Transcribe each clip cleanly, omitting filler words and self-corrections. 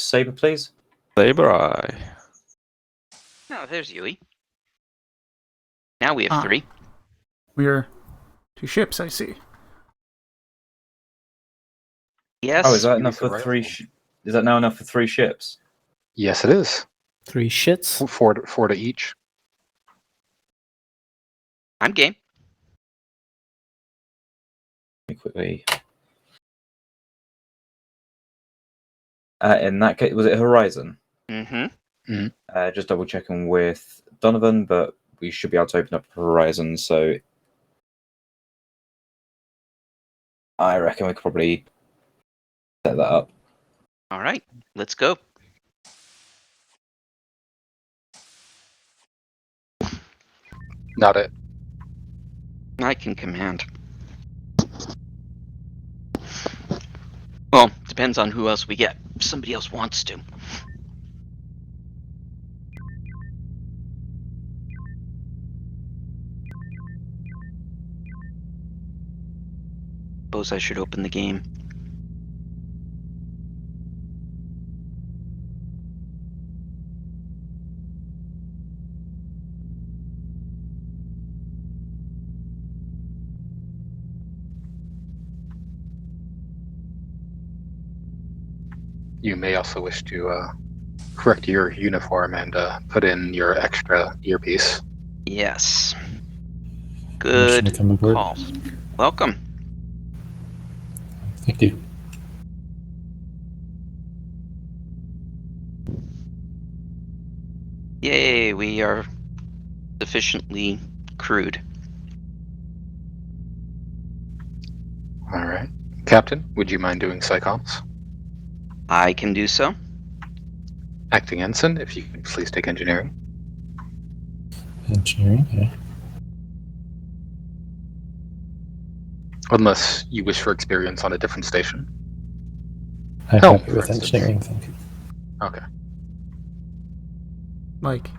Saber, please. Saber Eye. Oh, there's Yui. Now we have 3. We're 2 ships, I see. Yes. Oh, is that enough for 3? Is that now enough for 3 ships? Yes, it is. 3 shits. 4 to each. I'm game. Let me quickly. In that case, was it Horizon? Mm-hmm. Just double checking with Donovan, but we should be able to open up Horizon, so I reckon we could probably set that up. All right, let's go. Not it. I can command. Well, depends on who else we get. If somebody else wants to. Suppose I should open the game. You may also wish to correct your uniform and put in your extra earpiece. Yes. Permission to Good come aboard. call. Welcome. Thank you. Yay, we are sufficiently crewed. All right. Captain, would you mind doing psychoms? I can do so. Acting Ensign, if you could please take engineering. Engineering, yeah. Unless you wish for experience on a different station. I'm Help, happy for with instance. engineering, thank you. Okay. Like,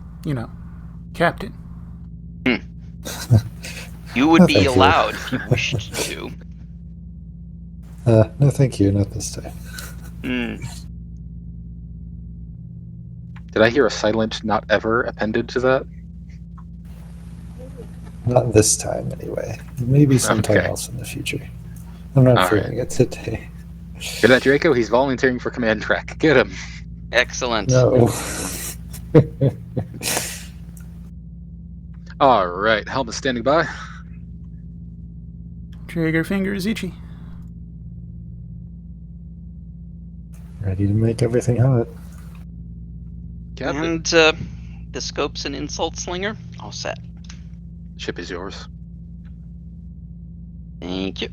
captain. You would No, be thank you. allowed if you wished to. No, thank you, not this time. Did I hear a silent not ever appended to that? Not this time, anyway. Maybe sometime Okay. else in the future. I'm not All feeling it today. Get that, Draco? He's volunteering for command track. Get him. Excellent. No. All right. Helmet standing by. Trigger fingers itchy. Ready to make everything hot. Captain. And the scopes and insult slinger, all set. Ship is yours. Thank you.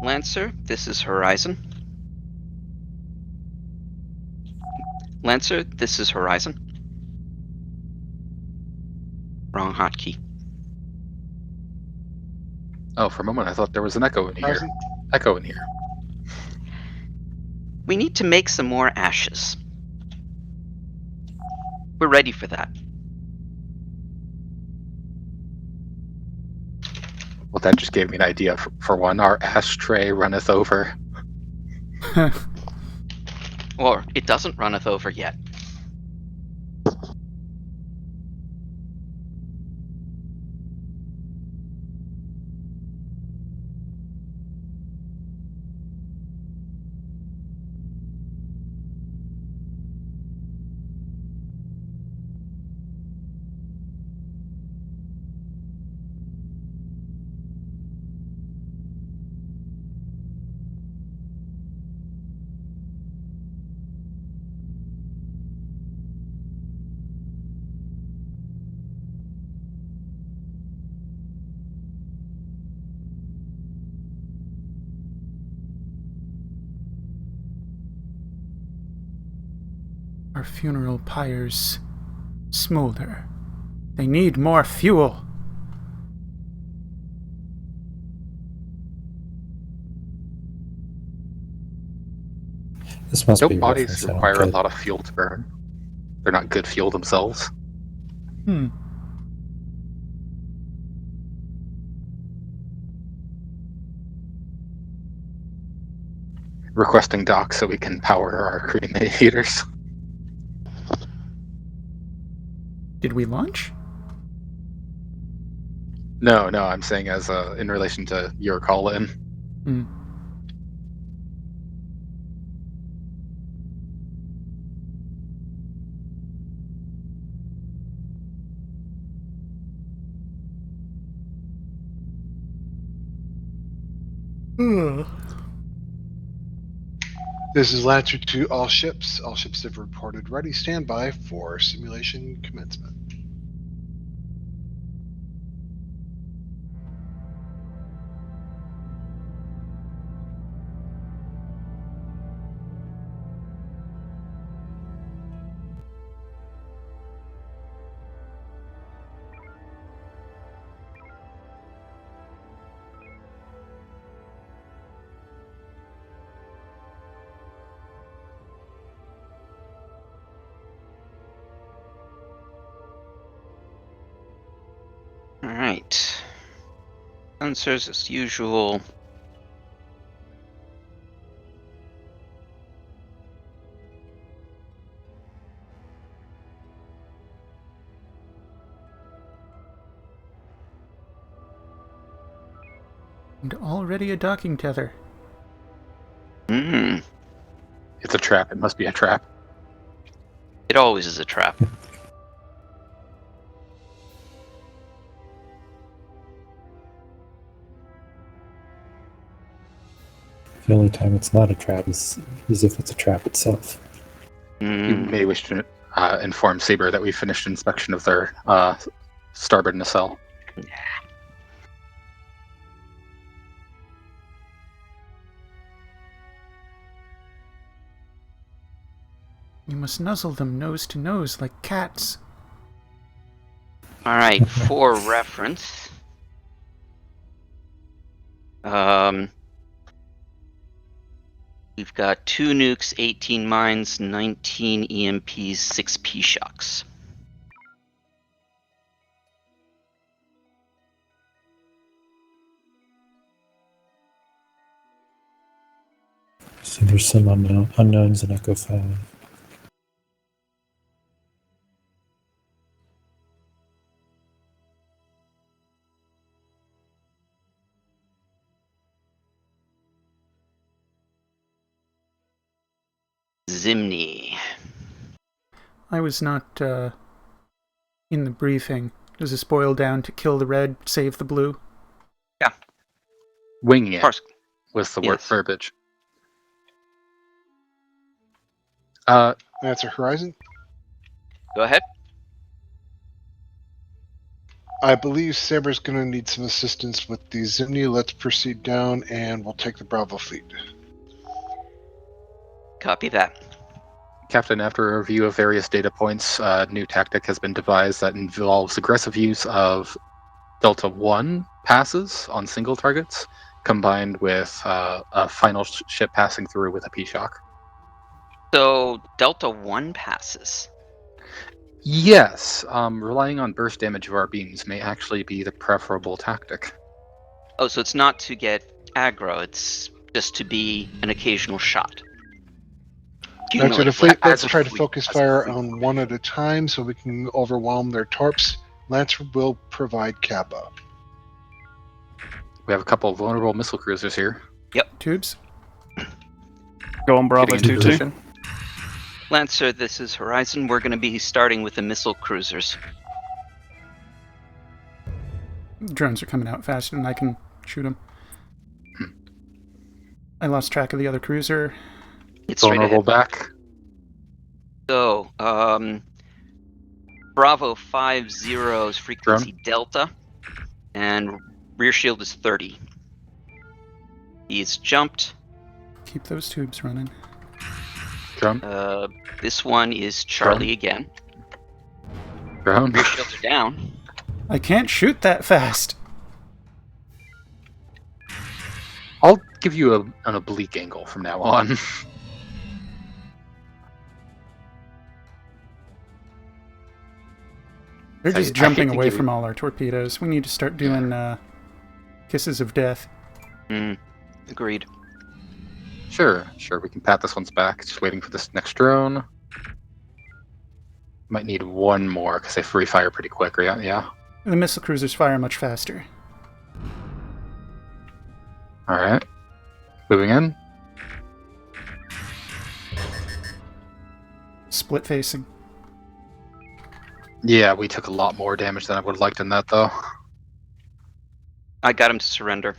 Lancer, this is Horizon. Lancer, this is Horizon. Wrong hotkey. Oh, for a moment I thought there was an echo in here. Echo in here. We need to make some more ashes. We're ready for that. Well, that just gave me an idea. For one, our ashtray runneth over. Or it doesn't runneth over yet. Our funeral pyres smolder. They need more fuel. This must Nope, be bodies reference, I don't require a get. lot of fuel to burn. They're not good fuel themselves. requesting dock so we can power our crematators. Did we launch? No, I'm saying as in relation to your call in. Hmm. This is Lancer to all ships. All ships have reported ready. Stand by for simulation commencement. Alright. Sensors as usual. And already a docking tether. Hmm. It's a trap. It must be a trap. It always is a trap. The only time it's not a trap is if it's a trap itself. You may wish to inform Saber that we finished inspection of their starboard nacelle. You must nuzzle them nose to nose like cats. Alright, for reference. We've got 2 nukes, 18 mines, 19 EMPs, 6 P-shocks. So there's some unknowns in Echo 5. Zimni. I was not in the briefing. Does this boil down to kill the red, save the blue? Yeah. Winging it Parsk. was the Yes. verbiage. Lancer Horizon. Go ahead. I believe Saber's going to need some assistance with the Zimni. Let's proceed down and we'll take the Bravo fleet. Copy that. Captain, after a review of various data points, a new tactic has been devised that involves aggressive use of Delta 1 passes on single targets, combined with a final ship passing through with a P-shock. So, Delta 1 passes. Yes, relying on burst damage of our beams may actually be the preferable tactic. Oh, so it's not to get aggro, it's just to be an occasional shot. Lancer to fleet, let's As a try to fleet, focus as a fire fleet. on one at a time so we can overwhelm their torps. Lancer will provide Kappa. We have a couple of vulnerable missile cruisers here. Tubes? Go on Bravo Getting into 2-2. position. Lancer, this is Horizon. We're going to be starting with the missile cruisers. Drones are coming out faster than I can shoot them. I lost track of the other cruiser. It's straight Vulnerable ahead. back. So, Bravo 50's frequency Delta, and rear shield is 30. He's jumped. Keep those tubes running. Drone. This one is Charlie again. Drone. Rear shields are down. I can't shoot that fast. I'll give you an oblique angle from now on. They're I just hate jumping to away give from all our torpedoes. We need to start doing kisses of death. Agreed. Sure. We can pat this one's back. Just waiting for this next drone. Might need one more because they free fire pretty quick. Yeah. The missile cruisers fire much faster. All right. Moving in. Split facing. Yeah, we took a lot more damage than I would have liked in that, though. I got him to surrender.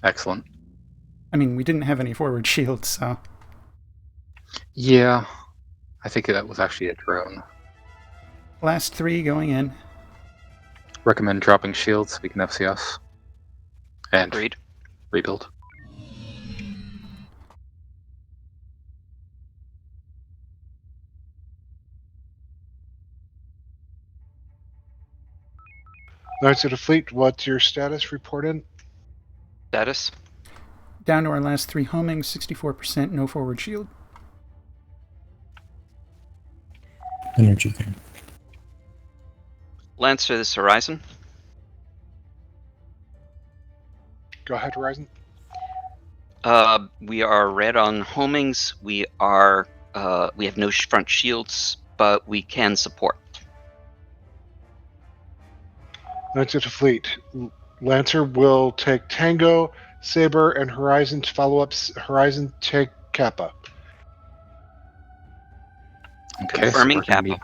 Excellent. I mean, we didn't have any forward shields, so... Yeah. I think that was actually a drone. Last 3 going in. Recommend dropping shields so we can FCS. And Agreed. rebuild. Knights of the Fleet, what's your status report in? Status? Down to our last 3 homings, 64%, no forward shield. Energy there. Lancer, this Horizon. Go ahead, Horizon. We are red on homings. We have no front shields, but we can support. Knights of the Fleet. Lancer will take Tango, Saber, and Horizon to follow up. Horizon take Kappa. Okay, Confirming so Kappa.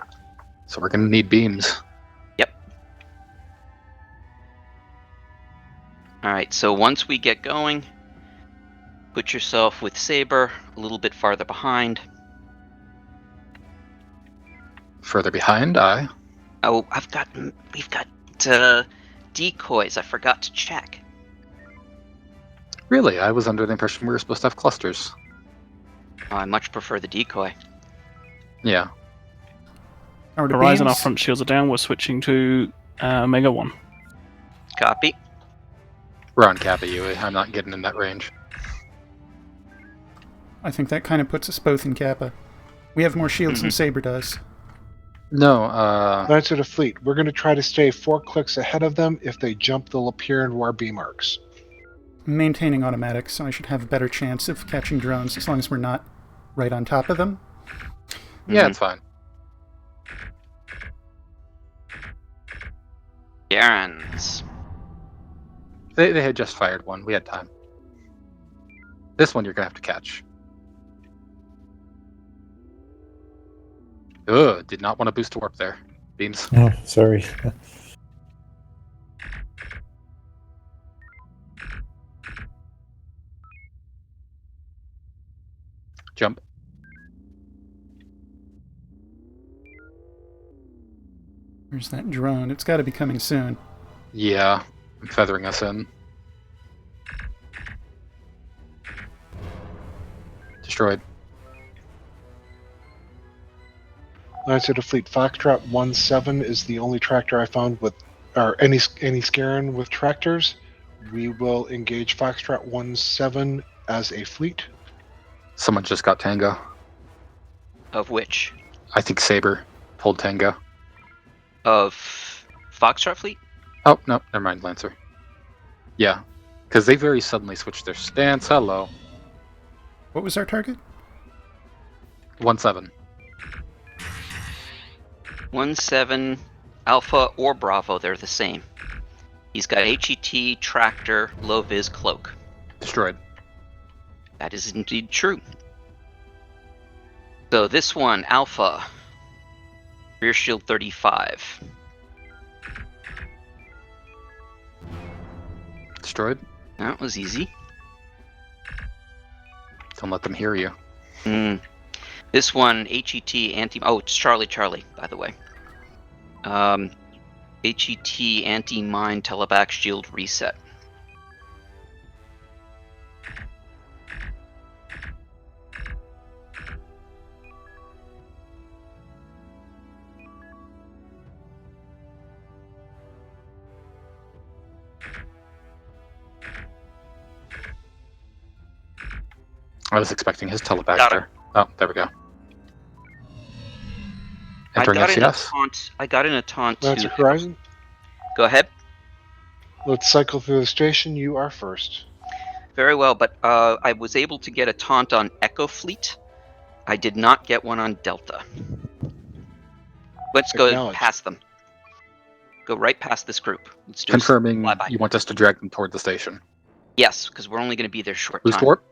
we're gonna need beams. Yep. Alright, so once we get going, put yourself with Saber a little bit farther behind. Further behind, aye. Oh, we've got decoys. I forgot to check. Really? I was under the impression we were supposed to have clusters. Oh, I much prefer the decoy. Yeah. Or to Horizon, our beams. front shields are down. We're switching to Omega 1. Copy. We're on Kappa, Yui. I'm not getting in that range. I think that kind of puts us both in Kappa. We have more shields than Saber does. No, Knights of the Fleet. We're going to try to stay 4 clicks ahead of them. If they jump, they'll appear into our beam arcs. I'm maintaining automatics, so I should have a better chance of catching drones as long as we're not right on top of them. yeah, it's fine. Terrans. They had just fired one. We had time. This one you're gonna have to catch. Ugh, did not want to boost to warp there. Beams. Oh, sorry. Jump. Where's that drone? It's got to be coming soon. Yeah, I'm feathering us in. Destroyed. Knights of the Fleet. Foxtrot 1-7 is the only tractor I found with, or any Scaran with tractors. We will engage Foxtrot 1-7 as a fleet. Someone just got Tango. Of which? I think Saber pulled Tango. Of Foxtrot Fleet? Oh, no, never mind, Lancer. Yeah, because they very suddenly switched their stance. Hello. What was our target? 1-7. 1-7, Alpha or Bravo, they're the same. He's got HET, tractor, low vis, cloak. Destroyed. That is indeed true. So this one, Alpha, rear shield 35. Destroyed. That was easy. Don't let them hear you. This one, HET, anti... Oh, it's Charlie, by the way. HET, anti-mine, teleback, shield, reset. I was expecting his teleback Got it. there. Oh, there we go. Entering FCS. I got in a taunt Knights to... of Horizon. Go ahead. Let's cycle through the station. You are first. Very well, but I was able to get a taunt on Echo Fleet. I did not get one on Delta. Let's go Acknowledged. past them. Go right past this group. Let's do Confirming a flyby. you want us to drag them toward the station. Yes, because we're only going to be there short Boost time. warp.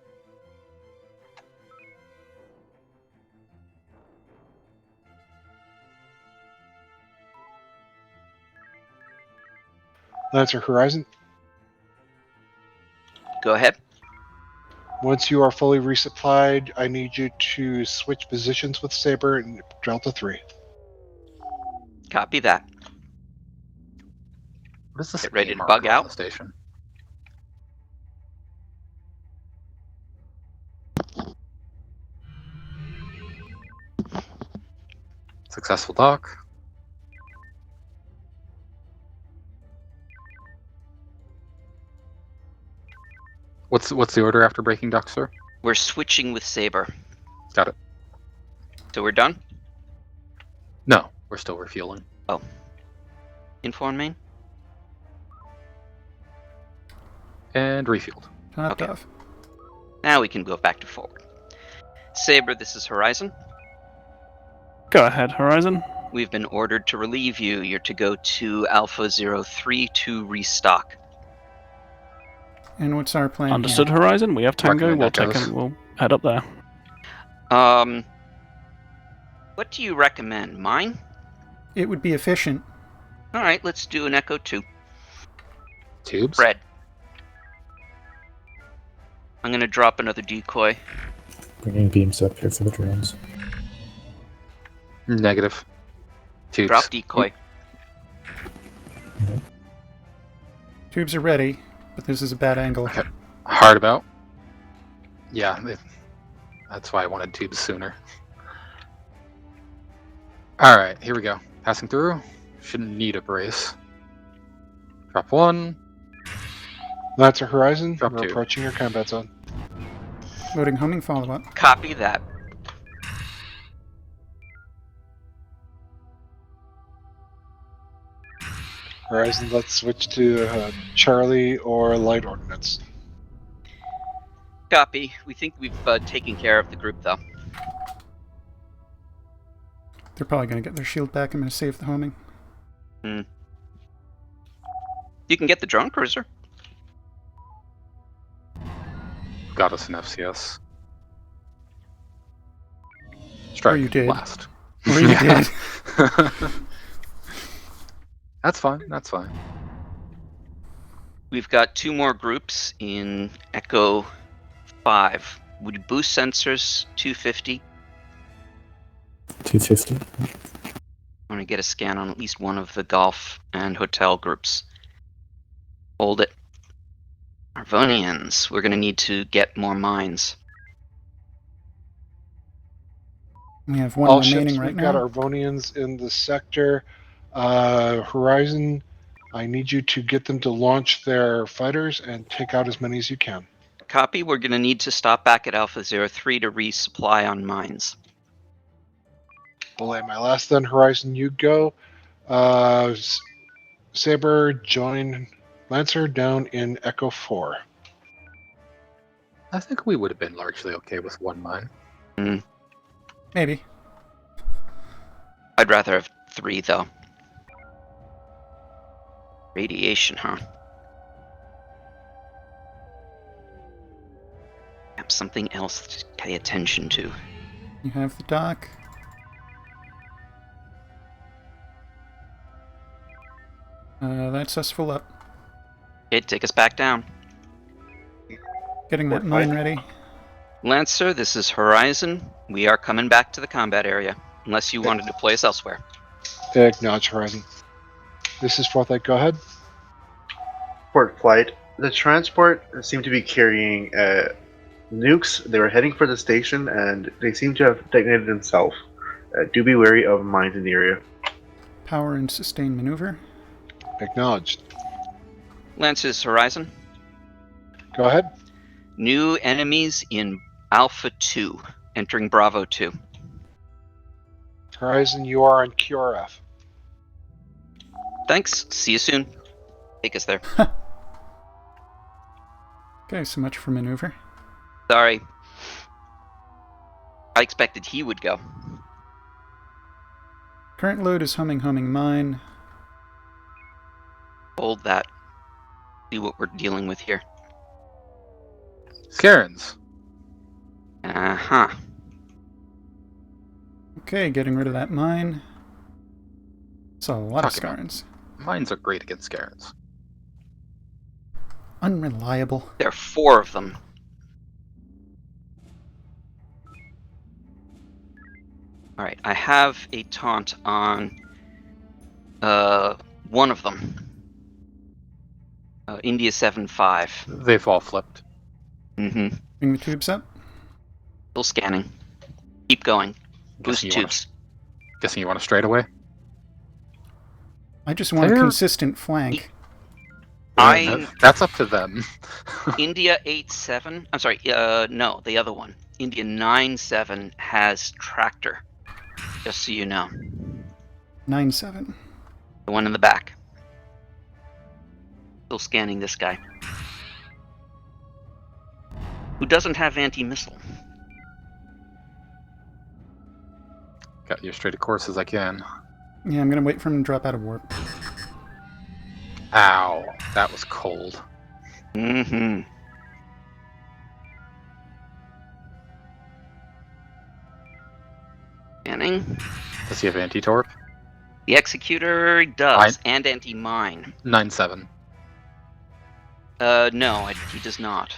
Lancer Horizon. Go ahead. Once you are fully resupplied, I need you to switch positions with Saber and Delta 3. Copy that. What is this? Get ready name to bug marker on out. the station? Successful dock. What's the order after breaking dock, sir? We're switching with Saber. Got it. So we're done? No, we're still refueling. Inform main? And refueled. Topped Okay. off. Now we can go back to forward. Saber, this is Horizon. Go ahead, Horizon. We've been ordered to relieve you. You're to go to Alpha 03 to restock. And what's our plan? Understood, Horizon. We have Tango. Recommend We'll that take goes. him. We'll head up there. What do you recommend? Mine? It would be efficient. All right, let's do an Echo 2. Tubes. Red. I'm going to drop another decoy. Bringing beams up here for the drones. Negative. Tubes. Drop decoy. Tubes are ready, but this is a bad angle. Okay. Hard about. Yeah, that's why I wanted tubes sooner. Alright, here we go. Passing through. Shouldn't need a brace. Drop 1. Lancer Horizon, Drop we're 2. approaching your combat zone. Loading homing follow-up. Copy that. Horizon, let's switch to Charlie or Light Ordnance. Copy. We think we've taken care of the group, though. They're probably going to get their shield back. I'm going to save the homing. You can get the drone cruiser. Got us an FCS. Strike. Or you did. Blast. Or you did. That's fine. That's fine. We've got 2 more groups in Echo 5. Would you boost sensors 250? 250. I want to get a scan on at least one of the golf and hotel groups. Hold it. Arvonians. We're going to need to get more mines. We have one All remaining ships, right we've got now. Arvonians in the sector. Horizon, I need you to get them to launch their fighters and take out as many as you can. Copy. We're going to need to stop back at Alpha 03 to resupply on mines. Belay my last then. Horizon, you go. Saber, join Lancer down in Echo 4. I think we would have been largely okay with 1 mine. Maybe. I'd rather have 3, though. Radiation, huh? Have something else to pay attention to. You have the dock. That's us full up. Okay, take us back down. Getting that mine ready. Lancer, this is Horizon. We are coming back to the combat area, unless you want to deploy us elsewhere. Acknowledge Horizon. This is Forthlight, go ahead. Port flight. The transport seemed to be carrying nukes. They were heading for the station, and they seem to have detonated themselves. Do be wary of mines in the area. Power and sustain maneuver. Acknowledged. Lancer's Horizon. Go ahead. New enemies in Alpha 2, entering Bravo 2. Horizon, you are on QRF. Thanks. See you soon. Take us there. Okay, Okay, so much for maneuver. Sorry. I expected he would go. Current load is homing mine. Hold that. See what we're dealing with here. Scarens. Uh-huh. Okay, getting rid of that mine. So a lot of Talking about- Scarens. Mines are great against Scarens. Unreliable. There are 4 of them. Alright, I have a taunt on one of them. India 7-5. They've all flipped. Mm-hmm. Bring the tubes up. Still scanning. Keep going. Boost Guessing you wanna- tubes. Guessing you want to straight away? I just want a Fair. consistent flank. That's up to them. India 8-7. I'm sorry. No, the other one. India 9-7 has tractor. Just so you know, 9-7. the one in the back. Still scanning this guy, who doesn't have anti-missile. Got you as straight a course as I can. Yeah, I'm gonna wait for him to drop out of warp. Ow, that was cold. Mm-hmm. Scanning. Does he have anti-torp? The Executor does, and anti-mine. 9-7. No, he does not.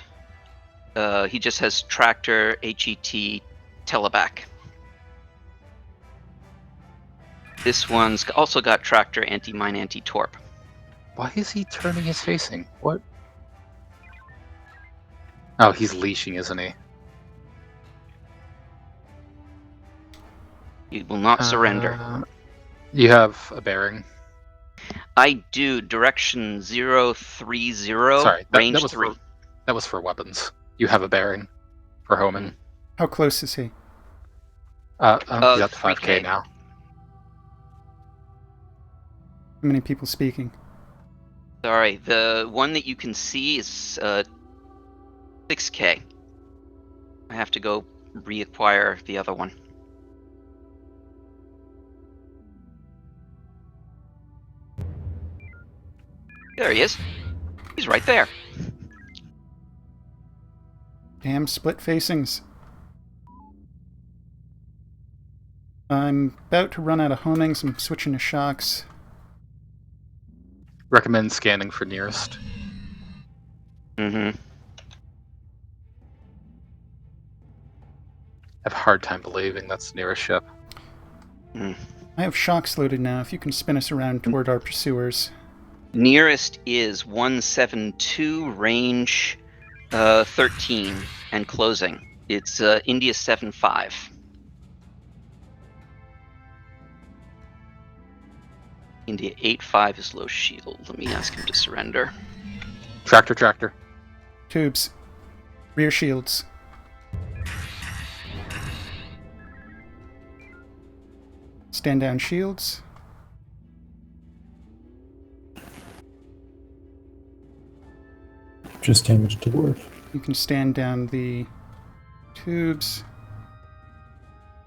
He just has tractor, HET, teleback. This one's also got tractor, anti-mine, anti-torp. Why is he turning his facing? What? Oh, he's leashing, isn't he? He will not surrender. You have a bearing. I do. Direction 030, Sorry, range that was 3. That was for weapons. You have a bearing for homing. How close is he? He's at the 5K 3K. now. How many people speaking? Sorry, the one that you can see is 6K. I have to go reacquire the other one. There he is. He's right there. Damn split facings. I'm about to run out of homing, so I'm switching to shocks. Recommend scanning for nearest. Mm-hmm. I have a hard time believing that's the nearest ship. I have shocks loaded now, if you can spin us around toward our pursuers. Nearest is 172, range 13, and closing. It's India 7-5. India 8-5 is low shield. Let me ask him to surrender. Tractor. Tubes. Rear shields. Stand down shields. Just damage to dwarf. You can stand down the tubes.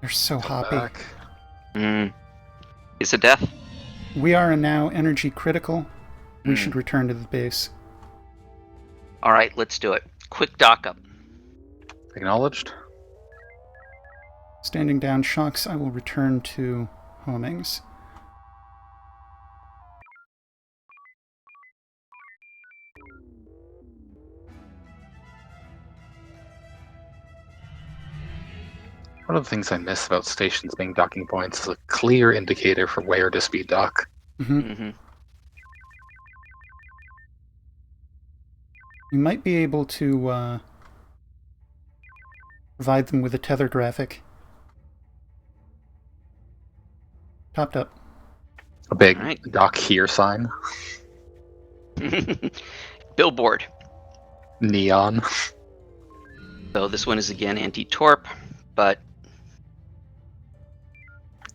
They're so hoppy. Back. It's a death. We are now energy critical. We should return to the base. All right, let's do it. Quick dock up. Acknowledged. Standing down shocks, I will return to homings. One of the things I miss about stations being docking points is a clear indicator for where to speed dock. Mm-hmm. You might be able to provide them with a tether graphic. Topped up. A big All right. dock here sign. Billboard. Neon. So this one is again anti-torp, but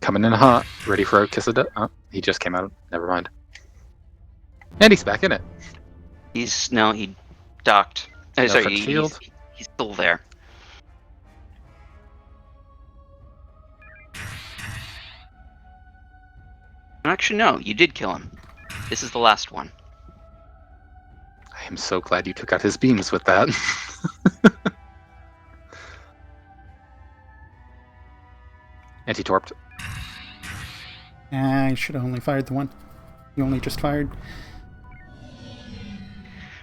Coming in hot. Ready for a kiss of death. Oh, he just came out. Never mind. And he's back in it. he docked. Oh, No sorry, French shield. he's still there. Actually, no, you did kill him. This is the last one. I am so glad you took out his beams with that. Anti-torped. I should have only fired the one. You only just fired.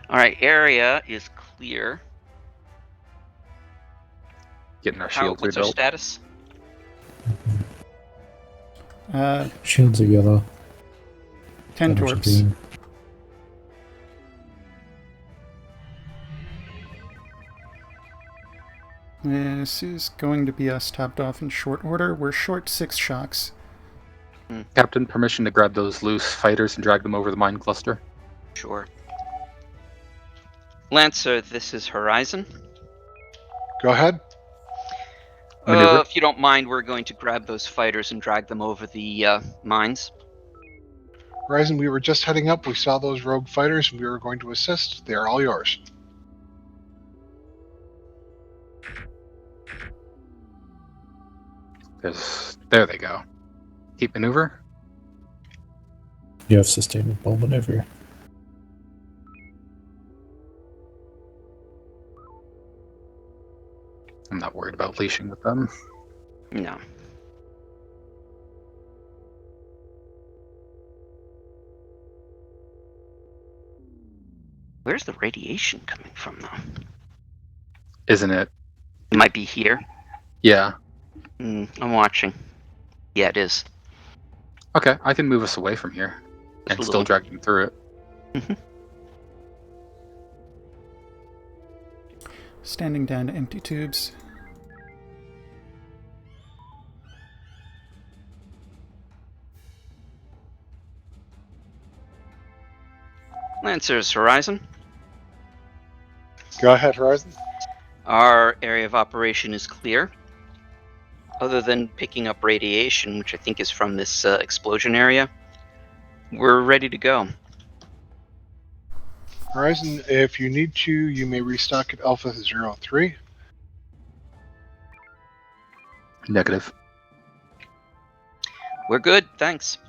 Alright, area is clear. Getting our shield What's our rebuilt. status? Shields are yellow. 10 Energy torps. beam. This is going to be us topped off in short order. We're short 6 shocks. Captain, permission to grab those loose fighters and drag them over the mine cluster. Sure. Lancer, this is Horizon. Go ahead. Maneuver. If you don't mind, we're going to grab those fighters and drag them over the mines. Horizon, we were just heading up. We saw those rogue fighters, and we were going to assist. They are all yours. There they go. Keep maneuver. You have sustainable maneuver. I'm not worried about leashing with them. No. Where's the radiation coming from, though? Isn't it? It might be here. Yeah. I'm watching. Yeah, it is. Okay, I can move us away from here and Just a still little. drag them through it. Standing down to empty tubes. Lancer's Horizon. Go ahead, Horizon. Our area of operation is clear. Other than picking up radiation, which I think is from this explosion area, we're ready to go. Horizon, if you need to, you may restock at Alpha 03. Negative. We're good, thanks.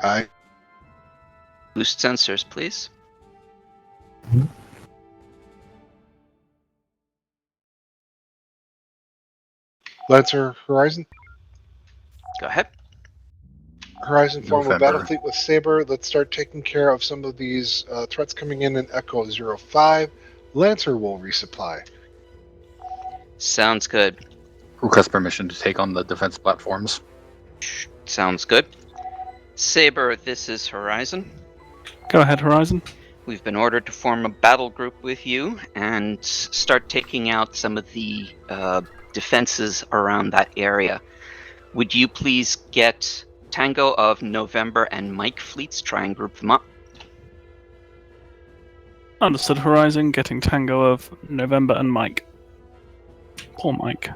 Aye. Boost sensors, please. Lancer, Horizon. Go ahead. Horizon, form a November. battle fleet with Saber. Let's start taking care of some of these threats coming in Echo 05. Lancer will resupply. Sounds good. Request permission to take on the defense platforms. Sounds good. Saber, this is Horizon. Go ahead, Horizon. We've been ordered to form a battle group with you and start taking out some of the defenses around that area. Would you please get Tango of November and Mike fleets, try and group them up? Understood, Horizon. Getting Tango of November and Mike. Poor Mike.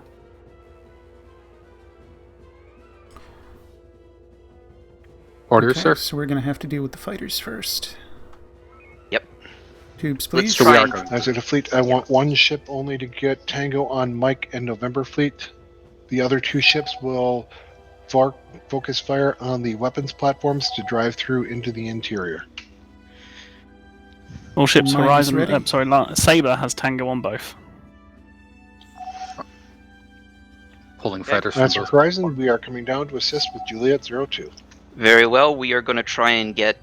Order, Okay, sir. so we're going to have to deal with the fighters first. Yep. Tubes, Let's please. try we are and going. As a fleet, I want one ship only to get Tango on Mike and November fleet. The other 2 ships will focus fire on the weapons platforms to drive through into the interior. All ships, Mine is Horizon. ready. Saber has Tango on both. Pulling fighters from Lancer both. Horizon, we are coming down to assist with Juliet 02. Very well. We are going to try and get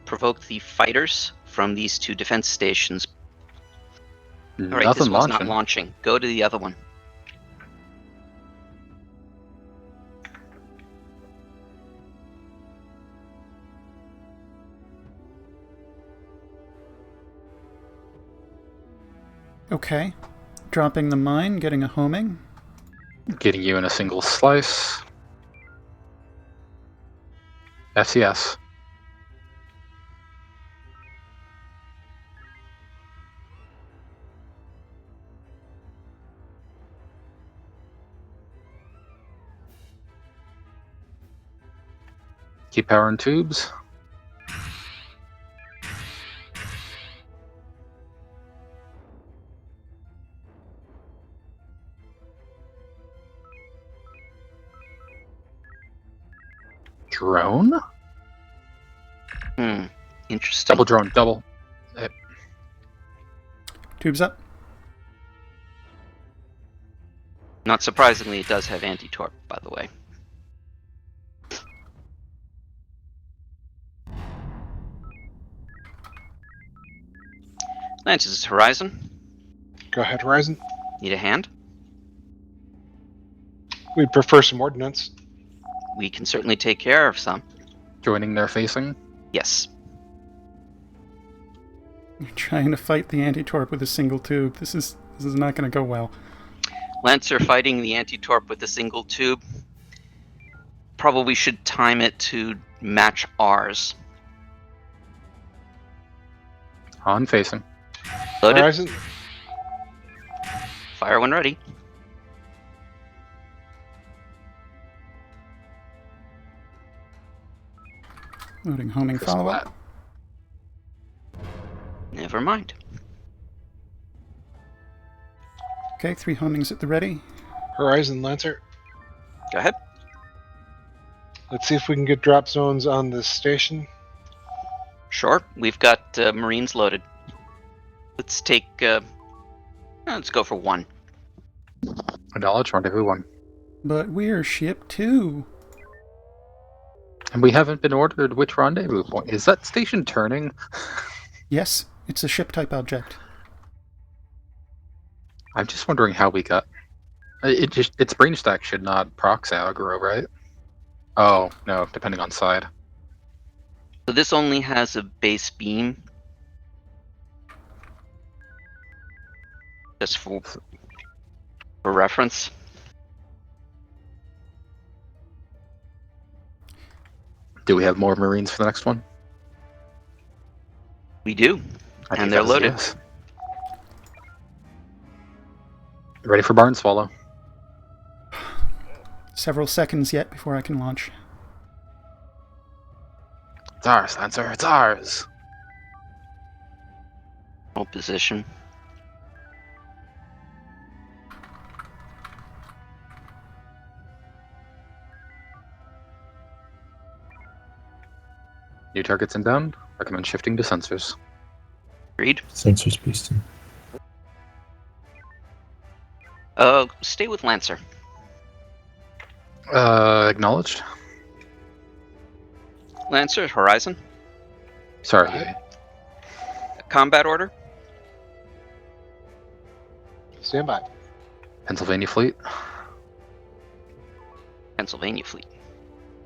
provoke the fighters from these 2 defense stations. All right, this Nothing one's launching. not launching. Go to the other one. Okay. Dropping the mine, getting a homing. Getting you in a single slice. FCS. Keep powering tubes. Drone? Interesting. Double drone, double. Tubes up. Not surprisingly, it does have anti-torp, by the way. Lance, is this Horizon? Go ahead, Horizon. Need a hand? We'd prefer some ordnance. We can certainly take care of some. Joining their facing. Yes. You're trying to fight the anti-torp with a single tube. This is not going to go well. Lancer fighting the anti-torp with a single tube. Probably should time it to match ours. On facing. Loaded. Horizon. Fire when ready. Loading homing Crystal follow-up. Never mind. Okay, 3 homings at the ready. Horizon, Lancer. Go ahead. Let's see if we can get drop zones on this station. Sure. We've got Marines loaded. Let's take... let's go for 1. Acknowledge, rendezvous 1. But we're ship 2. And we haven't been ordered which rendezvous point. Is that station turning? Yes, it's a ship-type object. I'm just wondering how we got... Its brain stack should not prox aggro, right? Oh, no, depending on side. So this only has a base beam. Just for reference. Do we have more Marines for the next one? We do. I think And they're that's a loaded. yes. Ready for barn swallow. Several seconds yet before I can launch. It's ours, Lancer, it's ours! Hold position. New targets inbound. Recommend shifting to sensors. Agreed. Sensors boosting. Stay with Lancer. Acknowledged. Lancer, Horizon. Sorry. Aye. Combat order. Stand by. Pennsylvania fleet. Pennsylvania fleet.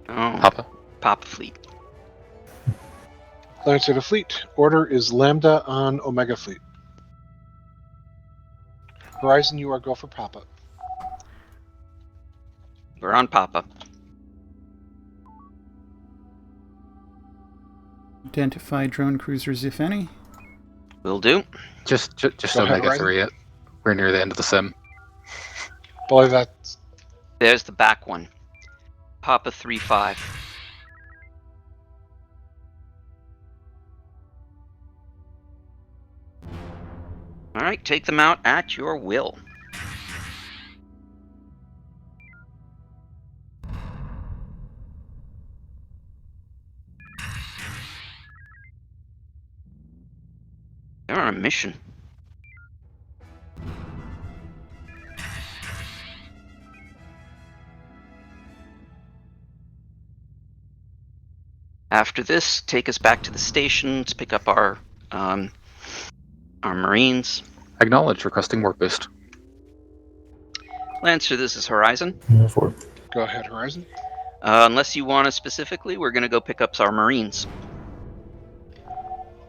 Oh, Papa. Papa fleet. Lancer to fleet. Order is Lambda on Omega fleet. Horizon, you are go for Papa. We're on Papa. Identify drone cruisers, if any. Will do. Just Go ahead, Omega Horizon. 3 it. We're near the end of the sim. Believe that's There's the back one. Papa 3-5. Alright, take them out at your will. They're on a mission. After this, take us back to the station to pick up our Marines. Acknowledge, requesting work boost. Lancer, this is Horizon. Move forward. go ahead, Horizon. Unless you want to specifically, we're going to go pick up our Marines.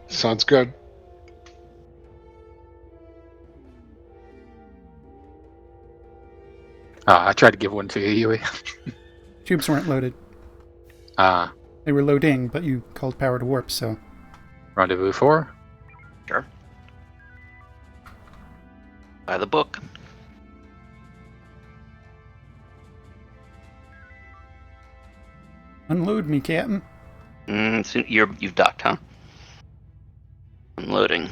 Sounds good. I tried to give one to you, Yui. Tubes weren't loaded. Ah, They were loading, but you called power to warp, so... rendezvous 4. Sure. By the book. Unload me, Captain. So you've docked, huh? Unloading.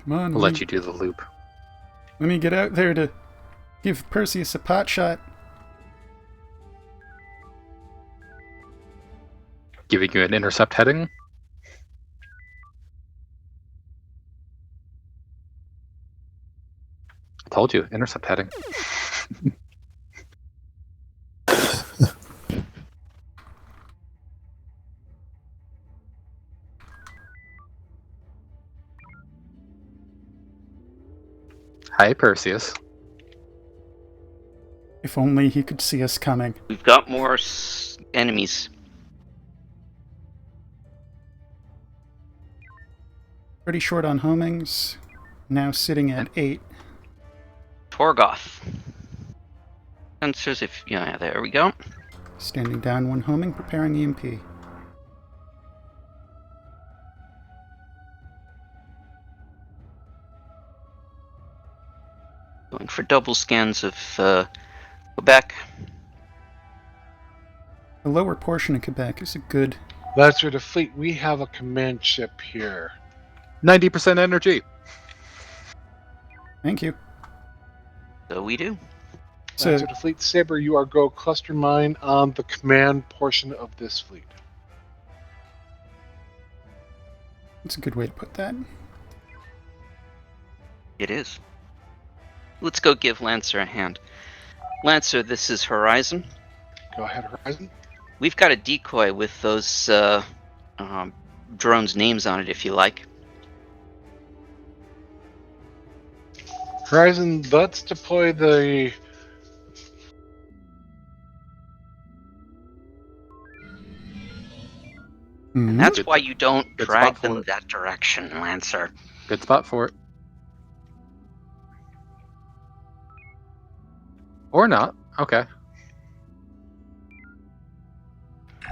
Come on, We'll let you do the loop. let me get out there to give Perseus a pot shot. Giving you an intercept heading. I told you, intercept heading. Hi, Perseus. If only he could see us coming. We've got more enemies. Pretty short on homings. Now sitting at 8. Torgoth. Sensors, if yeah, there we go. Standing down 1 homing, preparing EMP. Going for double scans of Quebec. The lower portion of Quebec is a good... Lancer to fleet, we have a command ship here. 90% energy. Thank you. So we do. So, Lancer to fleet, Saber, you are go cluster mine on the command portion of this fleet. that's a good way to put that. It is. Let's go give Lancer a hand. Lancer, this is Horizon. Go ahead, Horizon. We've got a decoy with those drones' names on it, if you like. Horizon, let's deploy the... Mhm. That's Good- why you don't good drag spot for them it. that direction, Lancer. Good spot for it. Or not. Okay.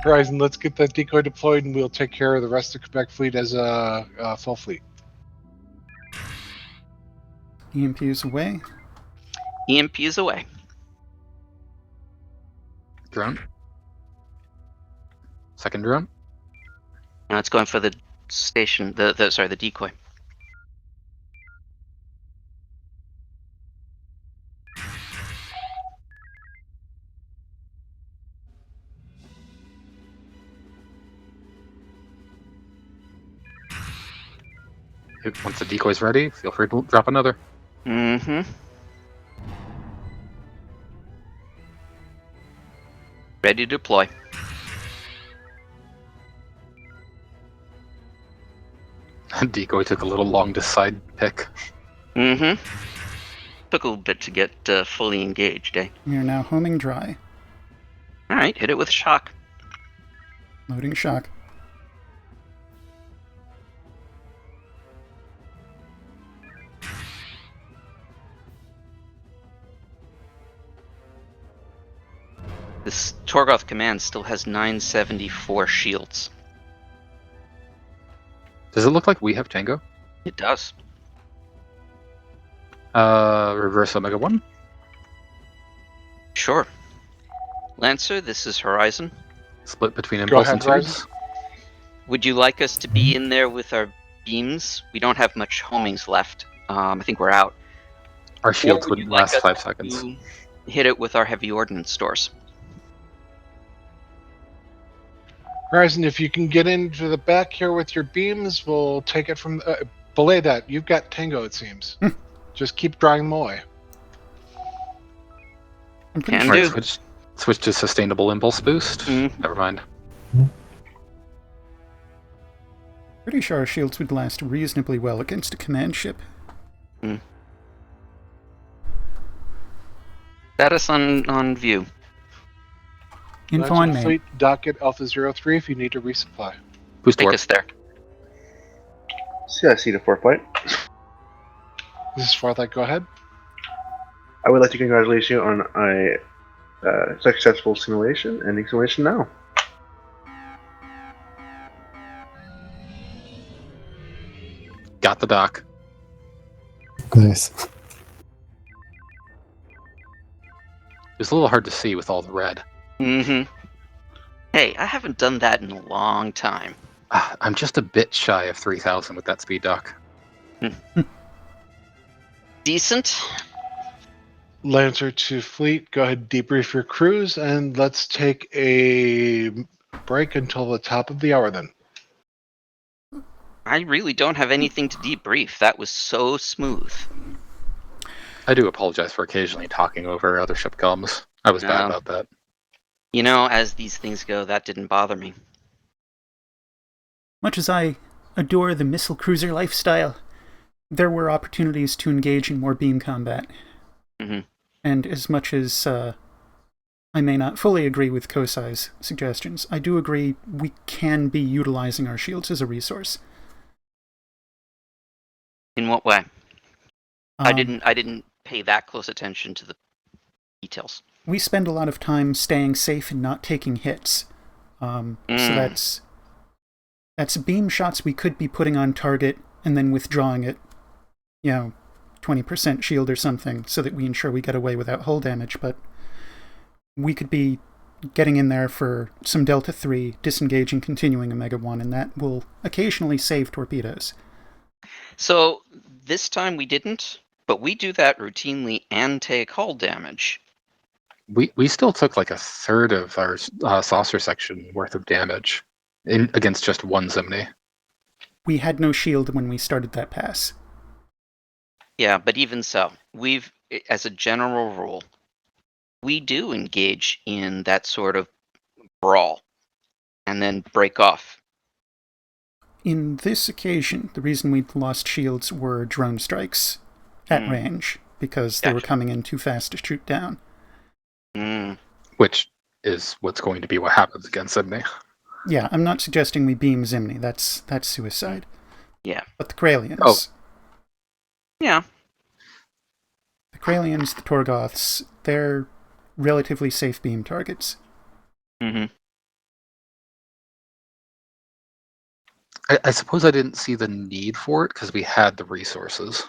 Horizon, let's get that decoy deployed and we'll take care of the rest of Quebec fleet as a full fleet. EMP is away. EMP is away. Drone. Second drone. Now it's going for the station, the decoy. Once the decoy's ready, feel free to drop another. Mm-hmm. Ready to deploy. Decoy took a little long to side pick. Mm-hmm. Took a little bit to get fully engaged, eh? We are now homing dry. Alright, hit it with shock. Loading shock. This Torgoth command still has 974 shields. Does it look like we have Tango? It does. Reverse Omega 1. Sure. Lancer, this is Horizon. Split between Go impulse ahead, and tubes. Horizon. Would you like us to be in there with our beams? We don't have much homings left. I think we're out. Our shields Or would would you like last us 5 seconds. to hit it with our heavy ordnance stores? Horizon, if you can get into the back here with your beams, we'll take it from... belay that. You've got Tango, it seems. Just keep drawing them away. I'm pretty Can sure. do. Alright, switch to sustainable impulse boost. Mhm. Never mind. Pretty sure our shields would last reasonably well against a command ship. Status on view. Info Lancer on to main. fleet, docket Alpha 03 if you need to resupply. Boost Take warp. us there. CIC to 4 flight. This is Farlight, go ahead. I would like to congratulate you on a successful simulation, ending simulation now. Got the dock. Nice. It was a little hard to see with all the red. Mm-hmm. Hey, I haven't done that in a long time. I'm just a bit shy of 3,000 with that speed dock. Decent. Lancer to fleet, go ahead and debrief your crews, and let's take a break until the top of the hour then. I really don't have anything to debrief. That was so smooth. I do apologize for occasionally talking over other ship comms. I was bad No. about that. You know, as these things go, that didn't bother me. Much as I adore the missile cruiser lifestyle, there were opportunities to engage in more beam combat. Mm-hmm. And as much as I may not fully agree with Kosai's suggestions, I do agree we can be utilizing our shields as a resource. In what way? I Um, didn't pay that close attention to the details. We spend a lot of time staying safe and not taking hits. So that's beam shots we could be putting on target and then withdrawing it, 20% shield or something, so that we ensure we get away without hull damage, but we could be getting in there for some Delta 3, disengaging, continuing Omega 1, and that will occasionally save torpedoes. So this time we didn't, but we do that routinely and take hull damage. We still took like a third of our saucer section worth of damage against just one Zimni. We had no shield when we started that pass. Yeah, but even so, as a general rule, we do engage in that sort of brawl and then break off. In this occasion, the reason we lost shields were drone strikes at range, because they were coming in too fast to shoot down. Which is what's going to be what happens against Zimni. Yeah, I'm not suggesting we beam Zimni. That's suicide. Yeah. But the Kralians... Oh. Yeah. The Kralians, the Torgoths, they're relatively safe beam targets. Mm-hmm. I suppose I didn't see the need for it because we had the resources.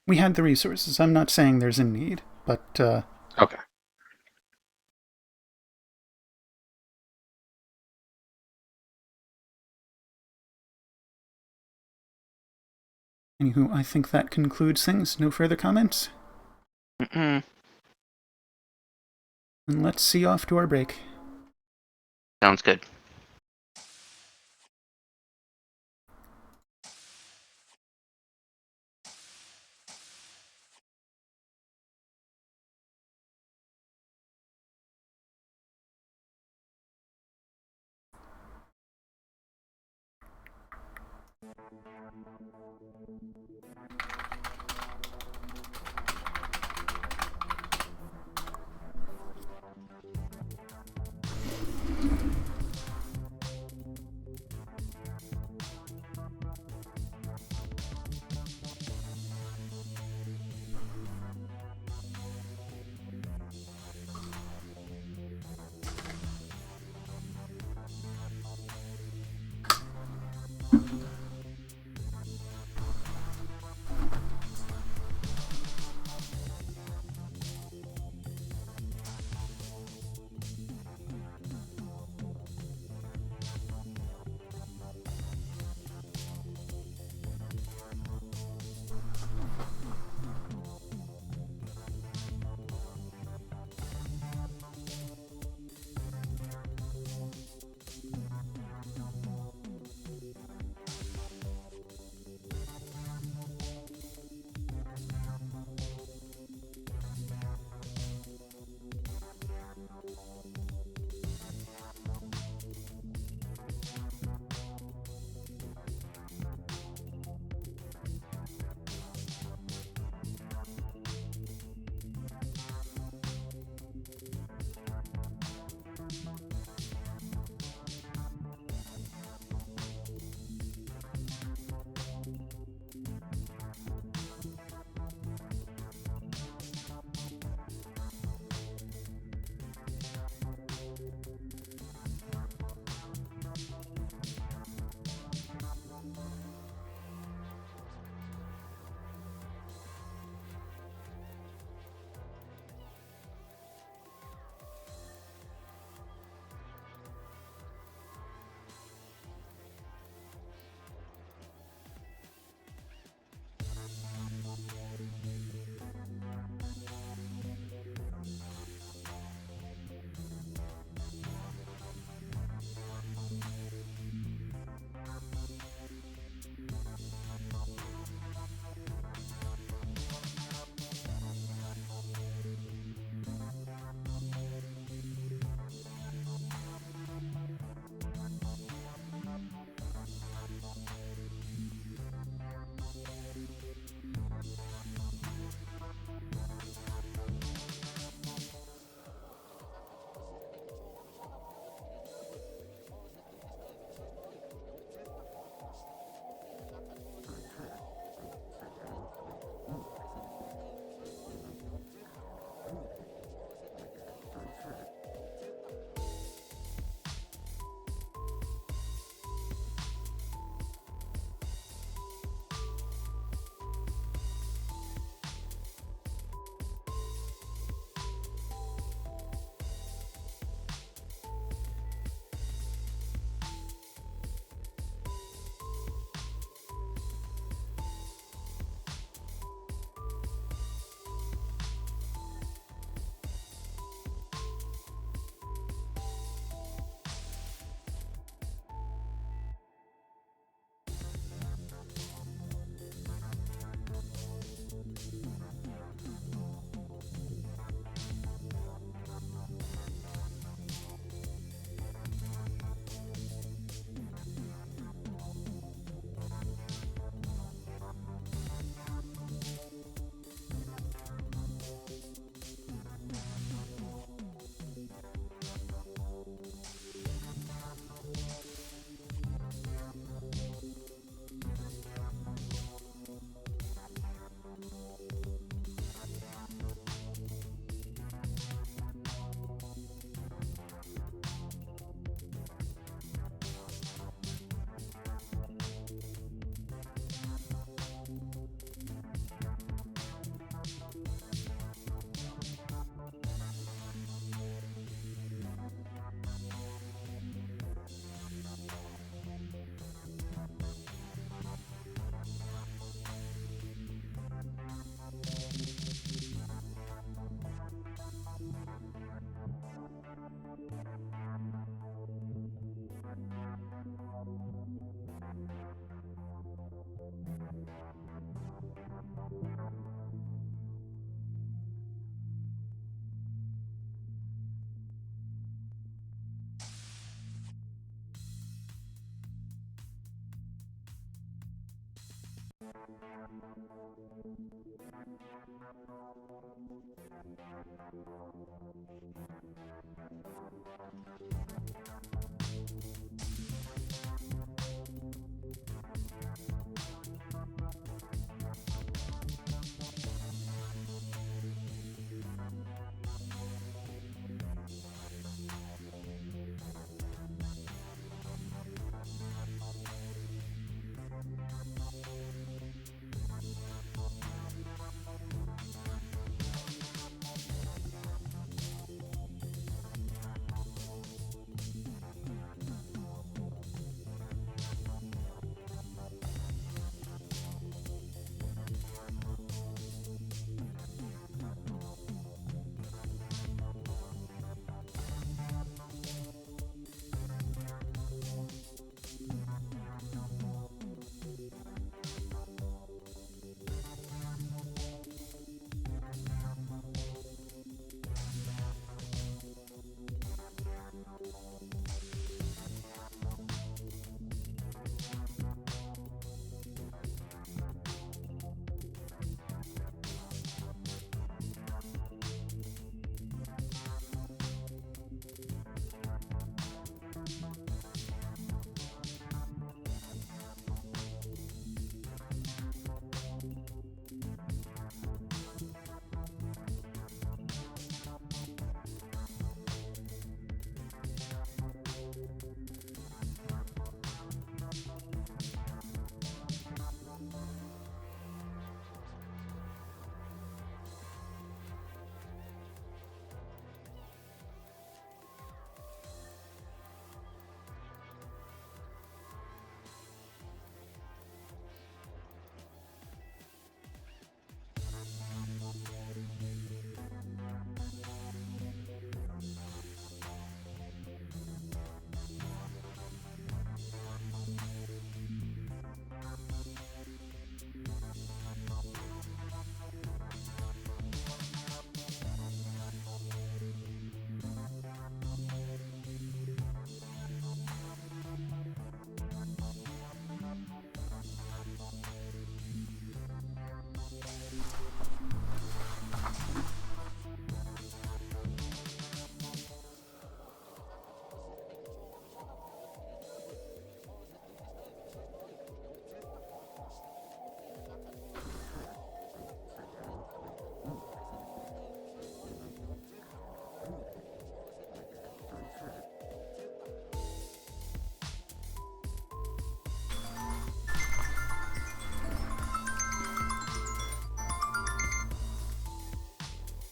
We had the resources. I'm not saying there's a need, but... Okay. Anywho, I think that concludes things. No further comments? Mm-mm. And let's see off to our break. Sounds good.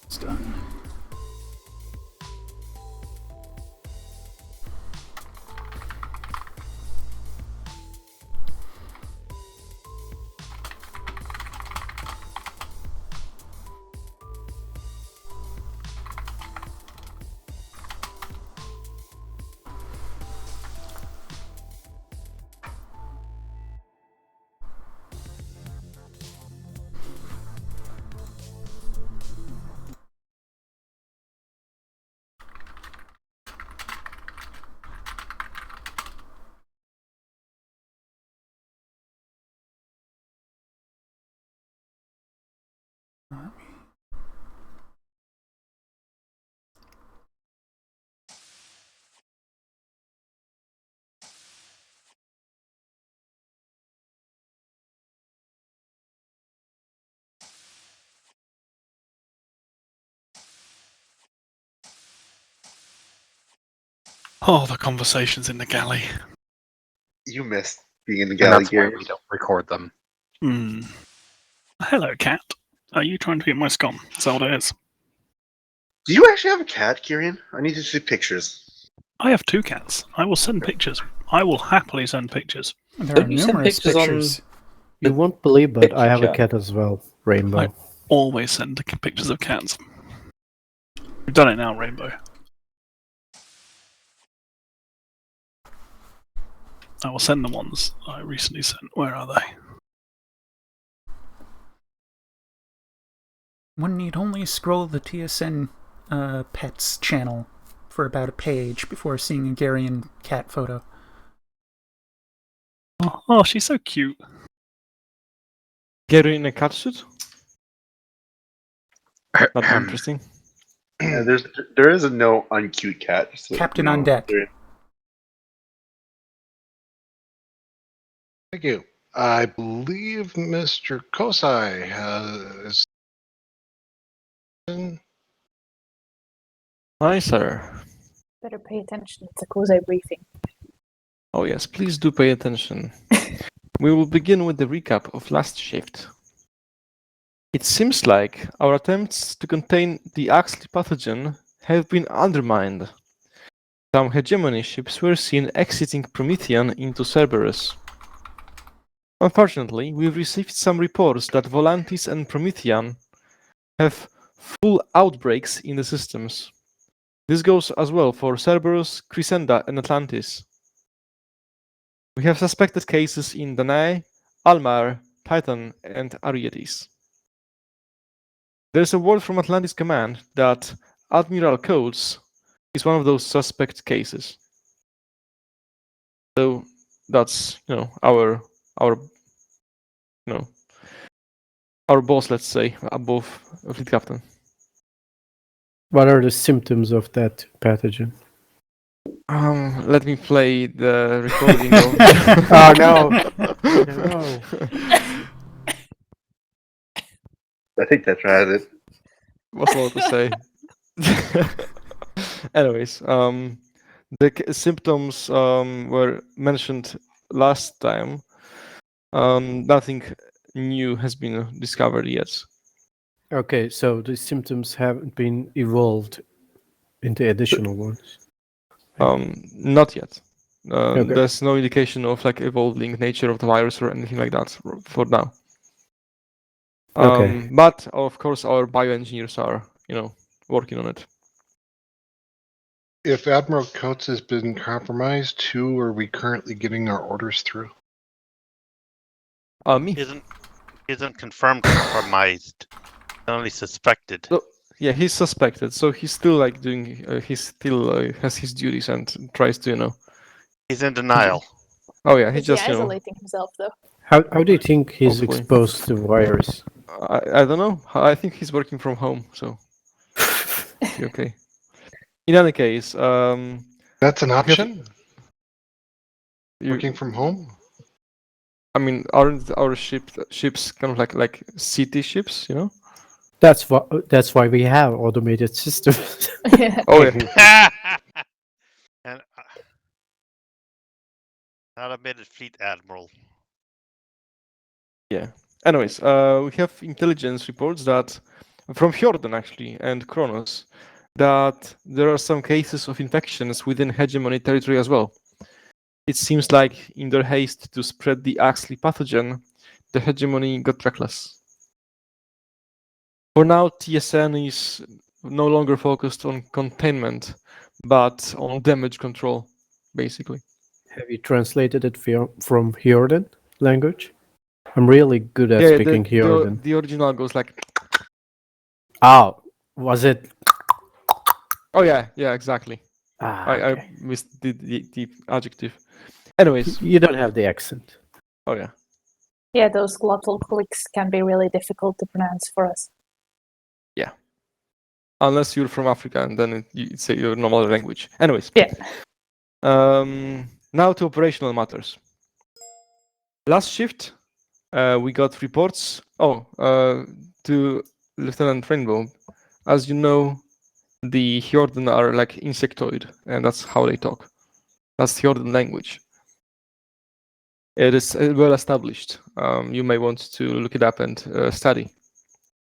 It's done. Oh, the conversations in the galley. You missed being in the And galley, that's why Gary. we don't record them. Hmm. Hello, cat. Are you trying to get my scum? Is that what it is? Do you actually have a cat, Kieran? I need to see pictures. I have 2 cats. I will send pictures. I will happily send pictures. There Don't are you send numerous pictures on- pictures. You won't believe, but I Picture have a chat. cat as well, Rainbow. I always send pictures of cats. We've done it now, Rainbow. I will send the ones I recently sent. Where are they? One need only scroll the TSN Pets channel for about a page before seeing a Garian cat photo. Oh, she's so cute. Gary in a catsuit? That'd be interesting. There is a no uncute cat. So Captain on deck. Thank you. I believe Mr. Kosai has. Hi, sir. Better pay attention. It's a Kozai briefing. Oh yes, please do pay attention. We will begin with the recap of last shift. It seems like our attempts to contain the Axley pathogen have been undermined. Some hegemony ships were seen exiting Promethean into Cerberus. Unfortunately, we've received some reports that Volantis and Promethean have full outbreaks in the systems. This goes as well for Cerberus, Crescenda, and Atlantis. We have suspected cases in Danae, Almar, Titan, and Arietis. There's a word from Atlantis Command that Admiral Coates is one of those suspect cases. So that's our our boss, let's say, above fleet captain. What are the symptoms of that pathogen? Let me play the recording of. Oh no! No. I think that tried it. What's more to say? Anyways, the symptoms were mentioned last time. Nothing new has been discovered yet. Okay, so the symptoms haven't been evolved into additional ones. Not yet. Okay. There's no indication of like evolving nature of the virus or anything like that for now. Okay. But of course, our bioengineers are, working on it. If Admiral Coates has been compromised, who are we currently getting our orders through? Me. Isn't confirmed compromised. Only suspected. So, yeah, he's suspected, so he's still like doing. He still has his duties and tries to, He's in denial. Oh yeah, he Is just he isolating himself though? How do you think he's Hopefully. exposed to virus? I don't know. I think he's working from home, so okay. In any case, That's an option? you- Working from home? I mean, aren't our ships kind of like city ships, That's why we have automated systems. Yeah. Oh yeah. And not admitted fleet admiral. Yeah. Anyways, we have intelligence reports that from Fjorden actually and Kronos that there are some cases of infections within hegemony territory as well. It seems like in their haste to spread the Axley pathogen, the hegemony got reckless. For now, TSN is no longer focused on containment, but on damage control, basically. Have you translated it from Hjorden language? I'm really good at speaking Hjorden. The original goes like. Oh, was it? Oh yeah, exactly. Okay. I missed the adjective. Anyways. You don't have the accent. Oh yeah. Yeah, those glottal clicks can be really difficult to pronounce for us. Yeah. Unless you're from Africa and then it's your normal language. Anyways. Yeah. Now to operational matters. Last shift, we got reports. To Lieutenant Rainbow. As you know, the Hjorden are like insectoid, and that's how they talk. That's Hjorden language. It is well established. You may want to look it up and study.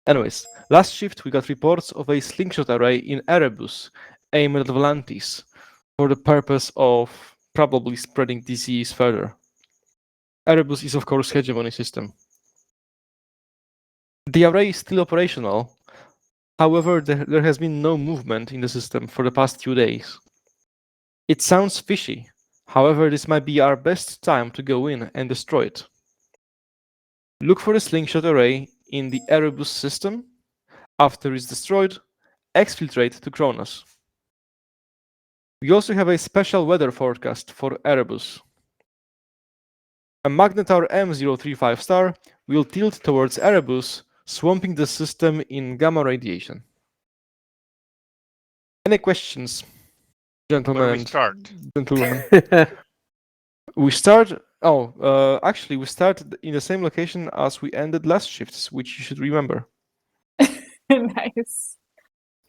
Anyways, last shift we got reports of a slingshot array in Erebus aimed at Volantis for the purpose of probably spreading disease further. Erebus is of course hegemony system. The array is still operational. However, there has been no movement in the system for the past few days. It sounds fishy. However, this might be our best time to go in and destroy it. Look for the slingshot array in the Erebus system. After it's destroyed, exfiltrate to Kronos. We also have a special weather forecast for Erebus. A Magnetar M035 star will tilt towards Erebus, swamping the system in gamma radiation. Any questions, gentlemen Where do we and start? gentlewomen? We start. Actually, we start in the same location as we ended last shifts, which you should remember. Nice.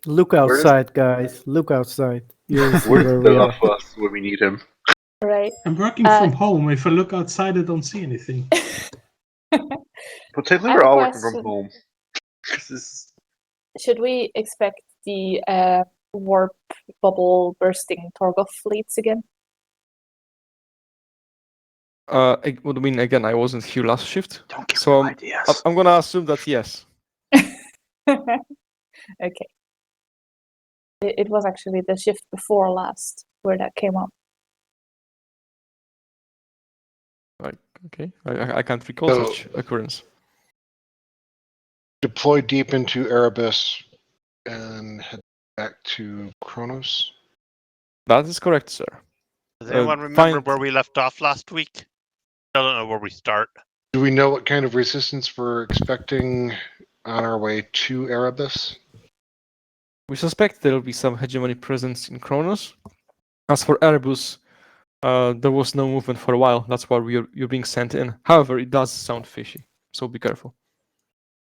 Look outside, guys. Look outside. You'll see Where's where we are. Bus when we need him? Right. I'm working from home. If I look outside, I don't see anything. But technically, I have we're a all working from question. home. 'Cause this Should we expect the warp bubble bursting Torgoth fleets again? What do you mean again? I wasn't here last shift, don't give so me ideas. I'm gonna assume that yes. Okay. It was actually the shift before last where that came up. Okay, I can't recall So- such occurrence. Deploy deep into Erebus and head back to Kronos. That is correct, sir. Does anyone remember find- where we left off last week? I don't know where we start. Do we know what kind of resistance we're expecting on our way to Erebus? We suspect there will be some hegemony presence in Kronos. As for Erebus, there was no movement for a while. That's why you're being sent in. However, it does sound fishy, so be careful.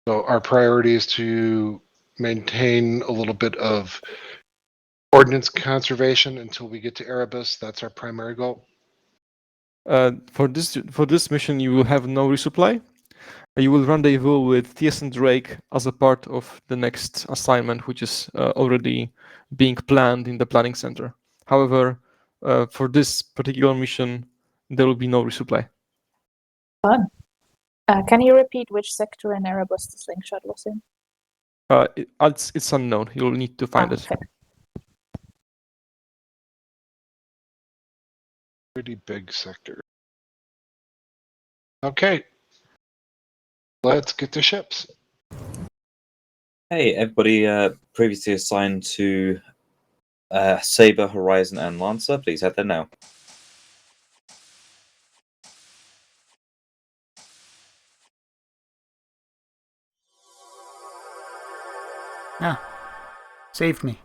So our priority is to maintain a little bit of ordnance conservation until we get to Erebus. That's our primary goal. For this mission, you will have no resupply. You will rendezvous with TSN Drake as a part of the next assignment, which is already being planned in the planning center. However, for this particular mission, there will be no resupply. Fun. Can you repeat which sector in Erebus the slingshot was in? It's unknown. You'll need to find it. Fair. Pretty big sector. Okay. Let's get to ships. Hey, everybody previously assigned to Saber, Horizon, and Lancer, please head there now. Ah, saved me.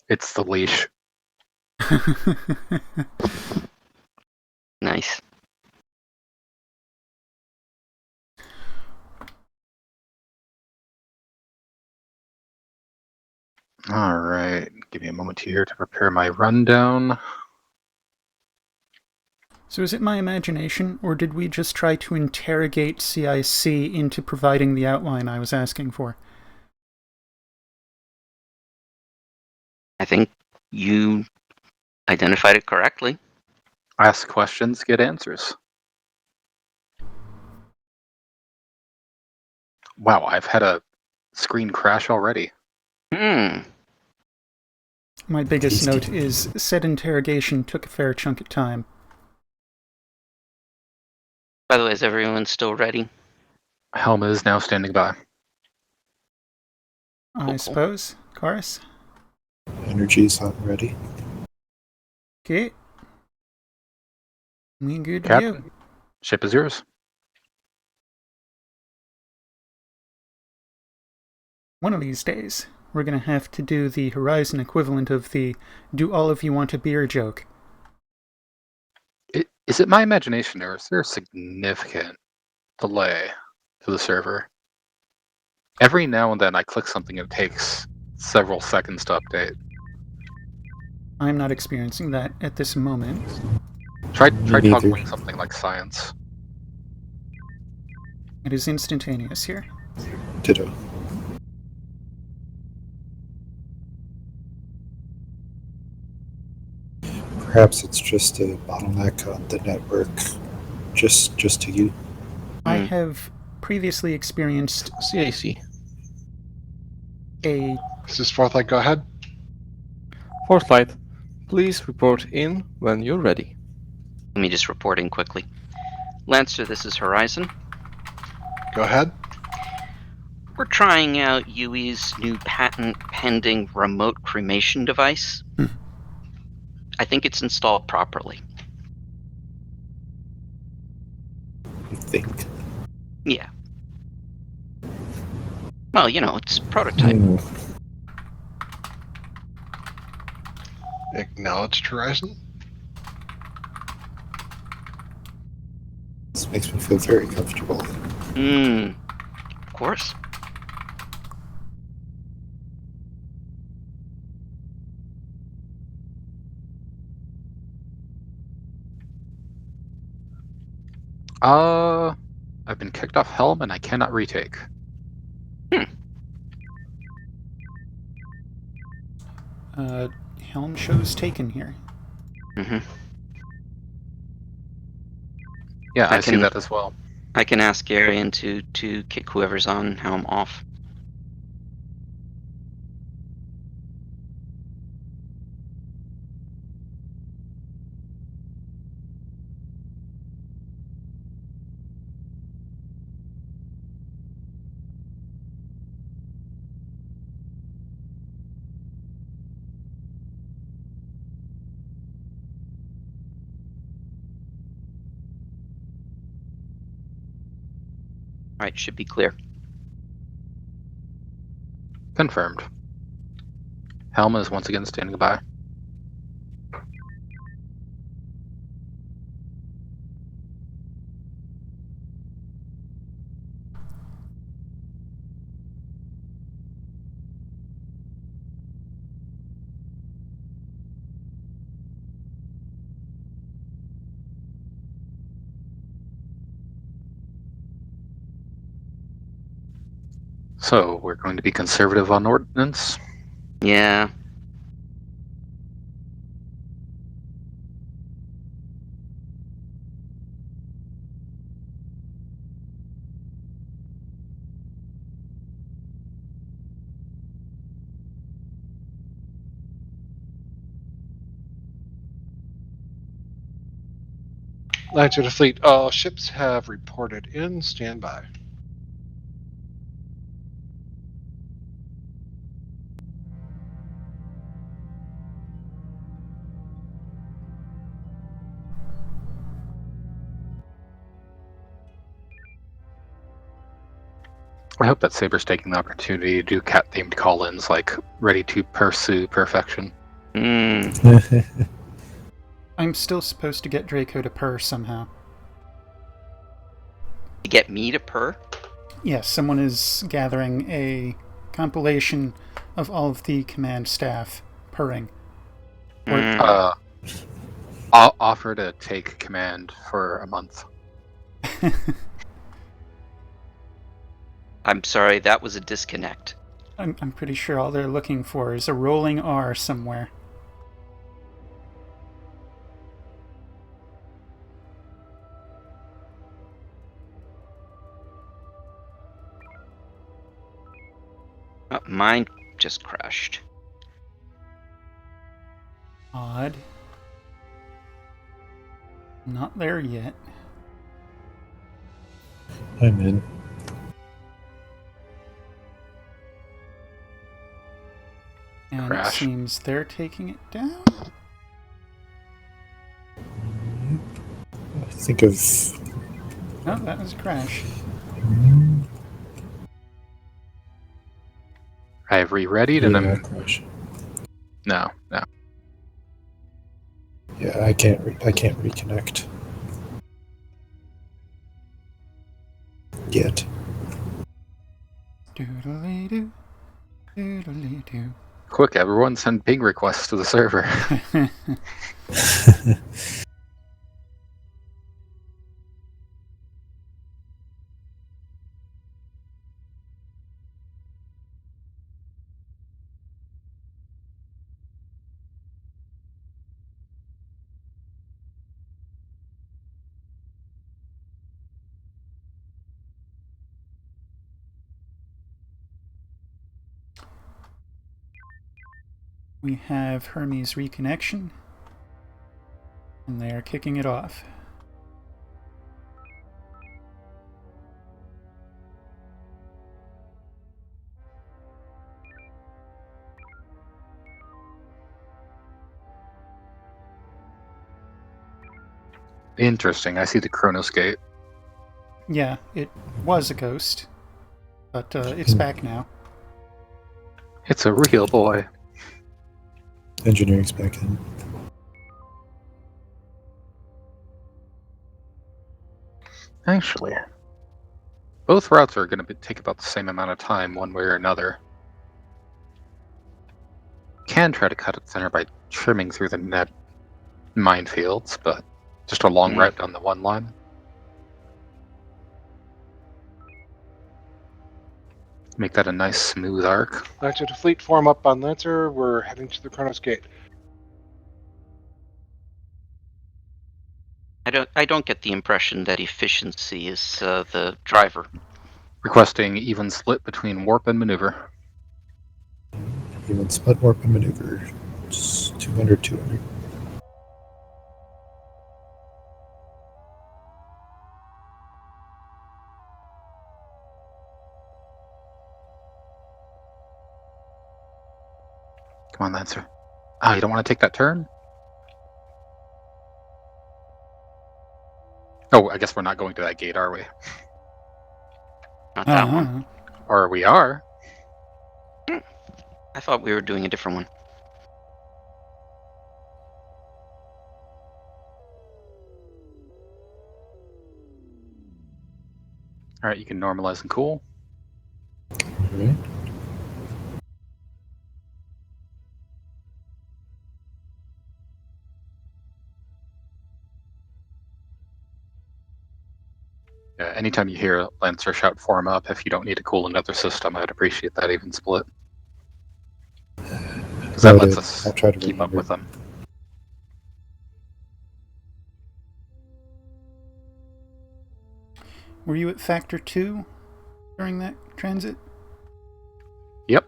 It's the leash. Nice. All right, give me a moment here to prepare my rundown. So is it my imagination, or did we just try to interrogate CIC into providing the outline I was asking for? I think you identified it correctly. Ask questions, get answers. Wow, I've had a screen crash already. My biggest note is said interrogation took a fair chunk of time. By the way, is everyone still ready? Helma is now standing by. I suppose. Chorus? Energy's not ready. Okay. We good to Captain, go. ship is yours. One of these days, we're going to have to do the Horizon equivalent of the "do all of you want a beer" joke. Is it my imagination, or is there a significant delay to the server? Every now and then I click something and it takes several seconds to update. I'm not experiencing that at this moment. Try neither. toggling something like science. It is instantaneous here. Ditto. Perhaps it's just a bottleneck on the network, just to you. I have previously experienced CAC. This is Fourthlight, go ahead. Fourth Light, please report in when you're ready. Let me just report in quickly. Lancer, this is Horizon. Go ahead. We're trying out Yui's new patent-pending remote cremation device. I think it's installed properly. You think? Yeah. Well, it's prototype. Acknowledged Horizon. This makes me feel very comfortable. Of course. I've been kicked off Helm and I cannot retake. Helm shows taken here. Mm-hmm. Yeah, I see that as well. I can ask Arian to kick whoever's on Helm off. All right, should be clear. Confirmed. Helm is once again standing by. So we're going to be conservative on ordnance. Yeah. Line to the fleet. All ships have reported in. Stand by. I hope that Saber's taking the opportunity to do cat-themed call-ins, like ready to pursue perfection. I'm still supposed to get Draco to purr somehow. To get me to purr? Yes, someone is gathering a compilation of all of the command staff purring. I'll offer to take command for a month. I'm sorry, that was a disconnect. I'm pretty sure all they're looking for is a rolling R somewhere. Oh, mine just crashed. Odd. Not there yet. I'm in. And Crash. It seems they're taking it down. I think of... Oh, that was a crash. I have re-readied and I'm... crash. No. Yeah, I can't reconnect. Yet. Doodly-doo. Doodly-doo. Quick, everyone send ping requests to the server. We have Hermes reconnection, and they are kicking it off. Interesting. I see the Chronos Gate. Yeah, it was a ghost, but it's back now. It's a real boy. Engineering's back in. Actually, both routes are going to take about the same amount of time, one way or another. Can try to cut it thinner by trimming through the net minefields, but just a long route down the one line. Make that a nice smooth arc. Lancer to fleet, form up on Lancer. We're heading to the Chronos Gate. I don't get the impression that efficiency is the driver. Requesting even split between warp and maneuver. Even split, warp, and maneuver. Just 200, 200. Come on, Lancer. Ah, you don't want to take that turn? Oh, I guess we're not going to that gate, are we? Not that one. Or we are. I thought we were doing a different one. Alright, you can normalize and cool. Alright. Yeah, anytime you hear Lancer shout form up, if you don't need to cool another system, I'd appreciate that even split. Because that lets us keep up with them. Were you at Factor 2 during that transit? Yep.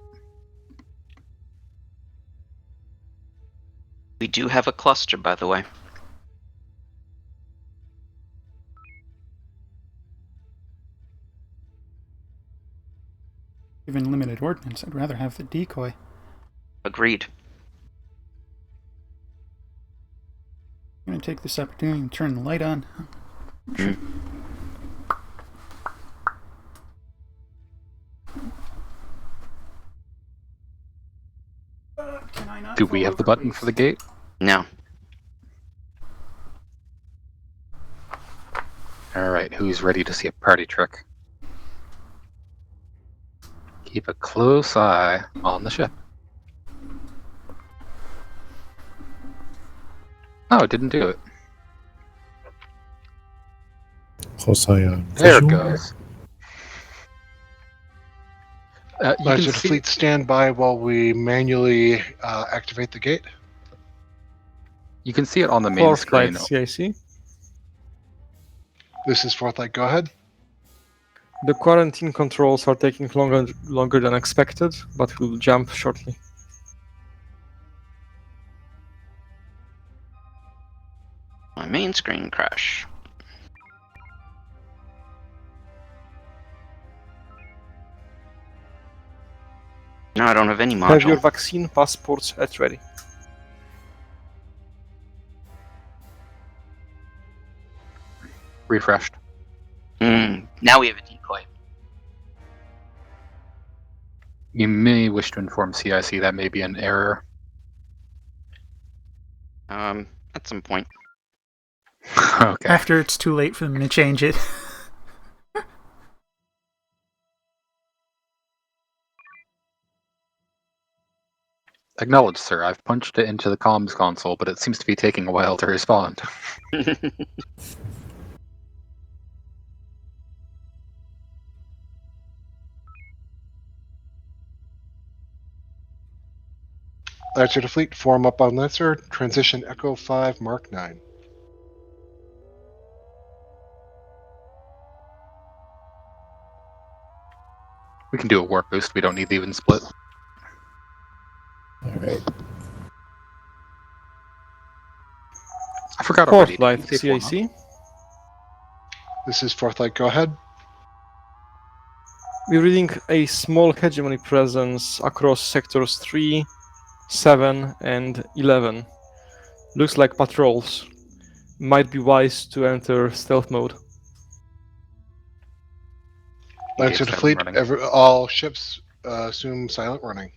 We do have a cluster, by the way. Given limited ordnance, I'd rather have the decoy. Agreed. I'm going to take this opportunity and turn the light on. Do we have the button for the gate? No. Alright, who's ready to see a party trick? Keep a close eye on the ship. Oh, it didn't do it. Close eye on. There it visual. goes. Lancer to fleet, stand by while we manually activate the gate. You can see it on the main Fourth screen. light CIC. This is fourth light. Go ahead. The quarantine controls are taking longer than expected, but will jump shortly. My main screen crash. No, I don't have any module. Have your vaccine passports at ready. Refreshed. Now we have a decoy. You may wish to inform CIC that may be an error. At some point. Okay. After it's too late for them to change it. Acknowledged, sir. I've punched it into the comms console, but it seems to be taking a while to respond. Lancer to fleet, form up on Lancer. Transition Echo 5 Mark 9. We can do a warp boost. We don't need the even split. Alright. I forgot already. Fourth light Did you say form up? CIC. This is fourth light. Go ahead. We're reading a small hegemony presence across sectors 3, 7, and 11. Looks like patrols. might be wise to enter stealth mode. Lancer to fleet. All ships assume silent running.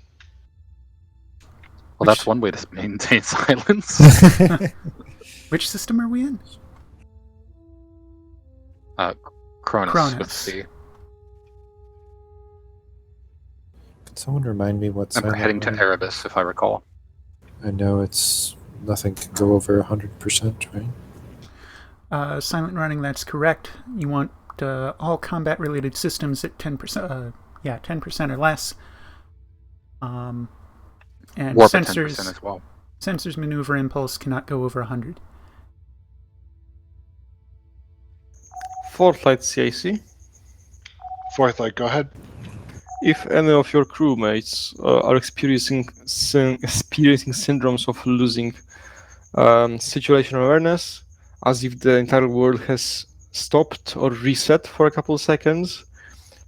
Well, that's one way to maintain silence. Which system are we in? Cronus. With C. Can someone remind me what And we're silent heading to running- Erebus, if I recall. I know it's nothing can go over 100%, right? Silent running, that's correct. You want all combat-related systems at 10%. 10% or less. And Warp at 10% sensors as well. Sensors maneuver impulse cannot go over 100. Fourth light CIC. Fourth light, go ahead. If any of your crewmates are experiencing syndromes of losing situational awareness, as if the entire world has stopped or reset for a couple of seconds,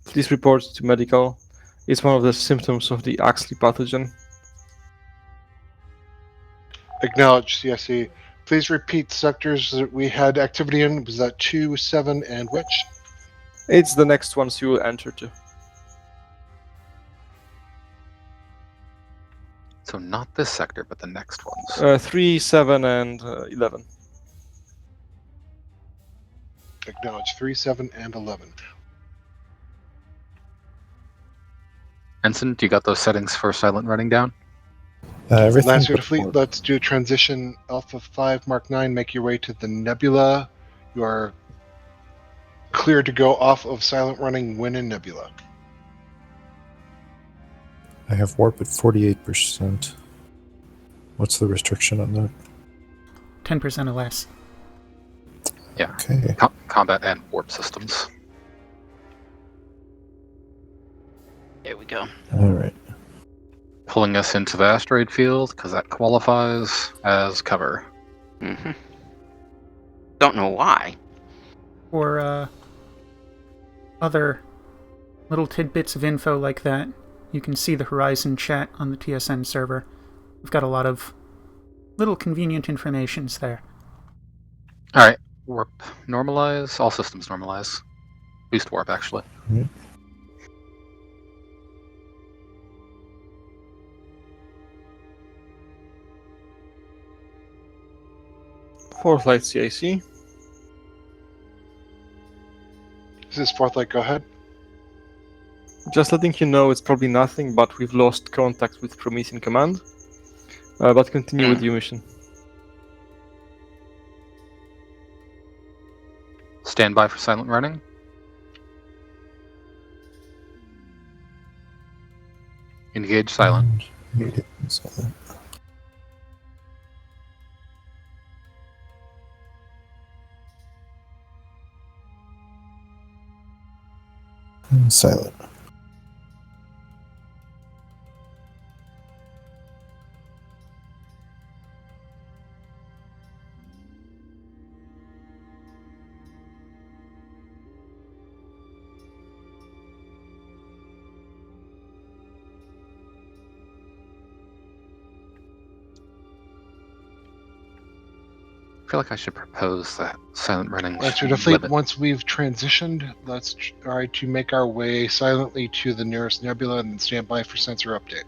please report to medical. It's one of the symptoms of the Axley pathogen. Acknowledge, CSE. Please repeat sectors that we had activity in. Was that 2, 7, and which? It's the next ones you will enter to. So not this sector, but the next ones. 3, 7, and 11. Acknowledge 3, 7, and 11. Ensign, do you got those settings for silent running down? Everything Lancer to but fleet, warp. let's do transition Alpha 5 Mark 9. Make your way to the Nebula. You are cleared to go off of silent running when in Nebula. I have warp at 48%. What's the restriction on that? 10% or less. Yeah. Okay. Combat and warp systems. There we go. All right. Pulling us into the asteroid field, because that qualifies as cover. Mm-hmm. Don't know why. Or other little tidbits of info like that, you can see the Horizon chat on the TSN server. We've got a lot of little convenient informations there. Alright, warp normalize. All systems normalize. Boost warp, actually. Mm-hmm. Fourth light CIC. This is fourth light, go ahead. Just letting you know it's probably nothing, but we've lost contact with Promethean Command. But continue with your mission. Stand by for silent running. Engage silent. Silent. Silent. I feel like I should propose that silent running. Lancer to fleet, once we've transitioned, let's try to make our way silently to the nearest nebula and then stand by for sensor update.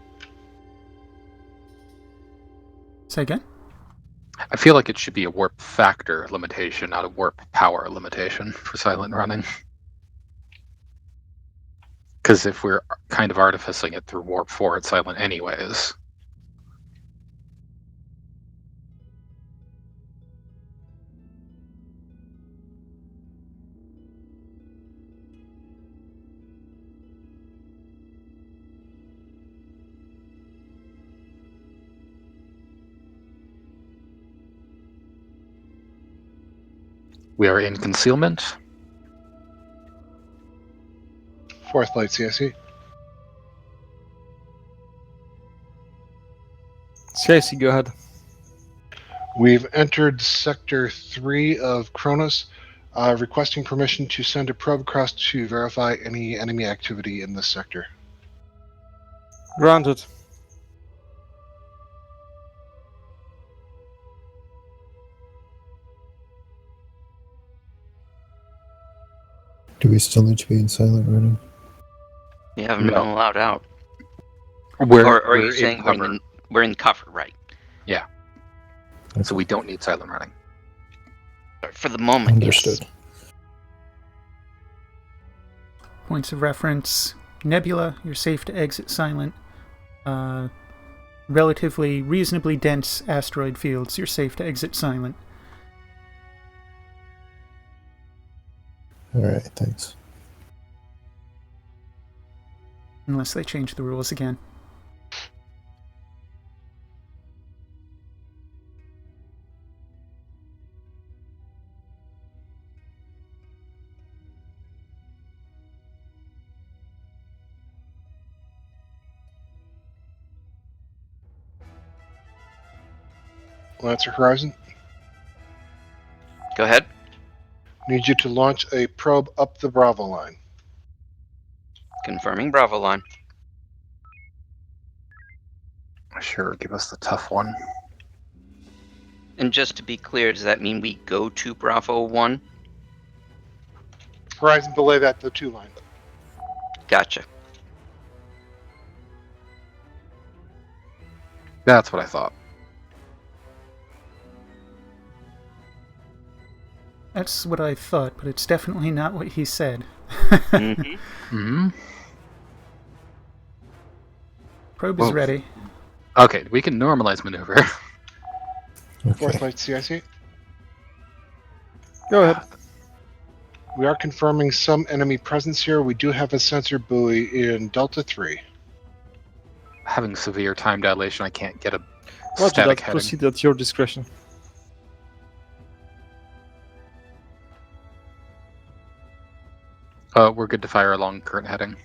Say again? I feel like it should be a warp factor limitation, not a warp power limitation for silent running. Because if we're kind of artificing it through warp 4, it's silent anyways. We are in concealment. Fourth light, CSE. CIC, go ahead. We've entered Sector 3 of Cronus, requesting permission to send a probe across to verify any enemy activity in this sector. Granted. Do we still need to be in silent running? You haven't No. been allowed out. We're Or are you in saying cover. we're in cover, right? Yeah. So we don't need silent running. For the moment, Understood. yes. Points of reference. Nebula, you're safe to exit silent. Relatively reasonably dense asteroid fields, you're safe to exit silent. Alright, thanks. Unless they change the rules again. Lancer Horizon, Go ahead. need you to launch a probe up the Bravo line. Confirming Bravo line. Sure, give us the tough one. And just to be clear, does that mean we go to Bravo 1? Horizon, belay that, the 2 line. Gotcha. That's what I thought. That's what I thought, but it's definitely not what he said. Mm-hmm. Probe is ready. Okay, we can normalize maneuver. Fourth light CIC. Go ahead. We are confirming some enemy presence here. We do have a sensor buoy in Delta 3. Having severe time dilation, I can't get a Roger static that. heading. Proceed at your discretion. We're good to fire along current heading.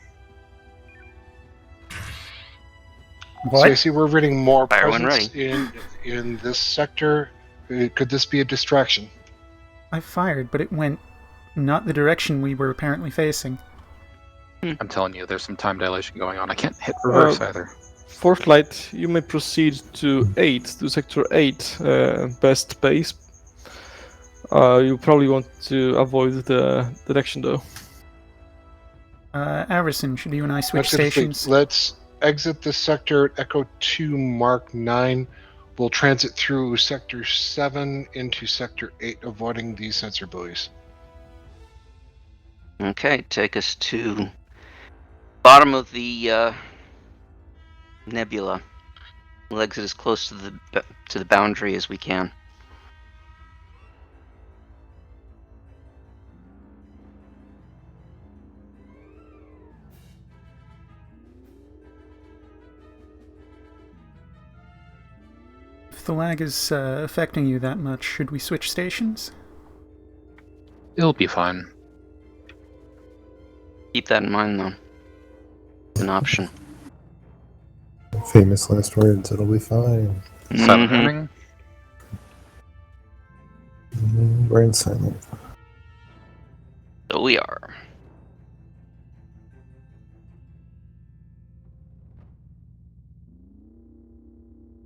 What? CIC, we're reading more Fire when presence in this sector. Could this be a distraction? I fired, but it went not the direction we were apparently facing. I'm telling you, there's some time dilation going on. I can't hit reverse either. Fourth light, you may proceed to sector 8, best base. You probably want to avoid the direction though. Arison, should you and I switch That's it, stations? Let's exit this sector at Echo 2 Mark 9. We'll transit through Sector 7 into Sector 8, avoiding these sensor buoys. Okay, take us to bottom of the nebula. We'll exit as close to the boundary as we can. If the lag is affecting you that much, should we switch stations? It'll be fine. Keep that in mind, though. It's an option. Famous last words, it'll be fine. Silent running. We're in silent. So we are.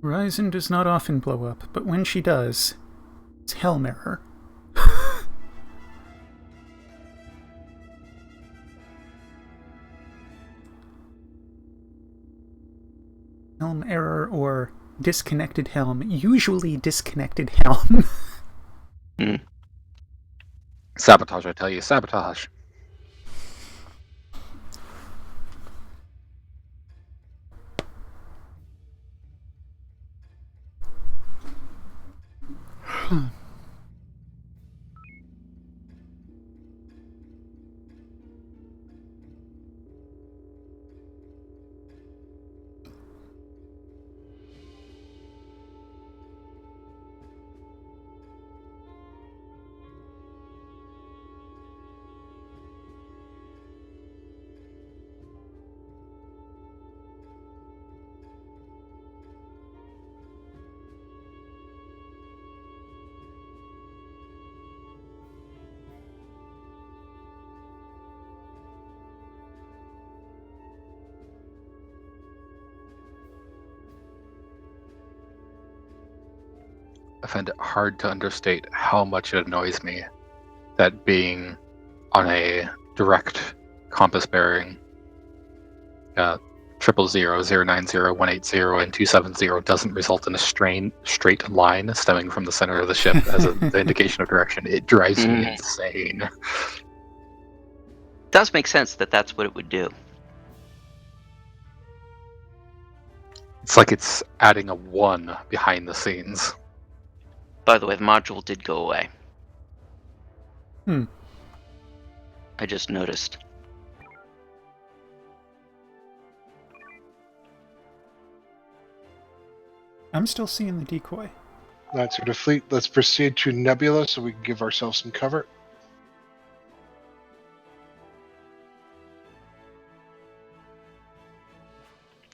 Horizon does not often blow up, but when she does, it's Helm error. Helm error or disconnected helm, usually disconnected helm. Sabotage, I tell you, sabotage. I find it hard to understate how much it annoys me that being on a direct compass bearing 000, 090, 180, and 270 doesn't result in a straight line stemming from the center of the ship as the indication of direction, it drives me insane. It does make sense that that's what it would do. It's like it's adding a 1 behind the scenes. By the way, the module did go away. I just noticed. I'm still seeing the decoy. Lancer to fleet, let's proceed to Nebula so we can give ourselves some cover.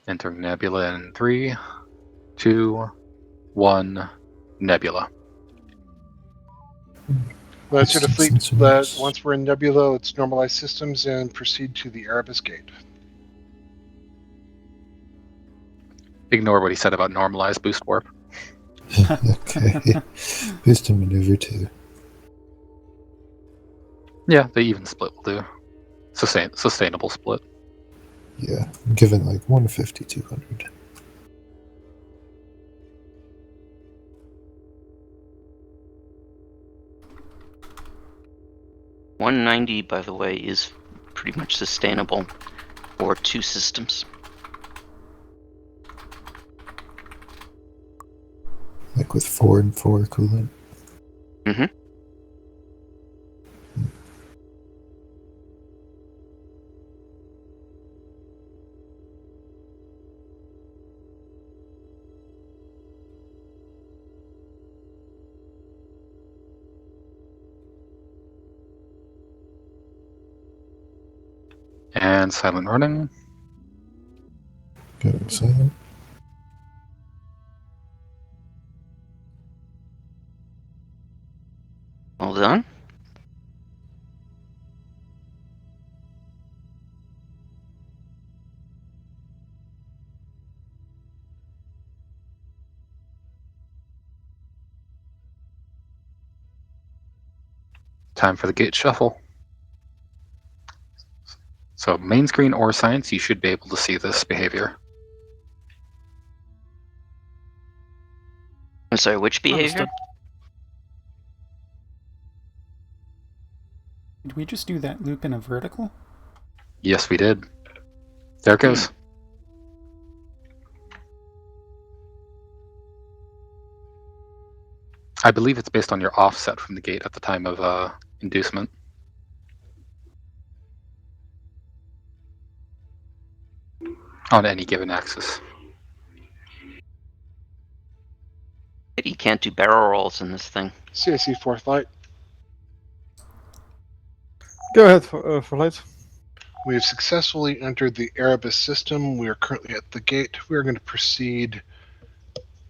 Entering Nebula in 3, 2, 1, Nebula. Lancer to fleet, once we're in Nebula, let's normalize systems and proceed to the Erebus Gate. Ignore what he said about normalized boost warp. Okay. Boost and maneuver 2. Yeah, the even split will do. Sustainable split. Yeah, I'm giving like 150, 200. $190, by the way, is pretty much sustainable for 2 systems. Like with 4 and 4 coolant. Mm-hmm. And silent running. Going silent. All done. Time for the gate shuffle. So main screen or science, you should be able to see this behavior. I'm sorry, which behavior? Understood. Did we just do that loop in a vertical? Yes, we did. There it goes. I believe it's based on your offset from the gate at the time of inducement. On any given axis. You can't do barrel rolls in this thing. CIC 4th Light. Go ahead for light. We have successfully entered the Erebus system. We are currently at the gate. We are going to proceed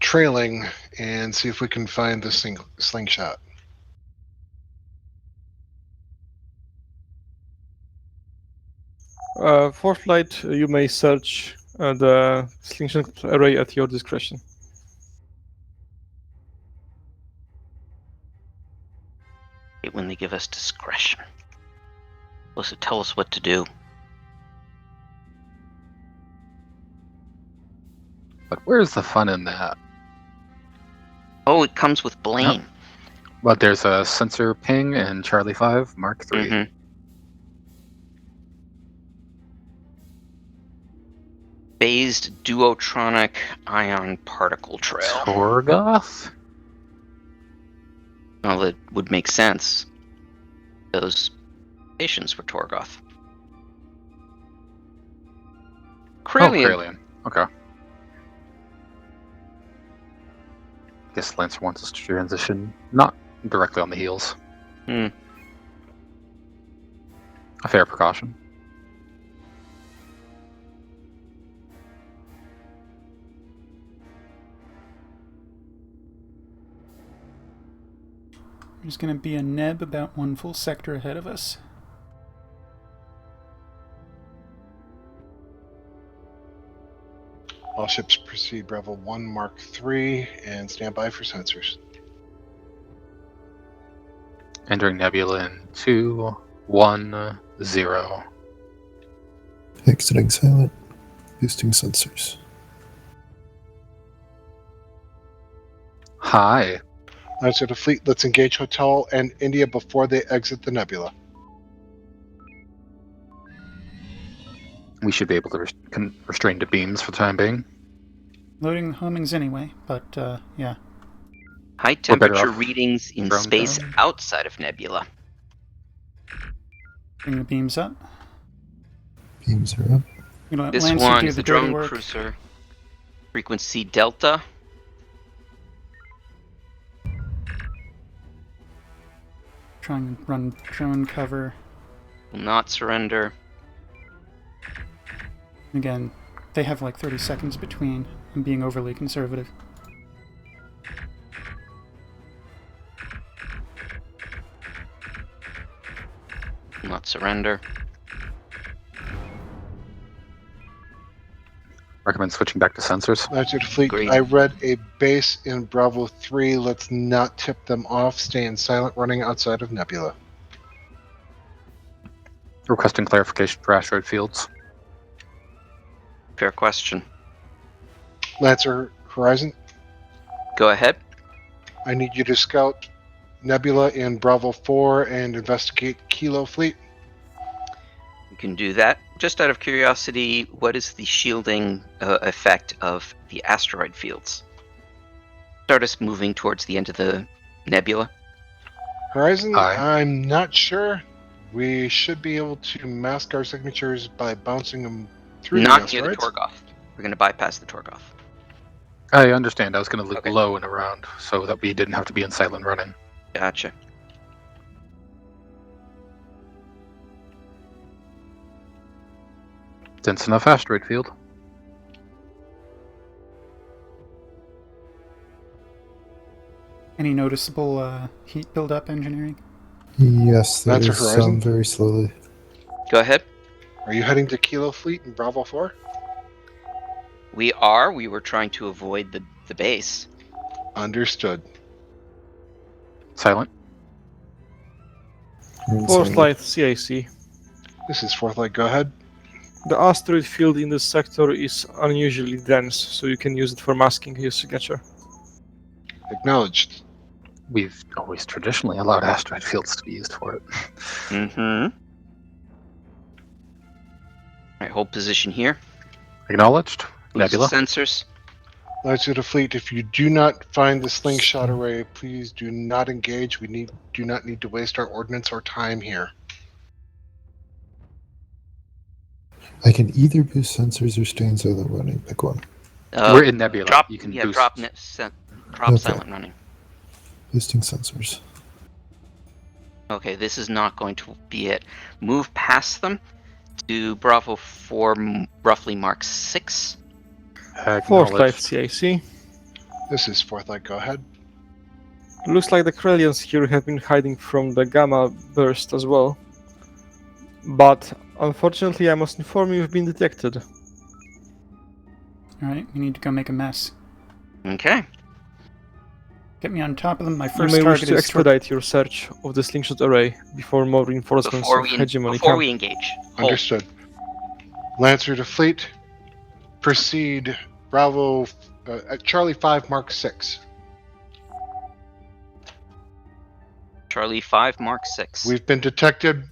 trailing and see if we can find the slingshot. For flight, you may search the slingshot array at your discretion. When they give us discretion. Supposed to tell us what to do. But where's the fun in that? Oh, it comes with blame. Yep. But there's a sensor ping in Charlie 5 Mark III. Mm-hmm. Phased duotronic ion particle trail. Torgoth? Well, that would make sense. Those stations were Torgoth. Kralian. Oh, Kralian. Okay. Guess Lancer wants us to transition not directly on the heels. Hmm. A fair precaution. There's going to be a neb about 1 full sector ahead of us. All ships proceed Bravo 1 Mark III and stand by for sensors. Entering Nebula in 2, 1, 0. Exiting silent. Boosting sensors. Hi. Knights of the Fleet, let's engage Hotel and India before they exit the nebula. We should be able to restrain the beams for the time being. Loading the homings anyway, but yeah. High We're better temperature off readings in drone space down. outside of nebula. Bring the beams up. Beams are up. You know, This Lancer one do is the dirty drone work. cruiser. Frequency Delta. Try and run drone cover. Will not surrender. Again, they have like 30 seconds between. I'm being overly conservative. Will not surrender. Recommend switching back to sensors. Knights of the Fleet, Agreed. I read a base in Bravo 3. Let's not tip them off. Stay in silent running outside of nebula. Requesting clarification for asteroid fields. Fair question. Lancer Horizon, Go ahead. I need you to scout nebula in Bravo 4 and investigate Kilo Fleet. You can do that. Just out of curiosity, what is the shielding effect of the asteroid fields? Start us moving towards the end of the nebula. Horizon, Aye. I'm not sure. We should be able to mask our signatures by bouncing them through Not the near the asteroids. Torgoth. We're going to bypass the Torgoth. I understand. I was going to look Okay. low and around so that we didn't have to be in silent running. Gotcha. Dense enough asteroid field. Any noticeable heat buildup engineering? Yes, there Lancer is Horizon? some very slowly. Go ahead. Are you heading to Kilo Fleet in Bravo 4? We are. We were trying to avoid the base. Understood. Silent. We're in Fourth silent. light CIC. This is Fourth Light, go ahead. The asteroid field in this sector is unusually dense, so you can use it for masking your signature. Acknowledged. We've always traditionally allowed asteroid fields to be used for it. Mm-hmm. Alright, hold position here. Acknowledged. Boost Nebula. sensors. Knights of the Fleet, if you do not find the slingshot array, please do not engage. We do not need to waste our ordnance or time here. I can either boost sensors or stay in silent running. Pick one. We're in nebula. Drop, You can yeah, boost. drop Okay. silent running. Boosting sensors. Okay, this is not going to be it. Move past them to Bravo 4, roughly mark 6. Fourth light Acknowledged. CIC. This is Fourth Light, go ahead. Looks like the Krellians here have been hiding from the Gamma burst as well. But unfortunately, I must inform you, you've been detected. Alright, we need to go make a mess. Okay. Get me on top of them. My You first may wish target to is expedite your search of the slingshot array before more reinforcements Before of we hegemony before come. we engage. Hold. Understood. Lancer to Fleet, proceed Bravo at Charlie 5, mark 6. Charlie 5, mark 6. We've been detected.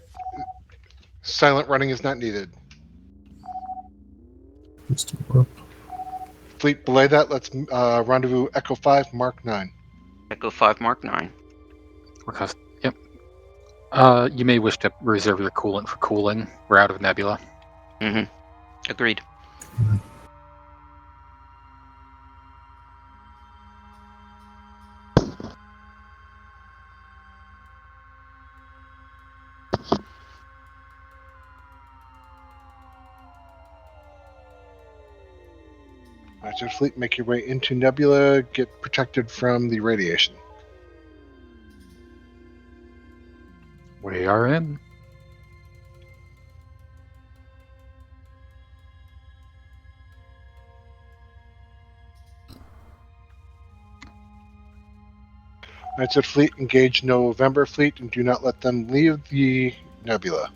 Silent running is not needed. Boosting warp. Fleet belay that, let's rendezvous Echo 5, mark 9. Echo 5, mark 9. Request. Yep. You may wish to reserve your coolant for cooling. We're out of nebula. Mm-hmm. Agreed. Lancer Fleet, make your way into Nebula, get protected from the radiation. We are in. Knights of Fleet, engage November Fleet and do not let them leave the Nebula.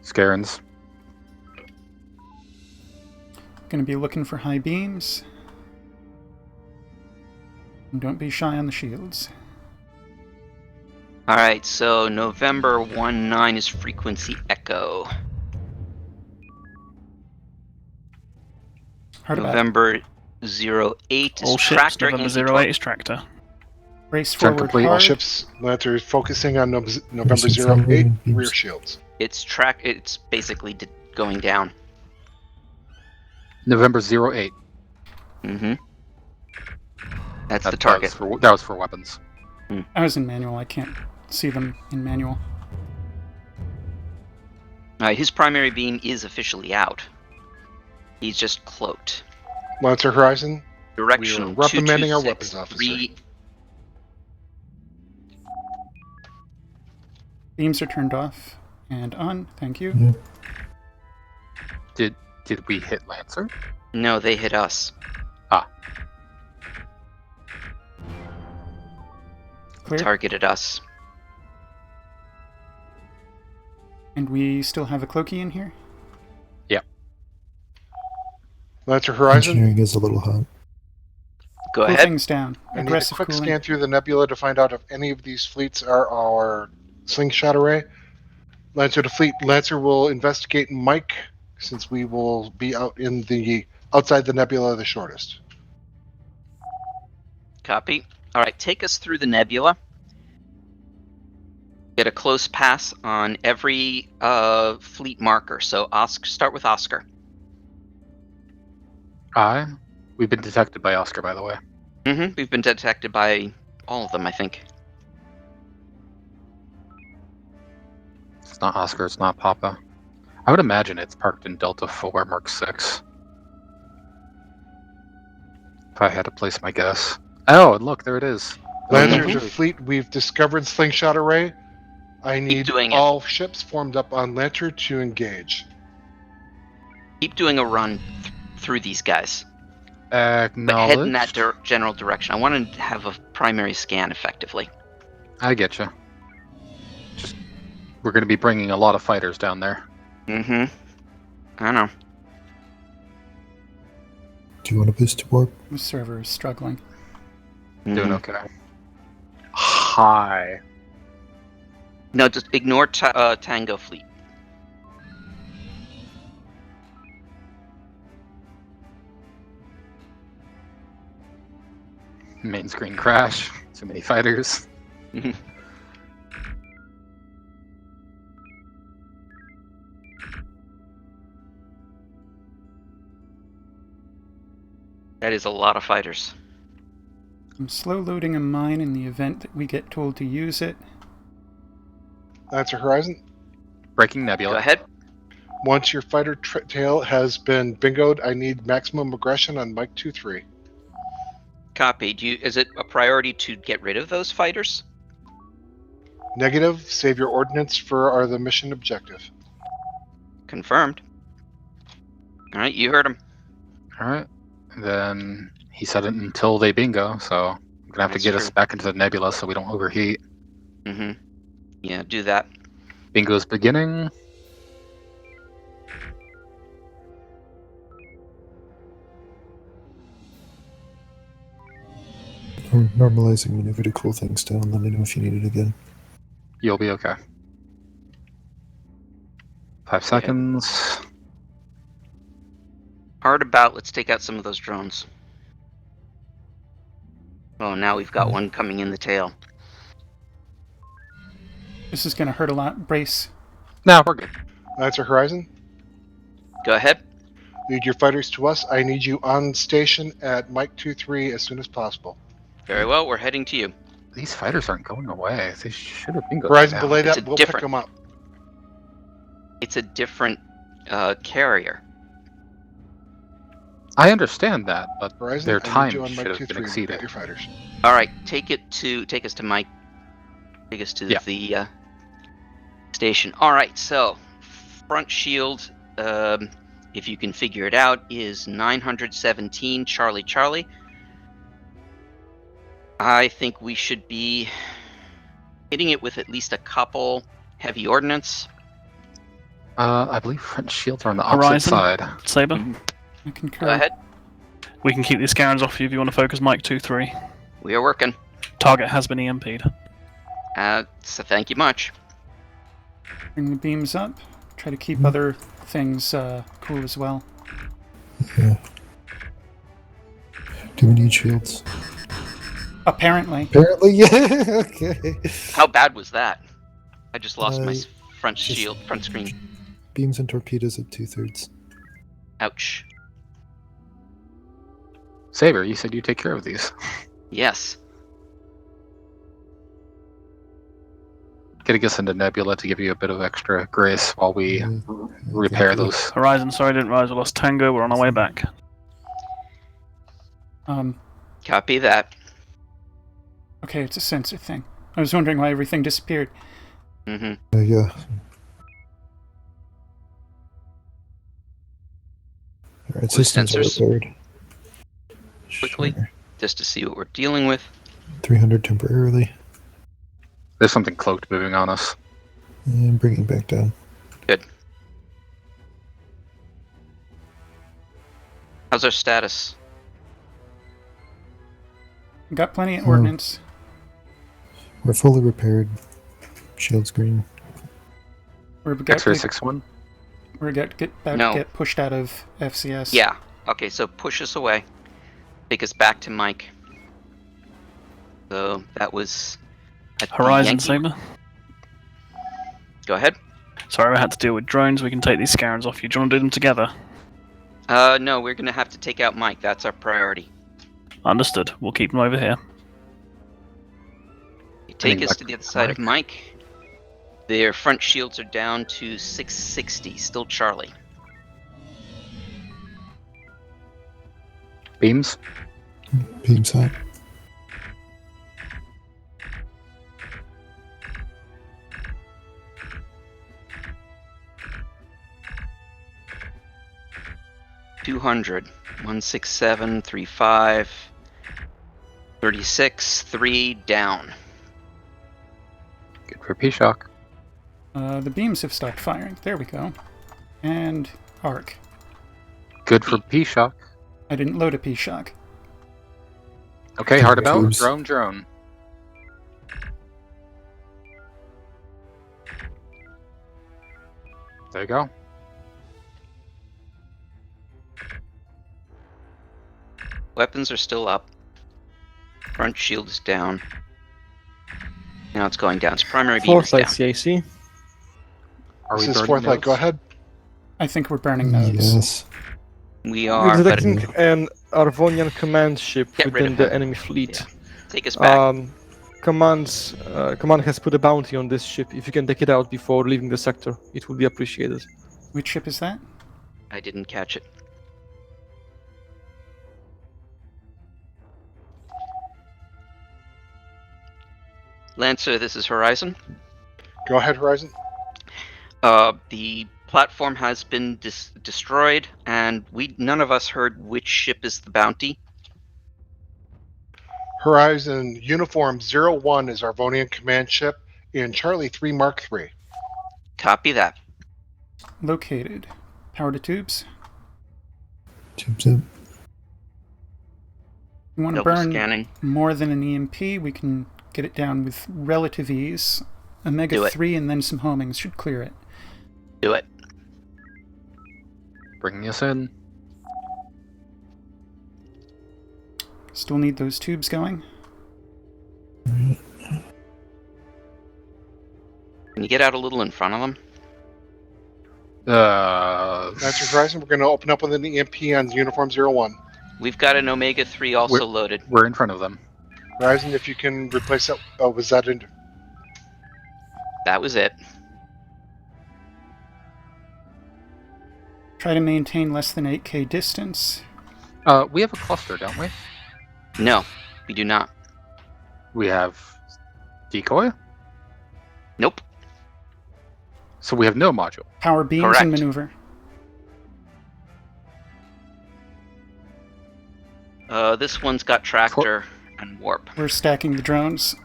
Scarens. Going to be looking for high beams. And don't be shy on the shields. Alright, so November 19 is frequency echo. Heard about it. November 08 is All ships, tractor November anti-torpedo. 08 is tractor. Race Turn forward complete. All hard. ships, Lancer, focusing on November Pursuit 08, forward beams. rear shields. It's basically going down. November 08. Mm-hmm. That's That- the target. That was for weapons. I was in manual. I can't see them in manual. His primary beam is officially out. He's just cloaked. Lancer Horizon, Direction we are reprimanding our 226, weapons officer. 3 Beams are turned off and on. Thank you. Yeah. Did we hit Lancer? No, they hit us. Clear. Targeted us. And we still have a cloaky in here. Lancer Horizon, Engineering is a little hot. Go Cool ahead. things down. I need a Aggressive quick cooling. scan through the nebula to find out if any of these fleets are our slingshot array. Lancer to fleet. Lancer will investigate Mike, since we will be outside the nebula the shortest. Copy. Alright, take us through the nebula. Get a close pass on every fleet marker. So start with Oscar. We've been detected by Oscar, by the way. Mm-hmm. We've been detected by all of them, I think. It's not Oscar, it's not Papa. I would imagine it's parked in Delta 4 Mark 6. If I had to place my guess. Oh, look, there it is. Lancer Mhm. to fleet. We've discovered slingshot array. I need doing it. all ships formed up on Lancer to engage. Keep doing a run through these guys. But head in that Acknowledged. general direction. I want to have a primary scan effectively. I get you. Just, we're going to be bringing a lot of fighters down there. Mm-hmm. I know. Do you want to boost to warp? The server is struggling. Doing Mhm. okay. Hi. No, just ignore Tango Fleet. Main screen crash. Too many fighters. That is a lot of fighters. I'm slow loading a mine in the event that we get told to use it. Lancer Horizon. Breaking Nebula. Go ahead. Once your fighter tail has been bingoed, I need maximum aggression on Mike 2-3. Copy. Is it a priority to get rid of those fighters? Negative. Save your ordnance for the mission objective. Confirmed. All right, you heard him. Alright. Then he said it until they bingo, so I'm going to have That's to get us true. back into the nebula so we don't overheat. Mm-hmm. Yeah, do that. Bingo's beginning. We're normalizing maneuver to cool things down. Let me know if you need it again. You'll be okay. 5 seconds. Hard about. Let's take out some of those drones. Oh, now we've got one coming in the tail. This is going to hurt a lot. Brace. No, we're good. Lancer Horizon. Go ahead. Lead your fighters to us. I need you on station at Mike 2-3 as soon as possible. Very well, we're heading to you. These fighters aren't going away. They should have bingoed. Horizon, now. belay It's that. a We'll pick different- them up. It's a different carrier. I understand that, but Horizon, their I need time you on should Mike have 2-3 been with exceeded. your fighters. All right, take us to Mike. Take us to Yeah. the station. All right, so front shield, if you can figure it out, is 917 Charlie Charlie. I think we should be hitting it with at least a couple heavy ordnance. I believe French shields are on the opposite Horizon, side. Saber. I concur. Go ahead. We can keep these Scarens off you if you want to focus Mike 2-3. We are working. Target has been EMP'd. So thank you much. Bring the beams up. Try to keep other things cool as well. Yeah. Do we need shields? Apparently. Apparently, yeah. Okay. How bad was that? I just lost my front just- shield, front screen. Beams and torpedoes at 2/3. Ouch. Saber, you said you take care of these. Yes. Getting us into Nebula to give you a bit of extra grace while we repair those. Horizon, sorry, didn't realize we lost Tango. We're on our way back. Copy that. Okay, it's a sensor thing. I was wondering why everything disappeared. Mm-hmm. Yeah. Alright, systems are sensors? repaired. Quickly, just to see what we're dealing with. 300 temporarily. There's something cloaked moving on us. And bringing back down. Good. How's our status? Got plenty of ordnance. We're fully repaired. Shields green. We're about X-ray to 6-1. we're about to get pushed out of FCS. Yeah. Okay, so push us away. Take us back to Mike. So that was at the Horizon, Yankee. Saber. Go ahead. Sorry, I had to deal with drones. We can take these Scarens off you. Do you want to do them together? No, we're gonna have to take out Mike. That's our priority. Understood. We'll keep them over here. You take Heading us back to the other to side of Mike. Their front shields are down to 660. Still Charlie. Beams. Beams hot. $200. 167, 35, 36, 3 down. Good for P-Shock. The beams have stopped firing. There we go. And arc. Good for P-Shock. I didn't load a P-Shock. Okay, hard about. Tubes. Drone. There you go. Weapons are still up. Front shield is down. Now it's going down. Its primary beam is down. Foresight CAC. Are we This is burning Fourth Light. nodes? Go ahead. I think we're burning nodes. Yes. We We're are, but detecting an Arvonian command ship Get rid within of the him. enemy fleet. take us back. Command has put a bounty on this ship. If you can take it out before leaving the sector, it would be appreciated. Which ship is that? I didn't catch it. Lancer, this is Horizon. Go ahead, Horizon. The platform has been destroyed, and none of us heard which ship is the bounty. Horizon Uniform 01 is Arvonian command ship in Charlie 3 Mark 3. Copy that. Located. Power to tubes. Tubes up. You want to Double burn scanning. more than an EMP, we can get it down with relative ease. Omega Do it. 3 and then some homings should clear it. Do it. Bringing us in. Still need those tubes going. Can you get out a little in front of them? That's your Horizon. We're going to open up with an EMP on Uniform 01. We've got an Omega 3 also loaded. We're in front of them. Horizon, if you can replace that. Oh, was that in? That was it. Try to maintain less than 8k distance. We have a cluster, don't we? No, we do not. We have decoy, Nope. so we have no module. Power beams Correct. and maneuver. This one's got tractor and warp. We're stacking the drones.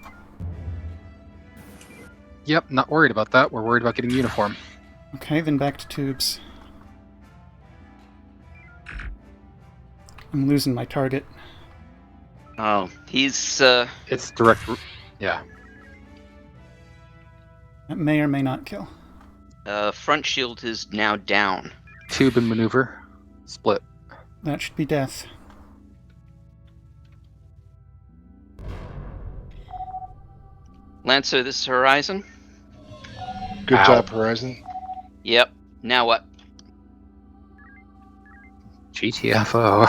Yep, not worried about that. We're worried about getting uniform. Okay, then back to tubes. I'm losing my target. Oh, he's It's direct. Yeah. That may or may not kill. front shield is now down. Tube and maneuver. Split. That should be death. Lancer, this is Horizon. Good Ow. job, Horizon. Yep. Now what? GTFO.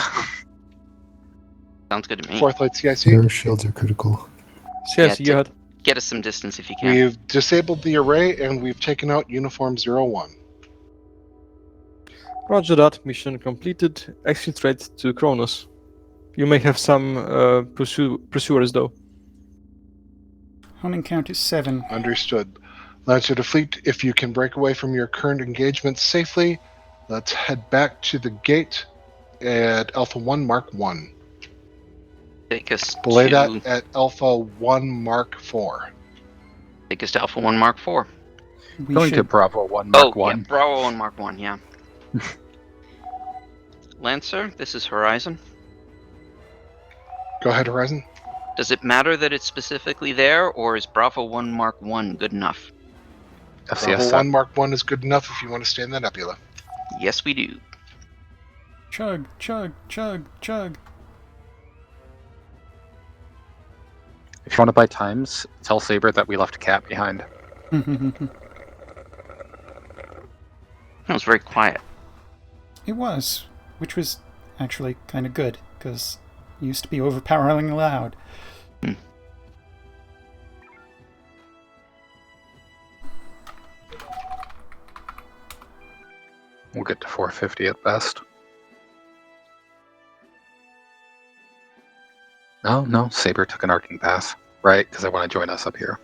Sounds good to me. Fourth light CIC. Air shields are critical. Yes, Yeah, you had. Get us some distance if you can. We've disabled the array and we've taken out Uniform 01. Roger that. Mission completed. Exit straight to Kronos. You may have some pursuers though. Homing count is 7. Understood. Lancer to Fleet, if you can break away from your current engagement safely, let's head back to the gate at Alpha 1 Mark 1. Take us Belay to that at Alpha 1 Mark 4. take us to Alpha 1 Mark 4. We Going to should... Bravo 1 Mark Oh, 1. yeah, Bravo 1 Mark 1, yeah. Lancer, this is Horizon. Go ahead, Horizon. Does it matter that it's specifically there, or is Bravo 1 Mark 1 good enough? FCS Bravo set. 1 Mark 1 is good enough if you want to stay in the nebula. Yes, we do. Chug, chug, chug, chug. If you want to buy times, tell Saber that we left a cat behind. That was very quiet. It was, which was actually kind of good, because it used to be overpoweringly loud. We'll get to 450 at best. No, Saber took an arcing path. Right, because I want to join us up here.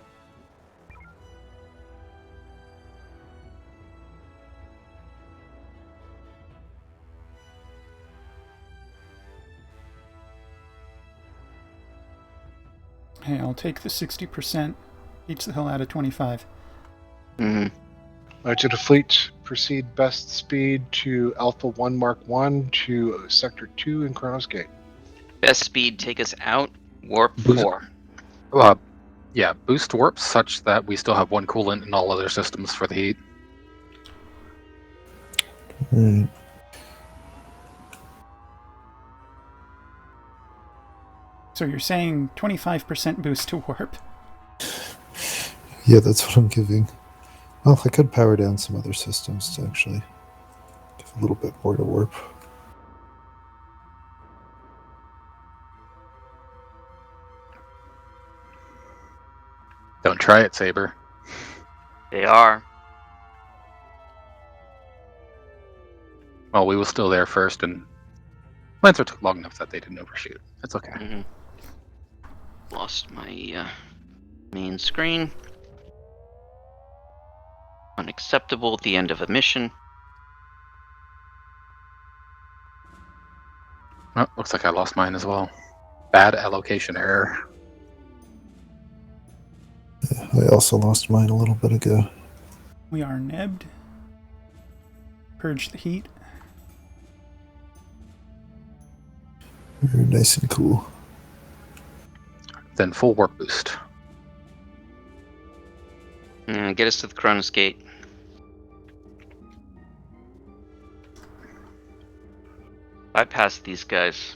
Hey, I'll take the 60%. Beats the hell out of 25. Mm-hmm. Lancer to Fleet, proceed best speed to Alpha 1 Mark 1 to Sector 2 in Kronos Gate. Best speed, take us out. Warp Boost- 4. Yeah, boost warps such that we still have one coolant in all other systems for the heat. Alright. So you're saying 25% boost to warp? Yeah, that's what I'm giving. Well, I could power down some other systems to actually give a little bit more to warp. Don't try it, Saber. They are. Well, we were still there first, and Lancer took long enough that they didn't overshoot. It's okay. Mm-hmm. Lost my main screen. Unacceptable at the end of a mission. Oh, looks like I lost mine as well. Bad allocation error. I also lost mine a little bit ago. We are nebbed. Purge the heat. Very nice and cool. Then full warp boost. Get us to the Kronos Gate. Bypass these guys.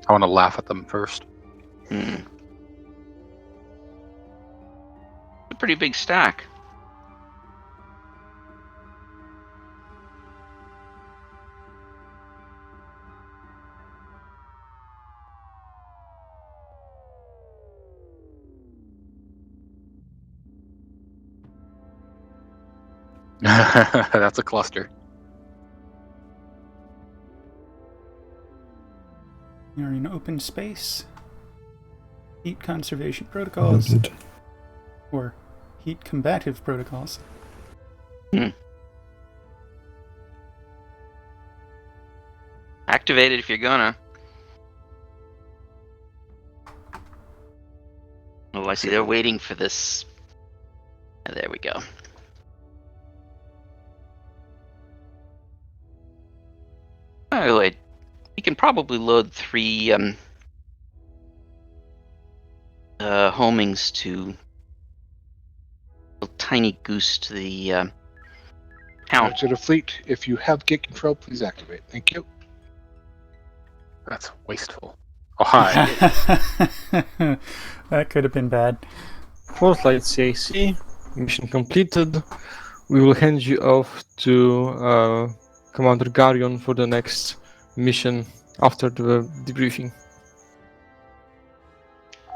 I want to laugh at them first. A pretty big stack. That's a cluster. We are in open space. Heat conservation protocols. Noted. Or heat combative protocols. Activate it if you're gonna. Oh, I see they're waiting for this There we go. Oh, wait. We can probably load 3 homings to a tiny goose to the count. To the fleet, if you have gate control, please activate. Thank you. That's wasteful. Oh, hi. That could have been bad. Forthlight CAC, mission completed. We will hand you off to Commander Garion for the next mission after the debriefing.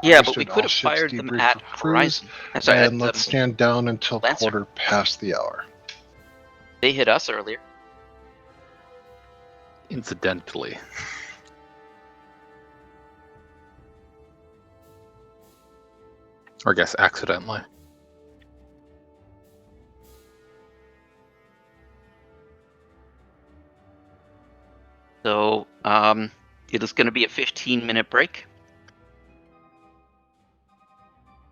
Yeah, but we Understood. could All have ships fired them debriefed at with crews, Horizon. and let's stand down until Lancer. 1:15 the hour. They hit us earlier. Incidentally. Or I guess accidentally. So, it is going to be a 15-minute break.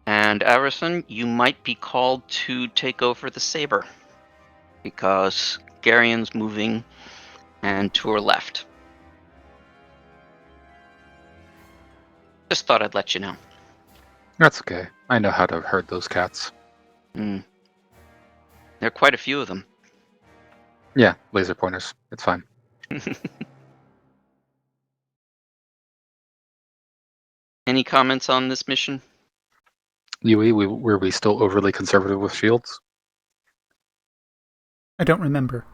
And Arison, you might be called to take over the Saber, because Garion's moving and to her left. Just thought I'd let you know. That's okay. I know how to herd those cats. There are quite a few of them. Yeah, laser pointers. It's fine. Any comments on this mission? Yui, were we still overly conservative with shields? I don't remember.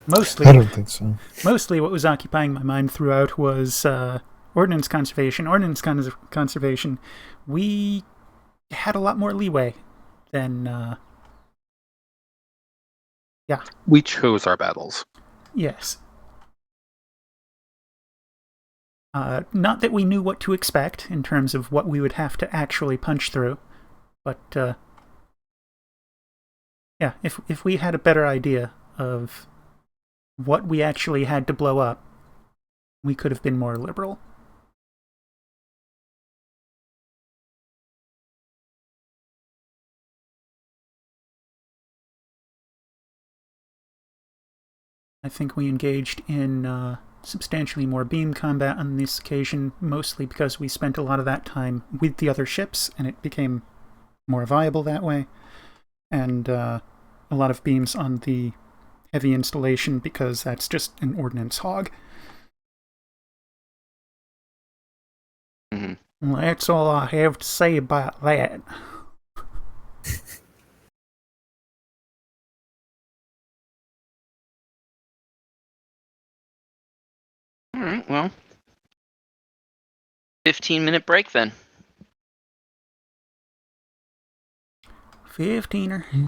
Mostly, I don't think so. Mostly what was occupying my mind throughout was ordnance conservation. Ordnance conservation. We had a lot more leeway than... yeah. We chose our battles. Yes. Not that we knew what to expect in terms of what we would have to actually punch through, but yeah, if we had a better idea of what we actually had to blow up, we could have been more liberal. I think we engaged in substantially more beam combat on this occasion, mostly because we spent a lot of that time with the other ships, and it became more viable that way. And a lot of beams on the heavy installation, because that's just an ordnance hog. Well, that's all I have to say about that. All right, well, 15-minute break then. 15er.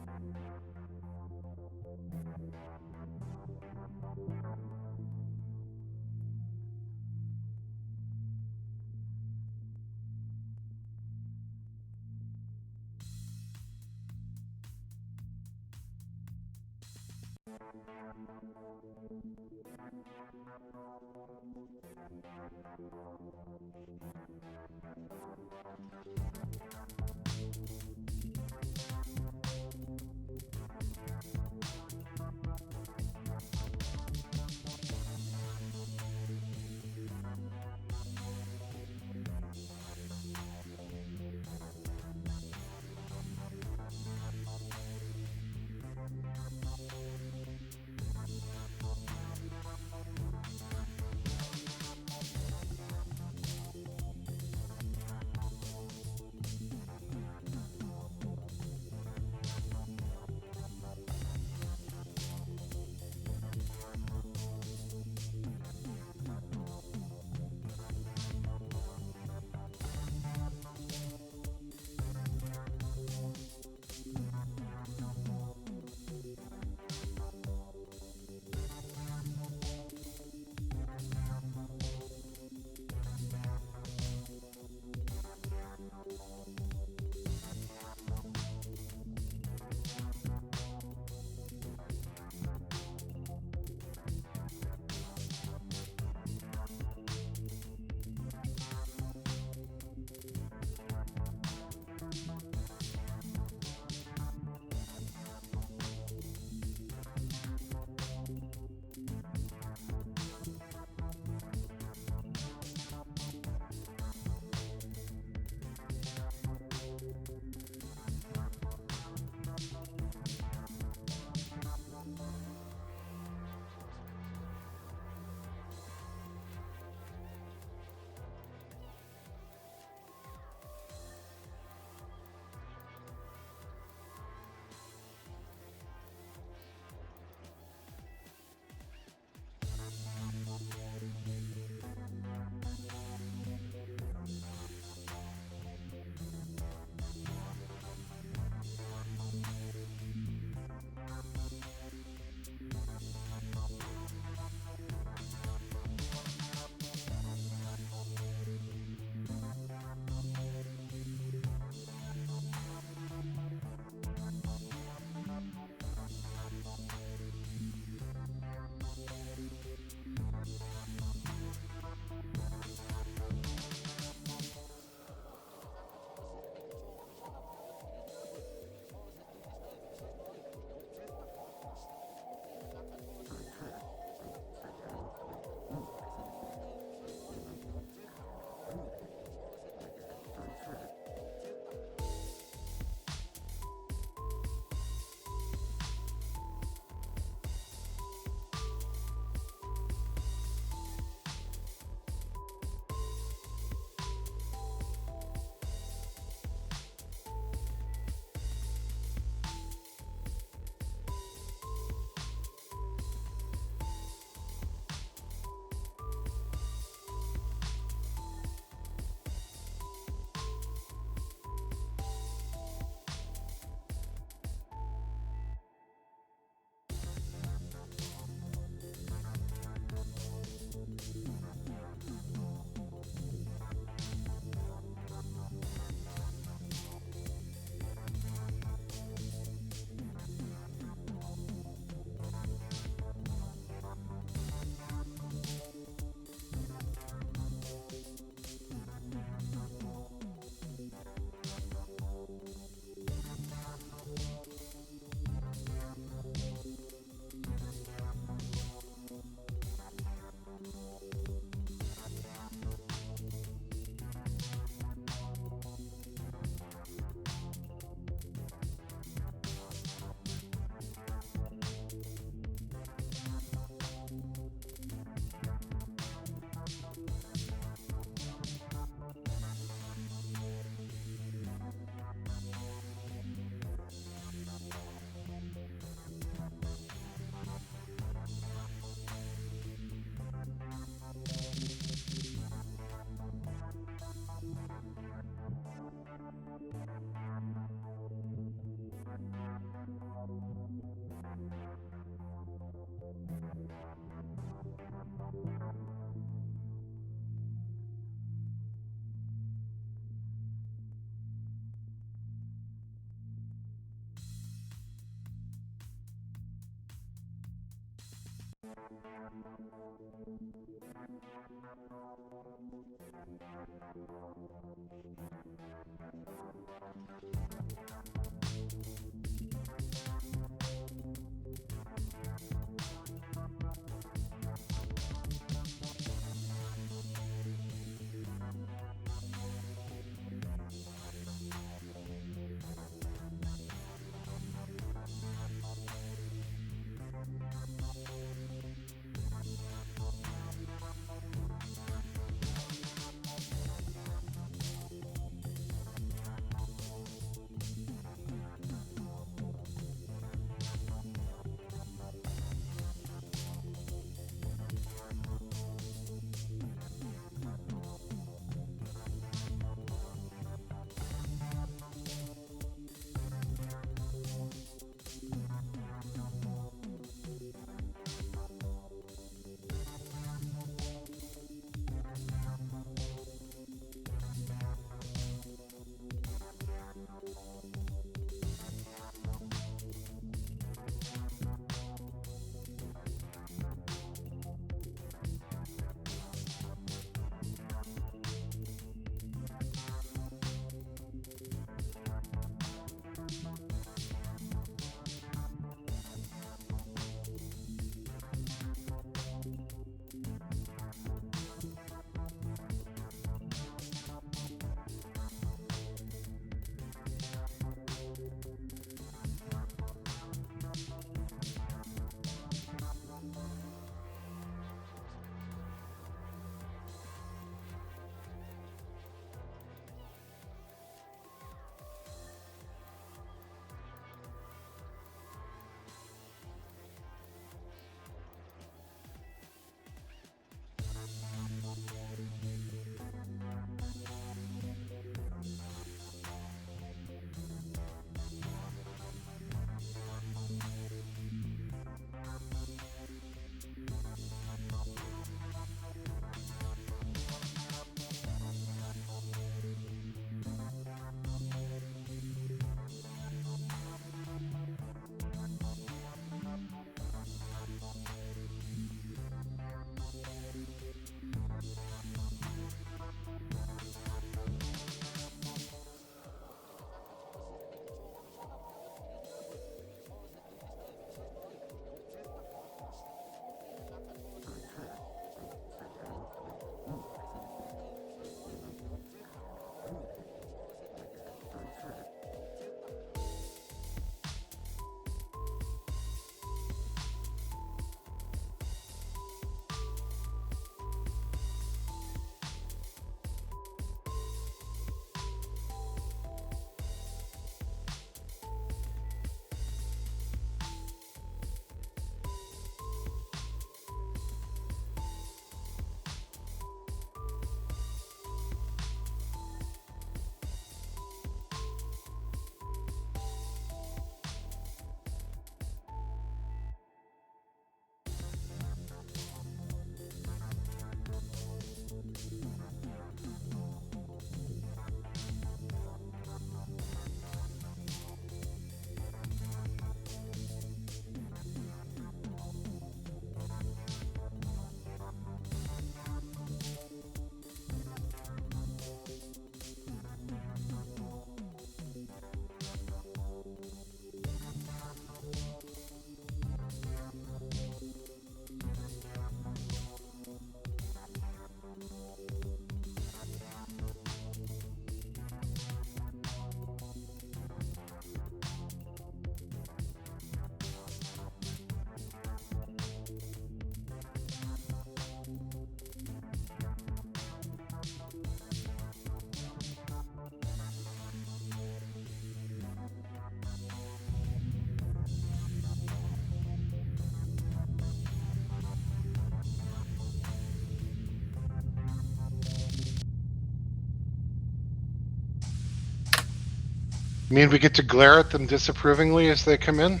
You mean we get to glare at them disapprovingly as they come in?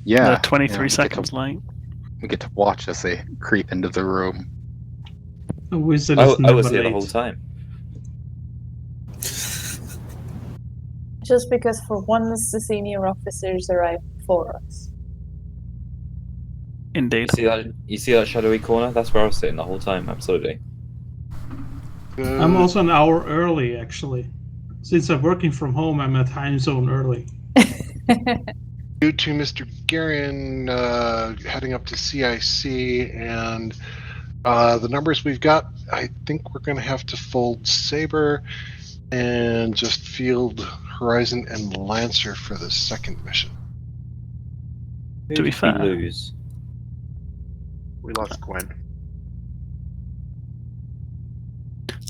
Yeah. They're 23 we get seconds to- late. We get to watch as they creep into the room. A wizard I is never was here the late. whole time. Just because for once the senior officers arrived before us. Indeed. You see that shadowy corner? That's where I was sitting the whole time. Absolutely. I'm also an hour early, actually. Since I'm working from home, I'm at time zone early. Due to Mr. Garion heading up to CIC and the numbers we've got, I think we're going to have to fold Saber and just field Horizon and Lancer for the second mission. Who To be did we fair. lose? We lost Gwen.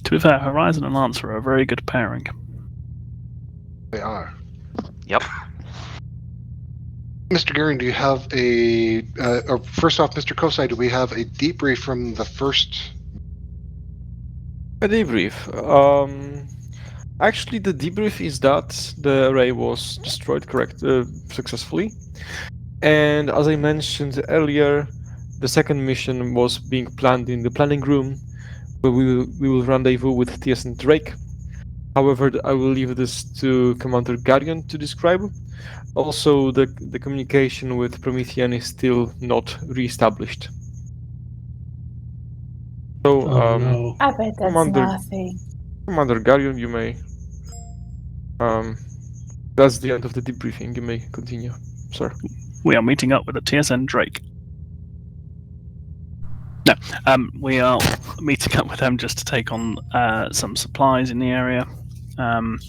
To be fair, Horizon and Lancer are a very good pairing. They are. Yep. Mr. Garion, do you have or first off, Mr. Kosai, do we have a debrief from the first? A debrief. Actually, the debrief is that the array was destroyed successfully. And as I mentioned earlier, the second mission was being planned in the planning room, where we will rendezvous with TSN Drake. However, I will leave this to Commander Garion to describe. Also, the communication with Promethean is still not re-established. So, no. I bet that's nothing. Commander Garion, you may. That's the end of the debriefing. You may continue, sir. We are meeting up with the TSN Drake. No, we are meeting up with them just to take on some supplies in the area. And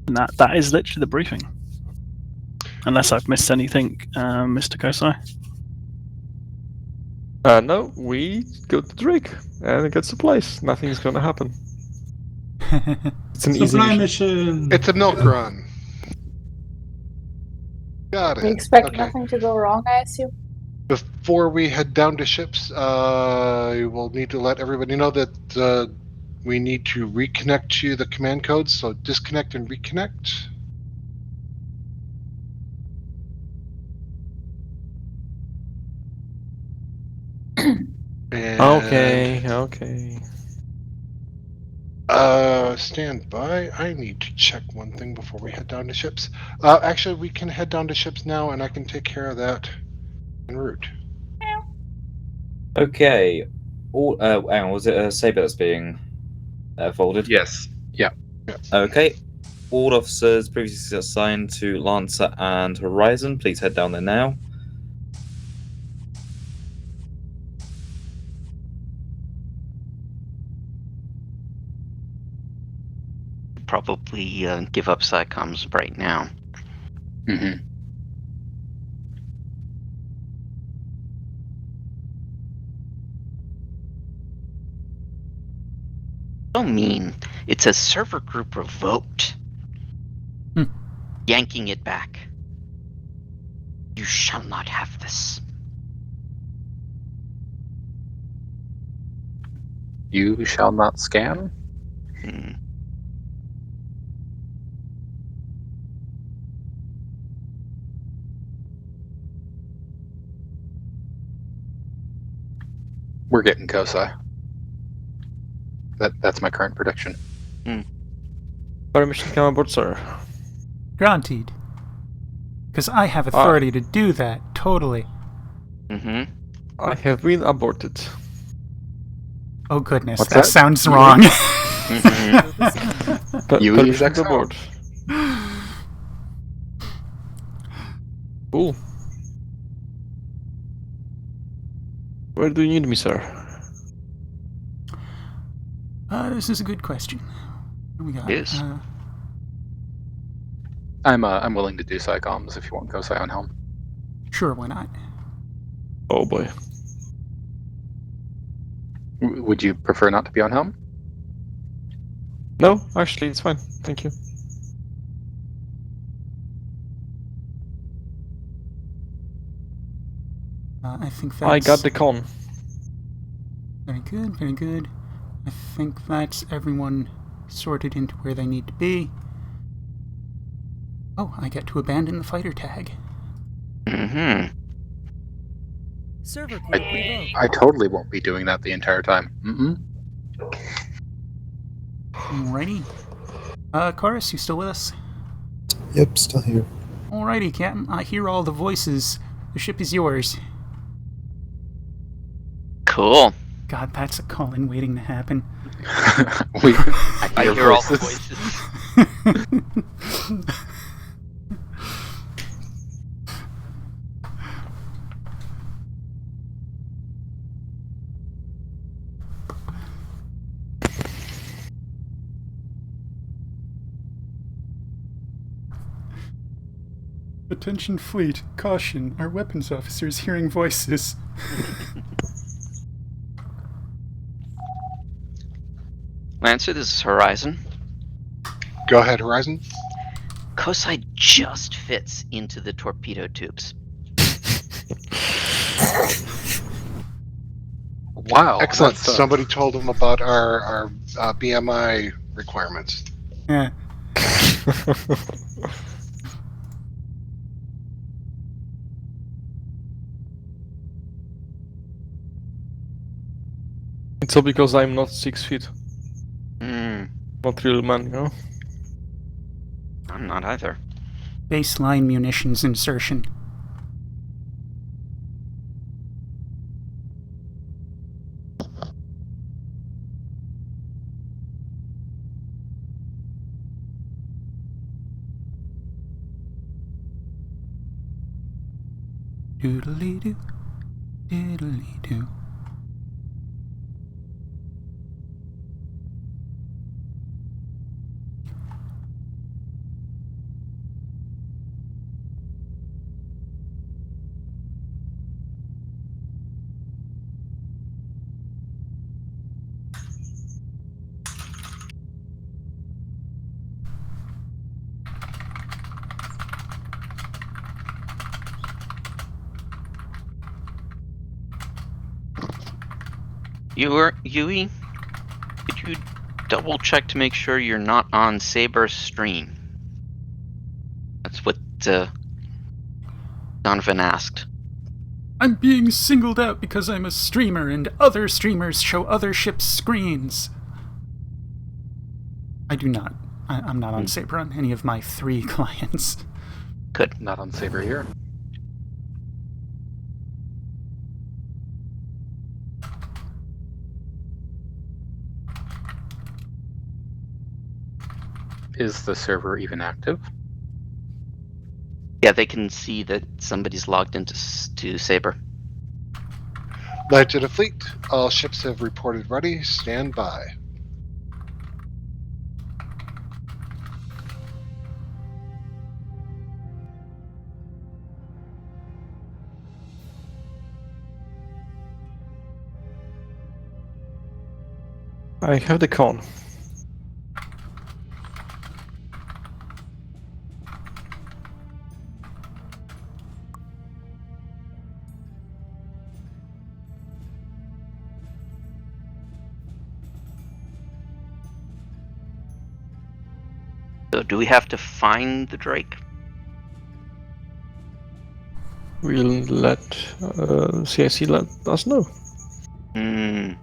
that is literally the briefing. Unless I've missed anything, Mr. Kosai. No, we go to Drake and get supplies. Nothing's gonna happen. It's an easy Supply mission. mission. It's a milk run. Got it. We expect Okay. nothing to go wrong, I assume. Before we head down to ships, we'll need to let everybody know that we need to reconnect to the command codes. So disconnect and reconnect. And, Okay. Stand by. I need to check one thing before we head down to ships. Actually, we can head down to ships now, and I can take care of that en route. Okay. Hang on, was it a Saber that's being folded? Yes. Yeah. Okay. All officers previously assigned to Lancer and Horizon, please head down there now. Probably give up SciComs right now. Mm-hmm. So mean. It says server group revoked. Yanking it back. You shall not have this. You shall not scan? We're getting Kosai. That's my current prediction. Permission come aboard, sir. Granted. Because I have authority to do that, totally. Mm-hmm. I have been aborted. Oh goodness, What's that that? sounds wrong. You Permission exact aboard. Cool. Where do you need me, sir? This is a good question. What do we got? Yes. I'm willing to do SciComs if you want Kosai on helm. Sure, why not? Oh boy. Would you prefer not to be on helm? No, actually, it's fine. Thank you. I think that's... I got the con. Very good, very good. I think that's everyone sorted into where they need to be. Oh, I get to abandon the fighter tag. Mm-hmm. Server group revoked. I totally won't be doing that the entire time. Alrighty. Chorus, you still with us? Yep, still here. Alrighty, Captain. I hear all the voices. The ship is yours. Cool. God, that's a call-in waiting to happen. I hear all the voices. Attention fleet, caution, our weapons officer is hearing voices. Lancer, this is Horizon. Go ahead, Horizon. Kosai just fits into the torpedo tubes. Wow. Excellent. That's, Somebody told him about our BMI requirements. Yeah. It's all because I'm not 6 feet. Not real man, you know? I'm not either. Baseline munitions insertion. Doodly-doo, diddly-doo. Yui, could you double check to make sure you're not on Saber's stream? That's what Donovan asked. I'm being singled out because I'm a streamer and other streamers show other ships' screens. I do not. I'm not on Saber on any of my 3 clients. Good. Not on Saber here. Is the server even active? Yeah, they can see that somebody's logged into Saber. Light to the fleet. All ships have reported ready. Stand by. I have the con. So do we have to find the Drake? We'll let CIC let us know. I'm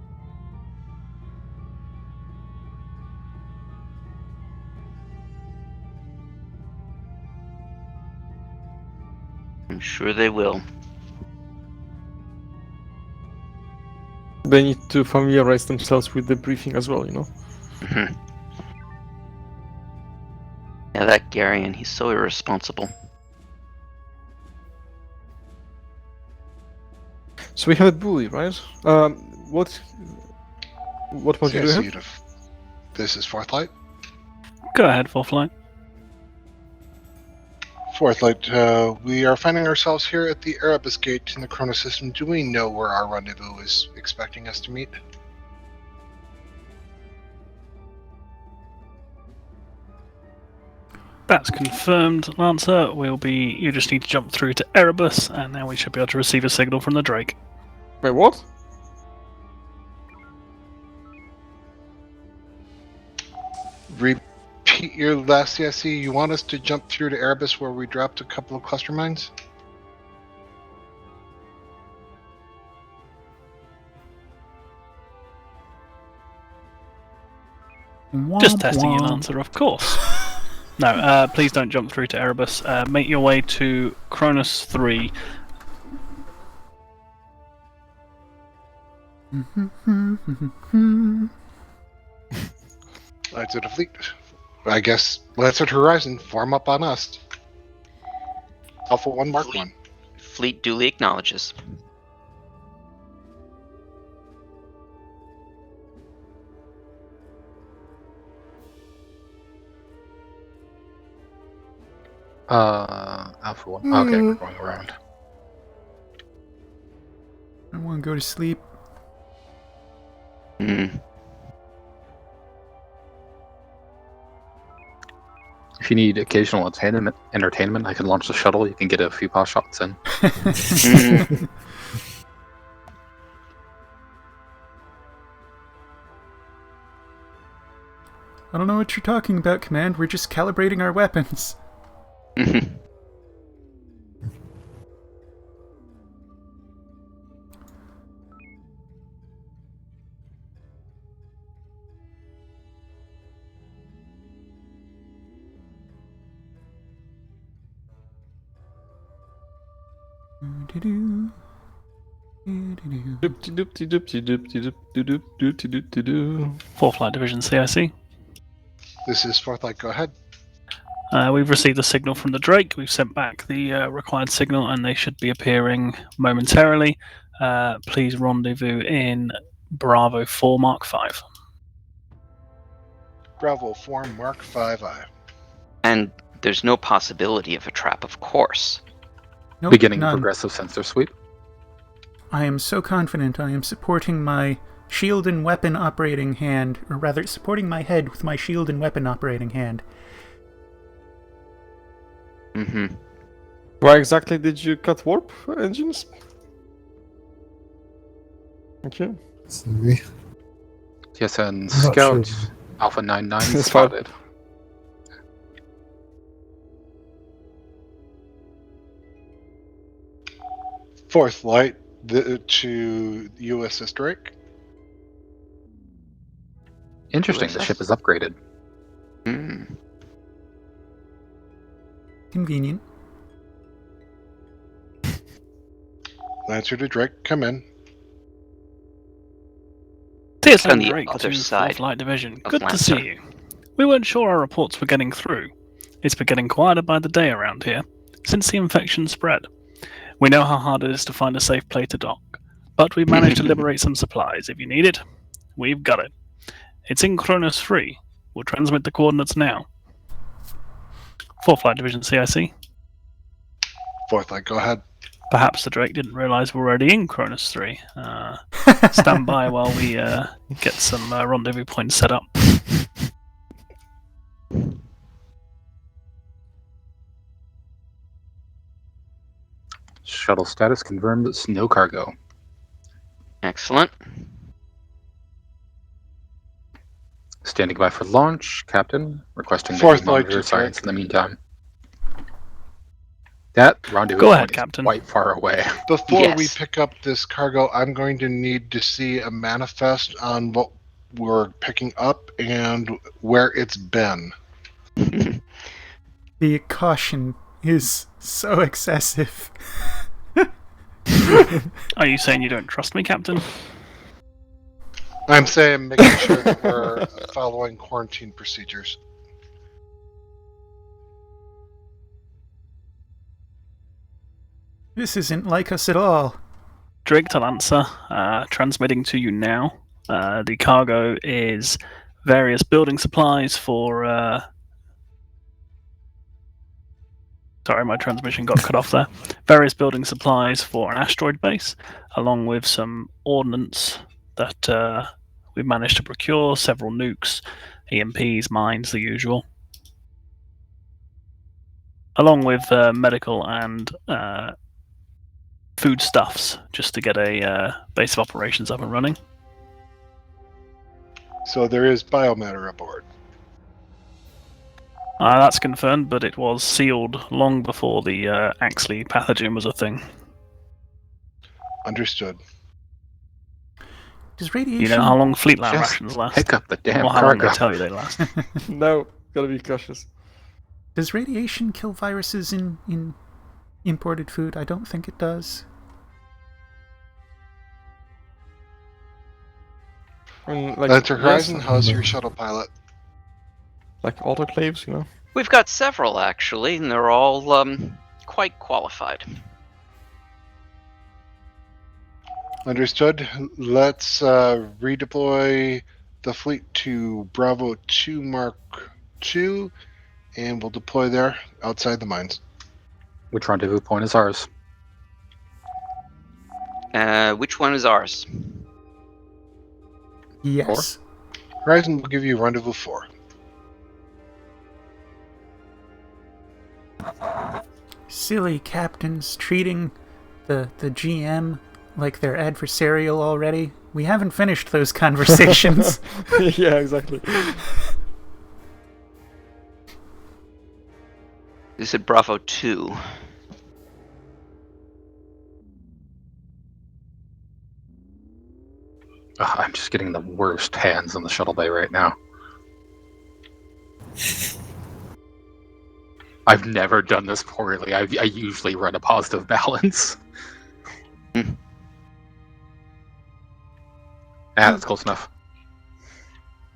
sure they will. They need to familiarize themselves with the briefing as well, you know? Yeah, that Garion, he's so irresponsible. So we have a bully, right? What was you doing? This is Fourth Light. Go ahead, Fourth Light. Fourth Light, we are finding ourselves here at the Erebus Gate in the Chrono System. Do we know where our rendezvous is expecting us to meet? That's confirmed, Lancer. You just need to jump through to Erebus, and now we should be able to receive a signal from the Drake. Wait, what? Repeat your last CSC. You want us to jump through to Erebus where we dropped a couple of cluster mines? Just testing your answer, of course. No, please don't jump through to Erebus. Make your way to Cronus 3. Knights of the Fleet. I guess Lancer Horizon, form up on us. Alpha 1, Mark 1. Fleet duly acknowledges. Alpha 1. Okay, we're going around. I want to go to sleep. If you need occasional entertainment, I can launch the shuttle. You can get a few pot shots in. I don't know what you're talking about, Command. We're just calibrating our weapons. Fourth Flight Division CIC. This is Fourth Light, go ahead. We've received a signal from the Drake. We've sent back the required signal, and they should be appearing momentarily. Please rendezvous in Bravo 4 Mark 5. Bravo 4 Mark 5I. And there's no possibility of a trap, of course. Nope, Beginning none. progressive sensor sweep. I am so confident I am supporting my shield and weapon operating hand, or rather, supporting my head with my shield and weapon operating hand. Why exactly did you cut warp engines? Okay. Sorry. TSN Not Scout, sure. Alpha 99 That's fine. spotted. Fourth Light to USS Drake. Interesting, the USS? ship is upgraded. Convenient. Lancer to Drake, come in. TSN On the Drake other to side Fourth Flight Division. of Good to Lancer. see you. We weren't sure our reports were getting through. It's been getting quieter by the day around here, since the infection spread. We know how hard it is to find a safe place to dock, but we've managed to liberate some supplies. If you need it, we've got it. It's in Cronus 3. We'll transmit the coordinates now. 4th Flight Division CIC. Fourth Light, go ahead. Perhaps the Drake didn't realize we're already in Cronus 3. Stand by while we get some rendezvous points set up. Shuttle status confirmed, it's no cargo. Excellent. Standing by for launch, Captain. Requesting that Fourth you Light monitor to science Drake. in the meantime. That rendezvous Go ahead, point is Captain. quite far away. Before we Yes. pick up this cargo, I'm going to need to see a manifest on what we're picking up and where it's been. The caution is so excessive. Are you saying you don't trust me, Captain? I'm saying making sure that we're following quarantine procedures. This isn't like us at all. Drake to Lancer, transmitting to you now. The cargo is various building supplies for... Sorry, my transmission got cut off there. Various building supplies for an asteroid base, along with some ordnance that we've managed to procure, several nukes, EMPs, mines, the usual. Along with medical and foodstuffs, just to get a base of operations up and running. So there is biomatter aboard. That's confirmed, but it was sealed long before the Axley pathogen was a thing. Understood. Does radiation... You know how long fleet land Just rations last? pick up the damn Or how long cargo. they tell you they last. No, gotta be cautious. Does radiation kill viruses in imported food? I don't think it does. I mean, like Lancer Horizon, yes, how's your shuttle pilot? like autoclaves, you know. We've got several, actually, and they're all quite qualified. Understood. Let's redeploy the fleet to Bravo 2 Mark 2, and we'll deploy there outside the mines. Which rendezvous point is ours? Which one is ours? Yes. Horizon will give you rendezvous 4. Silly captains treating the GM like they're adversarial already. We haven't finished those conversations. Yeah, exactly. This is Bravo 2. Ugh, I'm just getting the worst hands on the shuttle bay right now. I've never done this poorly. I usually run a positive balance. That's close enough.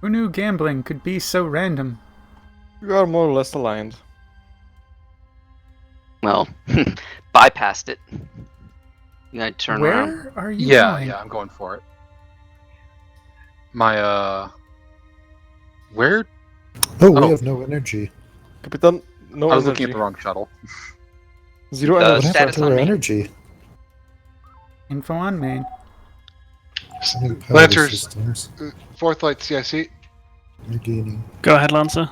Who knew gambling could be so random? We are more or less aligned. Well, bypassed it. You gotta turn around. Where are you Yeah, going? I'm going for it. My, where? Oh, we Oh. have no energy. Capitan, no I was energy. looking at the wrong shuttle. Zero Uh, energy. What happened status to on our me. energy? Info on main. Sending power Lancers, systems. Fourth Light CIC. Regaining. Go ahead, Lancer.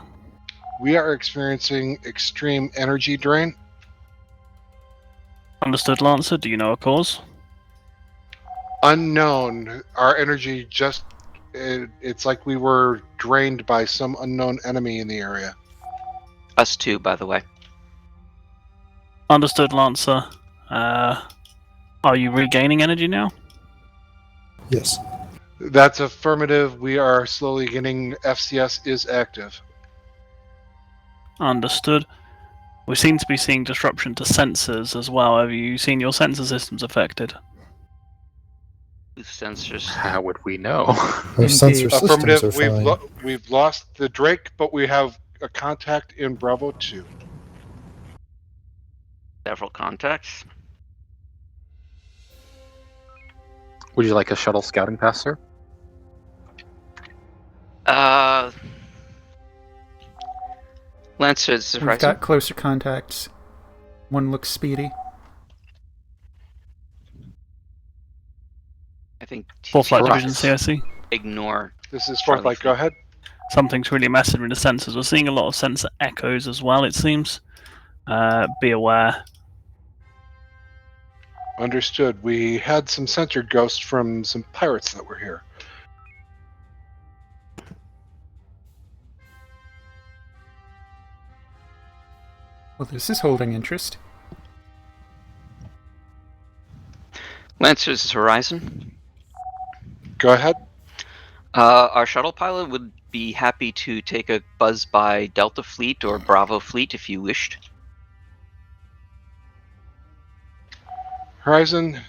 We are experiencing extreme energy drain. Understood, Lancer. Do you know a cause? Unknown. Our energy just... it's like we were drained by some unknown enemy in the area. Us too, by the way. Understood, Lancer. Are you regaining energy now? Yes. That's affirmative. We are slowly getting... FCS is active. Understood. We seem to be seeing disruption to sensors as well. Have you seen your sensor systems affected? Sensors. How would we know? Our sensor systems Affirmative. are fine. We've lost the Drake, but we have a contact in Bravo 2. Several contacts. Would you like a shuttle scouting pass, sir? Lancer, is We've Horizon? got closer contacts. One looks speedy. I think Fourth Flight Right. Division CIC. ignore. This is Fourth Light. Go ahead. Something's really messing with the sensors. We're seeing a lot of sensor echoes as well, it seems. Be aware. Understood. We had some sensor ghosts from some pirates that were here. Well, this is holding interest. Lancer, this is Horizon. Go ahead. Our shuttle pilot would be happy to take a buzz by Delta Fleet or Bravo Fleet if you wished. Horizon,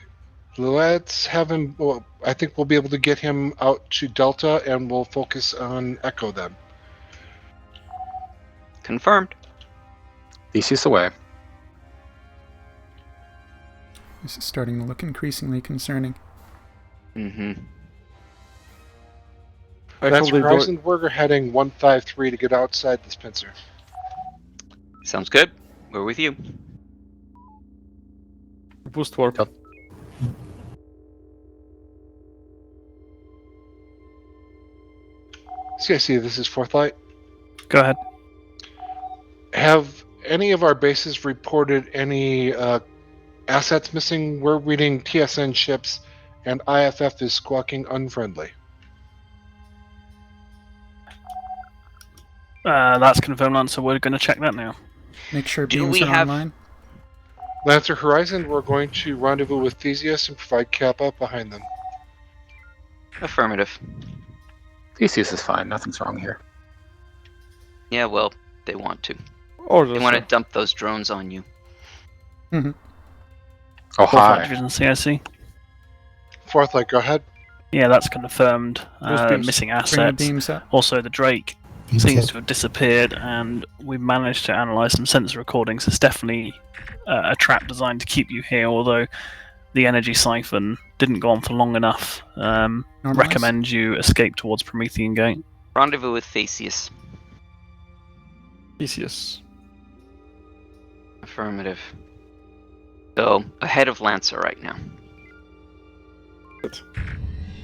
let's have him... Well, I think we'll be able to get him out to Delta, and we'll focus on Echo then. Confirmed. Theseus away. This is starting to look increasingly concerning. Mm-hmm. That's Horizon. We're heading 153 to get outside this pincer. Sounds good. We're with you. Boost warp. CIC, this is Fourth Light. Go ahead. Have any of our bases reported any assets missing? We're reading TSN ships, and IFF is squawking unfriendly. That's confirmed, Lancer. We're going to check that now. Make sure Do beams we are have- online. Lancer Horizon, we're going to rendezvous with Theseus and provide Kappa behind them. Affirmative. Theseus is fine. Nothing's wrong here. Yeah, well, they want to. Orders, They want to sir. dump those drones on you. Oh, Fourth Flight hi. Division CIC. Fourth Light, go ahead. Yeah, that's confirmed. Those beams. Missing Bring the assets. beams up. Also, the Drake Beams seems up. to have disappeared, and we've managed to analyze some sensor recordings. It's definitely a trap designed to keep you here, although the energy siphon didn't go on for long enough. Recommend you escape towards Promethean Gate. Rendezvous with Theseus. Theseus. Affirmative. So, ahead of Lancer right now.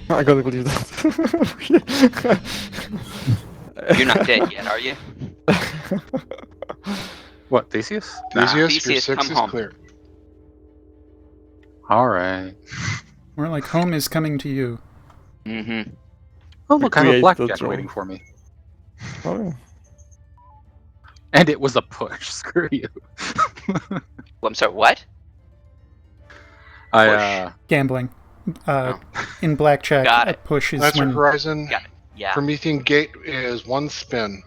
I gotta believe that. You're not dead yet, are you? What, Theseus? Theseus, your Theseus, 6 come is home. clear. Alright. We're like, home is coming to you. Mm-hmm. Oh, look, I have a Create the blackjack drone. waiting for me. Oh, And it was a push. Screw you. Well, I'm sorry, what? Gambling. Oh. In blackjack, Got a it. push is Lancer when Horizon, Got it. Yeah. Promethean Gate is 1 spin.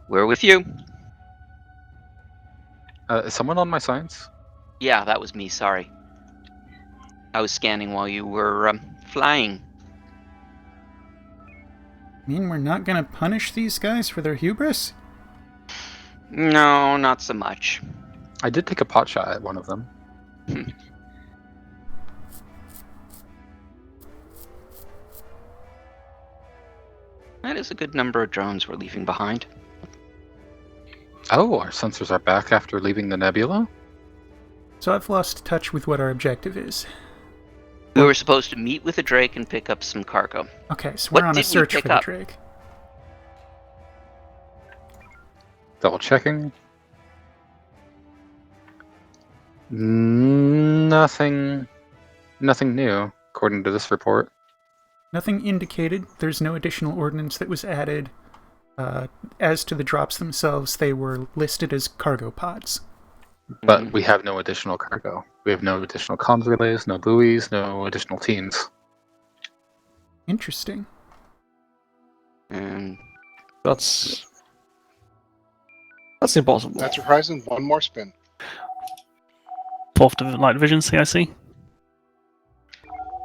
We're with you. Is someone on my signs? Yeah, that was me, sorry. I was scanning while you were flying. mean we're not gonna punish these guys for their hubris? No, not so much. I did take a pot shot at one of them. That is a good number of drones we're leaving behind. Oh, our sensors are back after leaving the nebula? So I've lost touch with what our objective is. We were supposed to meet with the Drake and pick up some cargo. Okay, so What we're on a did we search pick for the up? Drake. Double checking. Nothing new, according to this report. Nothing indicated. There's no additional ordnance that was added. As to the drops themselves, they were listed as cargo pods. But we have no additional cargo. We have no additional comms relays, no buoys, no additional teams. Interesting. And that's impossible. That's Horizon, 1 more spin. 4th Light Division, CIC.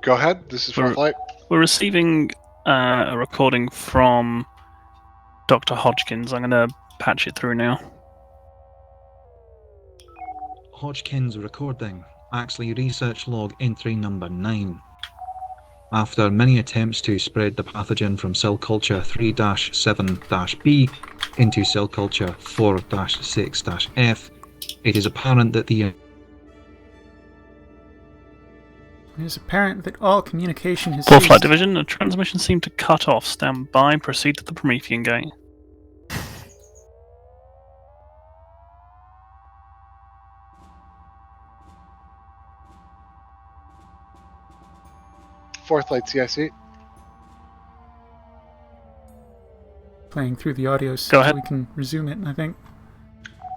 Go ahead, this is 4th Light. We're receiving a recording from Dr. Hodgkins. I'm going to patch it through now. Hodgkins recording. Axley Research Log entry number 9. After many attempts to spread the pathogen from cell culture 3-7-B into cell culture 4-6-F, it is apparent that the It is apparent that all communication has 4th Flight ceased. Division, the transmission seemed to cut off. Stand by, proceed to the Promethean Gate. Fourth Light CIC. Playing through the audio Go so ahead. we can resume it, I think.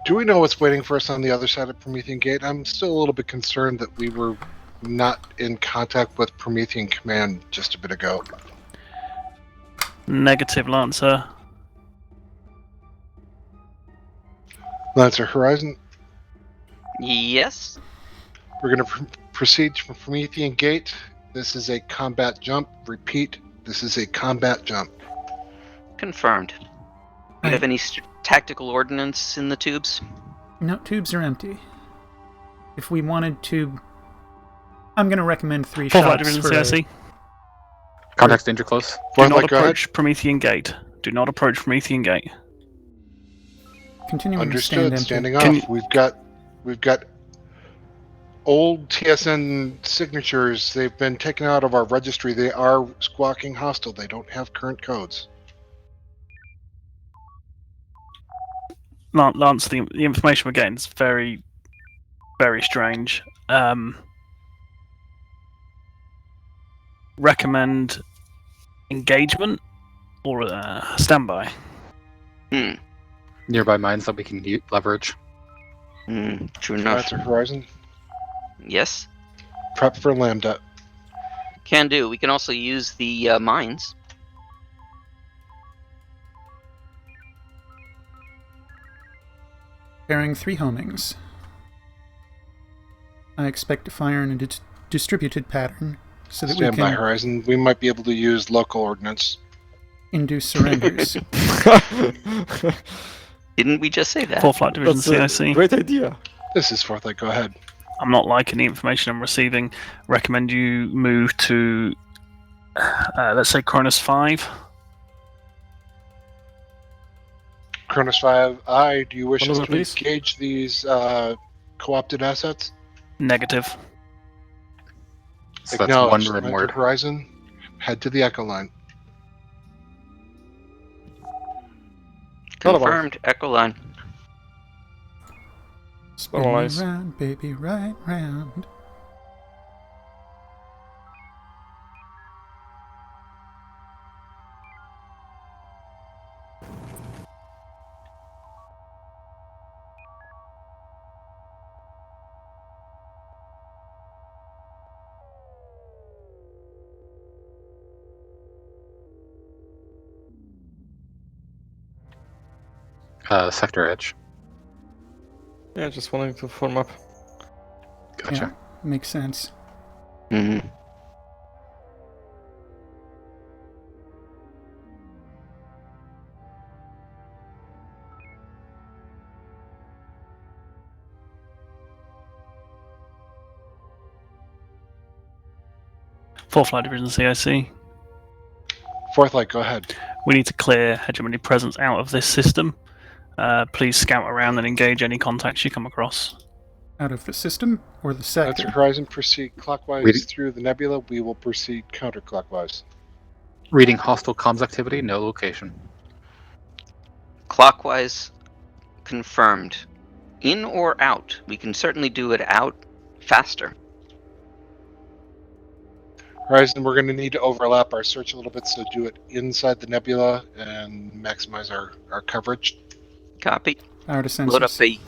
Do we know what's waiting for us on the other side of Promethean Gate? I'm still a little bit concerned that we were not in contact with Promethean Command just a bit ago. Negative, Lancer. Lancer Horizon, yes, we're going to proceed from Promethean Gate. This is a combat jump. Repeat, this is a combat jump. confirmed. Do you have any tactical ordnance in the tubes? No, tubes are empty. If we wanted to... I'm going to recommend 3 4th Light shots Division, for... CIC. Contact danger close. Do Fourth not Light, go ahead. approach Promethean Gate. Do not approach Promethean Gate. Continuing to stand Understood. empty. Standing Can off. We've got old TSN signatures. They've been taken out of our registry. They are squawking hostile. They don't have current codes. Lance, the information we're getting is very, very strange. Recommend engagement or standby. Nearby mines that we can leverage. True enough. Lancer Horizon, Yes, prep for Lambda. can do. We can also use the mines. Bearing 3 homings. I expect to fire in a distributed pattern so that Stand we by, can Horizon. We might be able to use local ordnance. induce surrenders. Didn't we just say that? 4th Flight Division That's a CIC. great idea. This is Fourth Light. Go ahead. I'm not liking the information I'm receiving. Recommend you move to, let's say, Cronus 5. Cronus 5, do you wish One us over, to please. engage these co-opted assets? Negative. So that's one Acknowledged. rim Enter word. Horizon. Head to the Echo Line. Confirmed. Echo line. Spin me Alright. round, baby, right round. Sector edge. Yeah, just wanting to form up. Gotcha. Yeah, makes sense. Mm-hmm. Fourth Flight Division CIC. Fourth Light, go ahead. We need to clear hegemony presence out of this system. Please scout around and engage any contacts you come across. Out of the system or the sector? Enter Horizon, proceed clockwise Reading. through the nebula. We will proceed counterclockwise. Reading hostile comms activity, no location. Clockwise confirmed. In or out? We can certainly do it out faster. Horizon, we're going to need to overlap our search a little bit, so do it inside the nebula and maximize our coverage. Copy. Power to Load up sensors. the...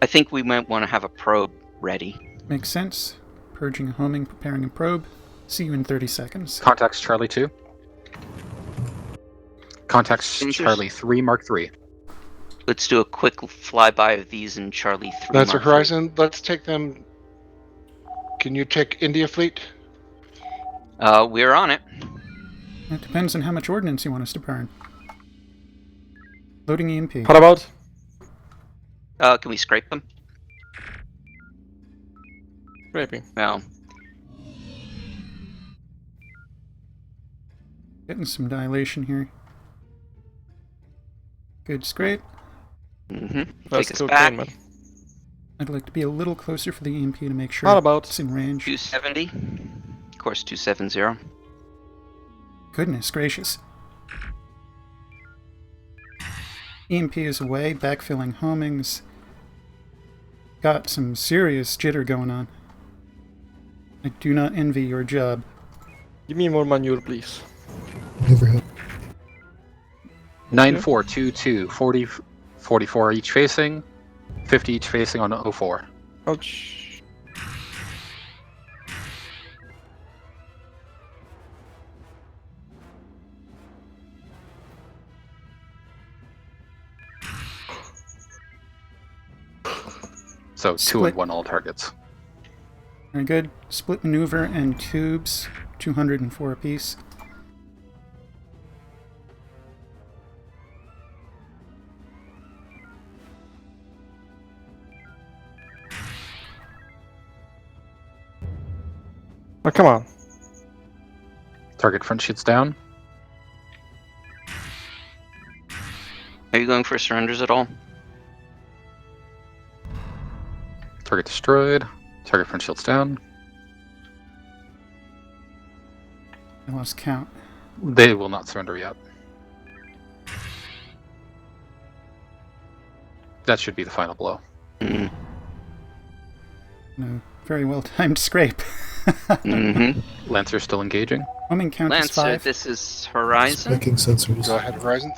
I think we might want to have a probe ready. Makes sense. Purging, homing, preparing a probe. See you in 30 seconds. Contacts Charlie 2. Contacts Sensors. Charlie 3 Mark 3. Let's do a quick flyby of these in Charlie 3. That's Mark Horizon. Let's take them. Can you take India Fleet? 3. We're on it. It depends on how much ordnance you want us to burn. Loading EMP. How about? Can we scrape them? Scraping. No. Getting some dilation here. Good scrape. Mm-hmm. That's Take us cocaine, back. man. I'd like to be a little closer for the EMP to make sure How about? it's in range. 270. Course 270. Goodness gracious. EMP is away, backfilling homings. Got some serious jitter going on. I do not envy your job. Give me more manure, please. Never had. 9422, 40, 44 each facing, 50 each facing on 04. Ouch. So 2 Split. and 1 all targets. Very good. Split maneuver and tubes, 204 apiece. Oh, come on. Target front shoots down. Are you going for surrenders at all? Target destroyed. Target front shields down. I lost count. They will not surrender yet. That should be the final blow. Mm. No, very well timed scrape. Mm-hmm. Lancer still engaging. Homing count is Lancer, 5. this is Horizon. Specking sensors. Go ahead, Horizon.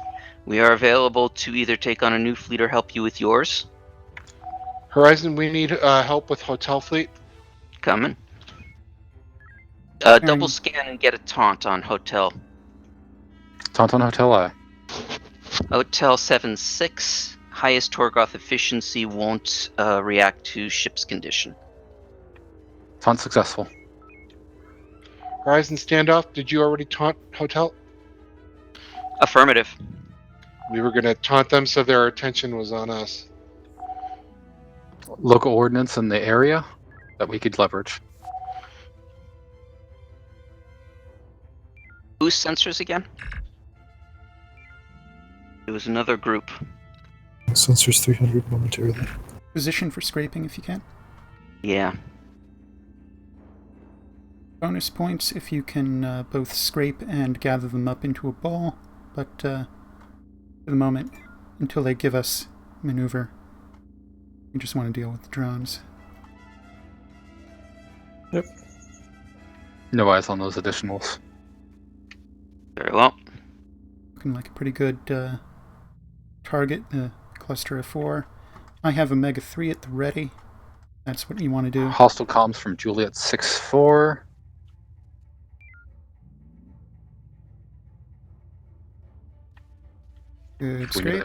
We are available to either take on a new fleet or help you with yours. Horizon, we need help with Hotel Fleet. Coming. Double scan and get a taunt on Hotel. Tauntaun Hotel I. Hotel 7-6. Highest Torgoth efficiency won't react to ship's condition. Taunt successful. Horizon standoff, did you already taunt Hotel? Affirmative. We were going to taunt them so their attention was on us. Local ordnance in the area that we could leverage. Boost sensors again? It was another group. Sensors 300 momentarily. Position for scraping if you can. Yeah. Bonus points if you can both scrape and gather them up into a ball, but for the moment, until they give us maneuver, we just want to deal with the drones. Yep. No eyes on those additionals. Very well. Looking like a pretty good target, the cluster of 4. I have Omega 3 at the ready. That's what you want to do. Hostile comms from Juliet 6-4. Good scrape.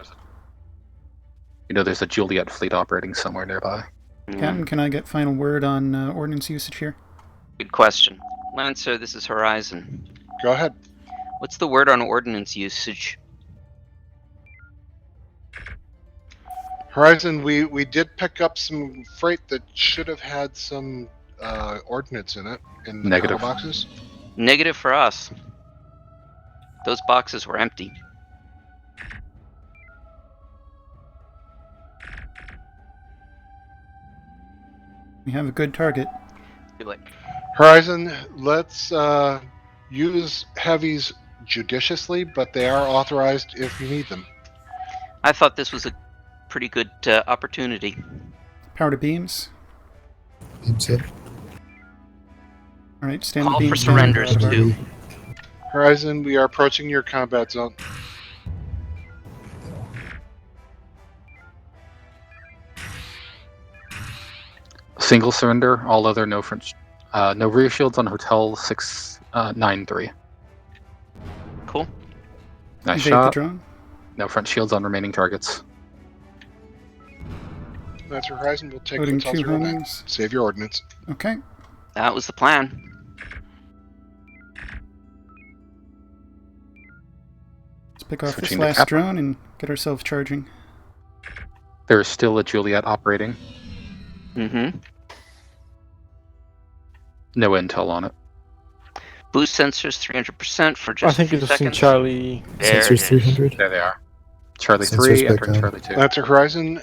You know there's a Juliet fleet operating somewhere nearby. Captain, can I get final word on ordnance usage here? Good question. Lancer, this is Horizon. Go ahead. What's the word on ordnance usage? Horizon, we did pick up some freight that should have had some ordnance in it in the Negative. cargo boxes. Negative for us. Those boxes were empty. We have a good target. Do it. Horizon, let's use heavies judiciously, but they are authorized if you need them. I thought this was a pretty good opportunity. Power to beams. Beams in. Alright, stand the Call for beams down. surrenders too. Horizon, we are approaching your combat zone. Single surrender, all other no front, no rear shields on Hotel 693. Cool. Nice Evade shot. the drone. No front shields on remaining targets. That's Horizon. We'll take Loading Hotel 2 09. homings. Save your ordnance. Okay. That was the plan. Let's pick off Switching this to last Kappa. drone and get ourselves charging. There is still a Juliet operating. Mm-hmm. No intel on it. Boost sensors 300% for just I think a few it's in seconds. Charlie. There Sensors it is. 300. There they are. Charlie Sensors 3, back entering down. Charlie 2. That's Horizon.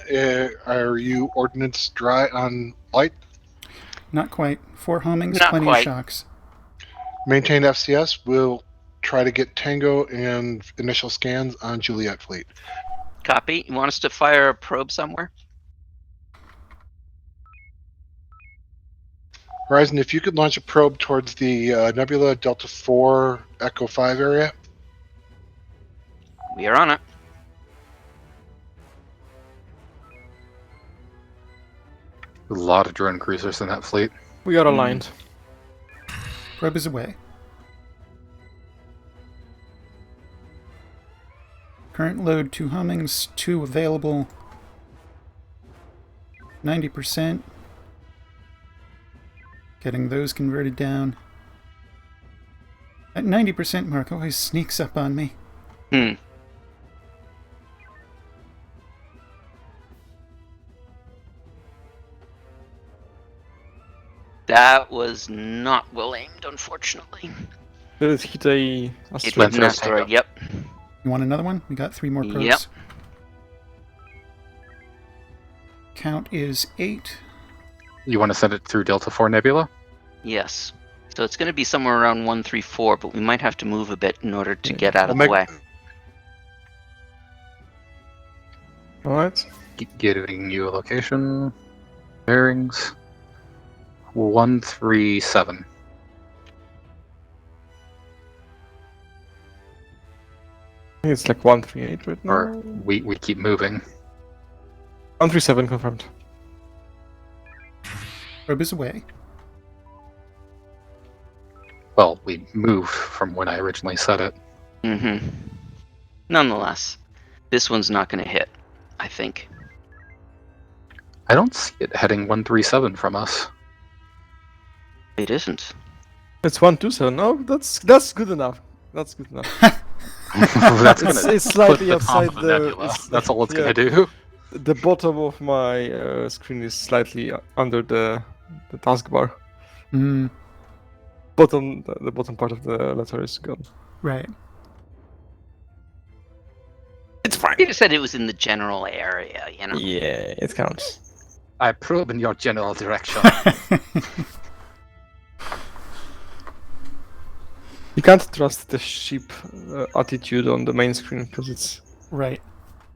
Are you ordnance dry on light? Not quite. 4 homings, Not plenty quite. of shocks. Maintain FCS. We'll try to get Tango and initial scans on Juliet fleet. Copy. You want us to fire a probe somewhere? Horizon, if you could launch a probe towards the Nebula Delta 4 Echo 5 area. We are on it. A lot of drone cruisers in that fleet. We are aligned. Probe is away. Current load 2 homings, 2 available. 90%. Getting those converted down. That 90% mark always sneaks up on me. That was not well aimed, unfortunately. Did it hit a It asteroid? was an asteroid, yep. You want another one? We got 3 more probes. Yep. Count is 8. You want to send it through Delta 4 Nebula? Yes. So it's going to be somewhere around 134, but we might have to move a bit in order to get out of the way. Alright. Giving you a location. Bearings. 137. I think it's like 138 right now. Or we keep moving. 137 confirmed. Probe is away. Well, we moved from when I originally said it. Mm-hmm. Nonetheless, this one's not going to hit, I think. I don't see it heading 137 from us. It isn't. It's 127. No, that's good enough. That's good enough. That's gonna It's slightly put the top outside of the nebula. it's- That's all it's yeah. gonna do. The bottom of my screen is slightly under the taskbar. Mm, The bottom part of the letter is gone. right. It's fine. You just said it was in the general area, you know. Yeah, it counts. I probe in your general direction. You can't trust the sheep attitude on the main screen because it's Right.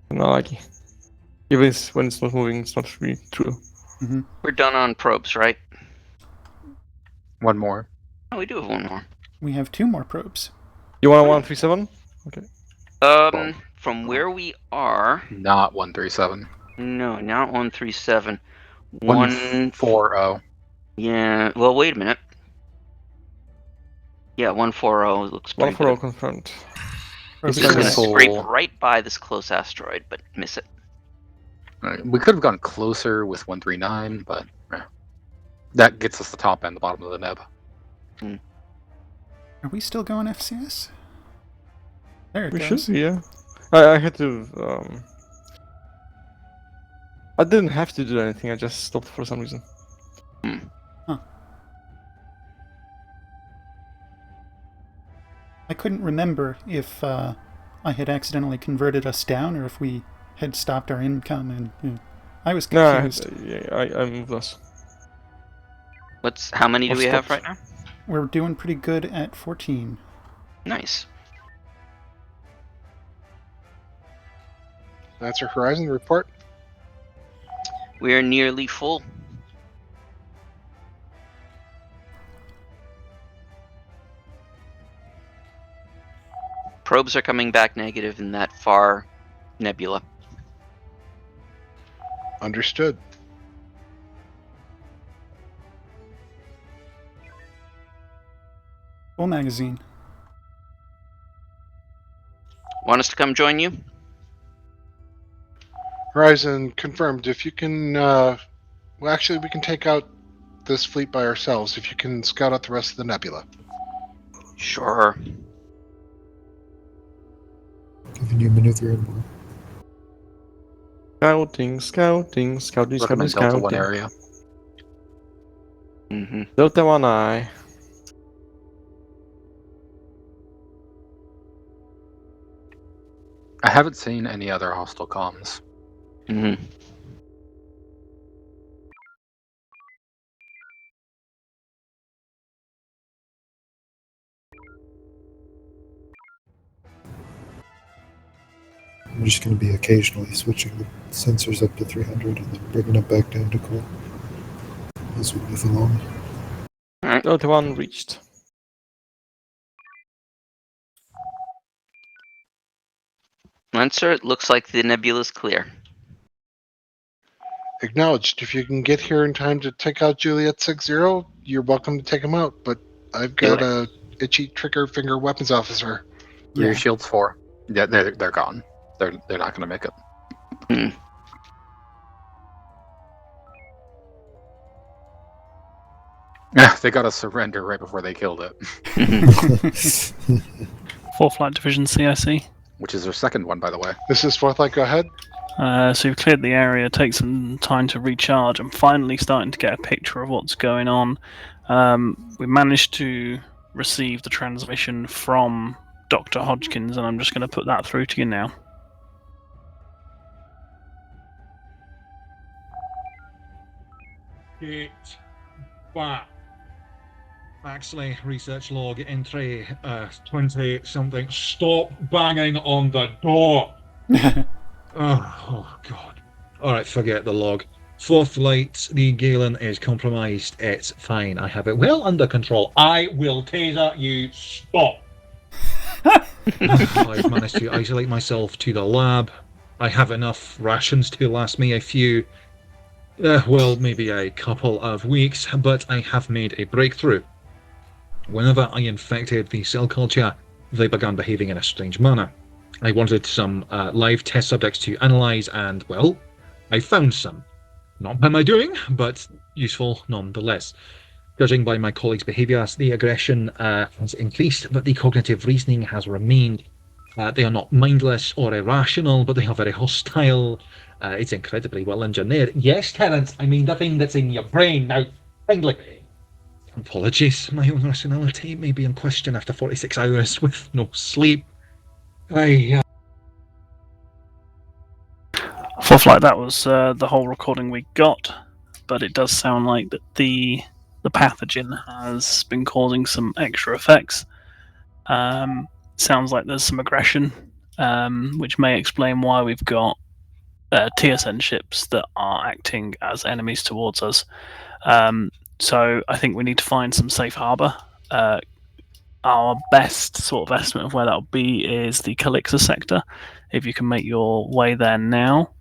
not like even when it's not moving, it's not really true. Mm-hmm. We're done on probes, right? One more. Oh, we do have one more. We have 2 more probes. You want a 137? Okay. From where we are, Not 137. no, not 137. 140. Yeah. Well, wait a minute. Yeah, 140 looks pretty 140 good. confirmed. It's It's just gonna full. scrape right by this close asteroid, but miss it. We could have gone closer with 139, but that gets us the top and the bottom of the neb. Are we still going FCS? There it We goes. should be, yeah. I had to. I didn't have to do anything. I just stopped for some reason. I couldn't remember if I had accidentally converted us down or if we had stopped our income, and I was confused. I moved us. How many do Or we have stopped. right now? We're doing pretty good at 14. Nice. That's our Horizon report. We are nearly full. Probes are coming back negative in that far nebula. Understood. Full magazine. Want us to come join you? Horizon confirmed. If you can, well, actually, we can take out this fleet by ourselves. If you can scout out the rest of the nebula. Sure. Giving you maneuver and more. Scouting. Recommend Delta 1 area. Mm-hmm. Delta 1 I. I haven't seen any other hostile comms. Mm-hmm. I'm just going to be occasionally switching the sensors up to 300 and then bringing them back down to core as we move along. Delta 1 reached. Lancer, it looks like the nebula's clear. Acknowledged. If you can get here in time to take out Juliet 6-0, you're welcome to take him out. But I've got a itchy trigger finger weapons officer. Rear shields 4. Yeah, they're gone. They're not going to make it. Hmm. They got to surrender right before they killed it. 4th Flight Division CIC. Which is their second one, by the way. This is Fourth Light. Go ahead. So you've cleared the area, take some time to recharge. I'm finally starting to get a picture of what's going on. We managed to receive the transmission from Dr. Hodgkins, and I'm just going to put that through to you now. Get back. Actually, research log entry 20 something. Stop banging on the door. Oh God. Alright, forget the log. 4th Flight, the Galen is compromised. It's fine. I have it well under control. I will taser you. Stop. I've managed to isolate myself to the lab. I have enough rations to last me a few, well, maybe a couple of weeks, but I have made a breakthrough. Whenever I infected the cell culture, they began behaving in a strange manner. I wanted some live test subjects to analyze, and, well, I found some. Not by my doing, but useful nonetheless. Judging by my colleagues' behaviour, the aggression has increased, but the cognitive reasoning has remained. They are not mindless or irrational, but they are very hostile. It's incredibly well engineered. Yes, Terrence, I mean the thing that's in your brain now. Kindly. Apologies, my own rationality may be in question after 46 hours with no sleep. Fourth Flight, that was the whole recording we got, but it does sound like that the pathogen has been causing some extra effects. Sounds like there's some aggression, which may explain why we've got TSN ships that are acting as enemies towards us. So I think we need to find some safe harbour. Our best sort of estimate of where that'll be is the Calixa sector. If you can make your way there now.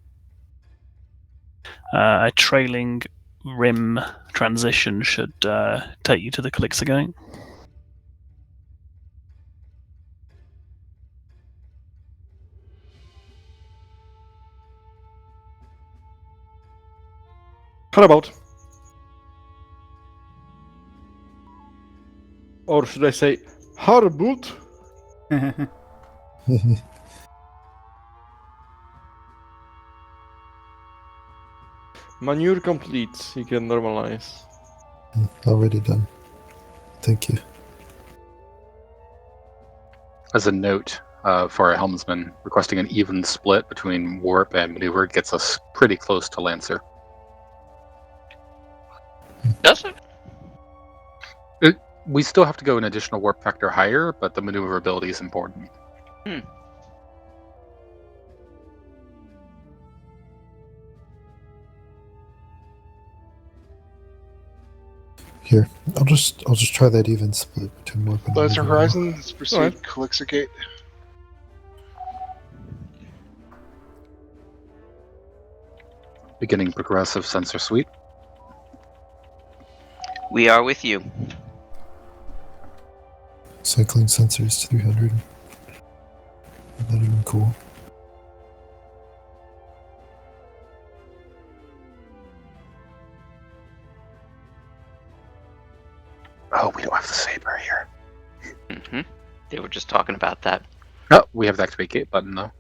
A trailing rim transition should take you to the Calixa gate. How about? Or should I say, Harbut? Manure complete. You can normalize. Already done. Thank you. As a note for a helmsman, requesting an even split between warp and maneuver gets us pretty close to Lancer. Does it? We still have to go an additional warp factor higher, but the maneuverability is important. Here, I'll just try that even split between warp and TSN maneuver. Horizon, let's proceed. Alright. Calixa Gate. Beginning progressive sensor suite. We are with you. Cycling sensors to 300. Not even cool. Oh, we don't have the saber here. They were just talking about that. Oh, we have the activate gate button though.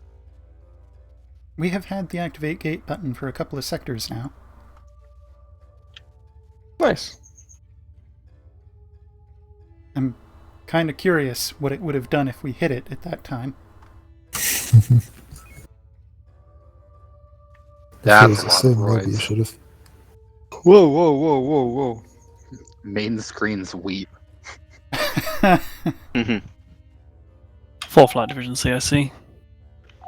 We have had the activate gate button for a couple of sectors now. Nice. I'm kind of curious what it would have done if we hit it at that time. That's the same, maybe you should have. Whoa, whoa, whoa, whoa, whoa. Main screens weep. Fourth Flight Division CIC.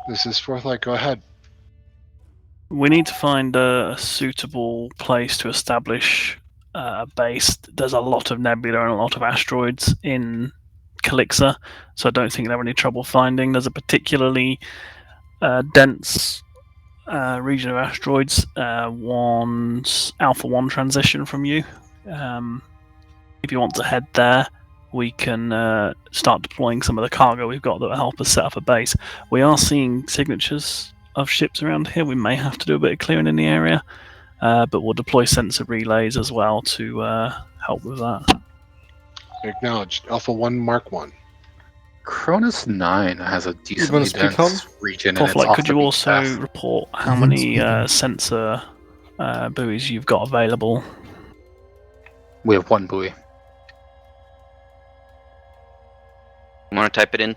This is Fourth Light, go ahead. We need to find a suitable place to establish a base. There's a lot of nebula and a lot of asteroids in Calixa, so I don't think they'll have any trouble finding. There's a particularly dense region of asteroids, one's Alpha 1 transition from you. If you want to head there, we can start deploying some of the cargo we've got that will help us set up a base. We are seeing signatures of ships around here. We may have to do a bit of clearing in the area, but we'll deploy sensor relays as well to help with that. Acknowledged. Alpha 1 Mark 1. Cronus 9 has a decently speak dense region, and Fourth it's Flight, off could the you beaten also path. report how Mhm, many speaking. sensor buoys you've got available? We have one buoy. Want to type it in?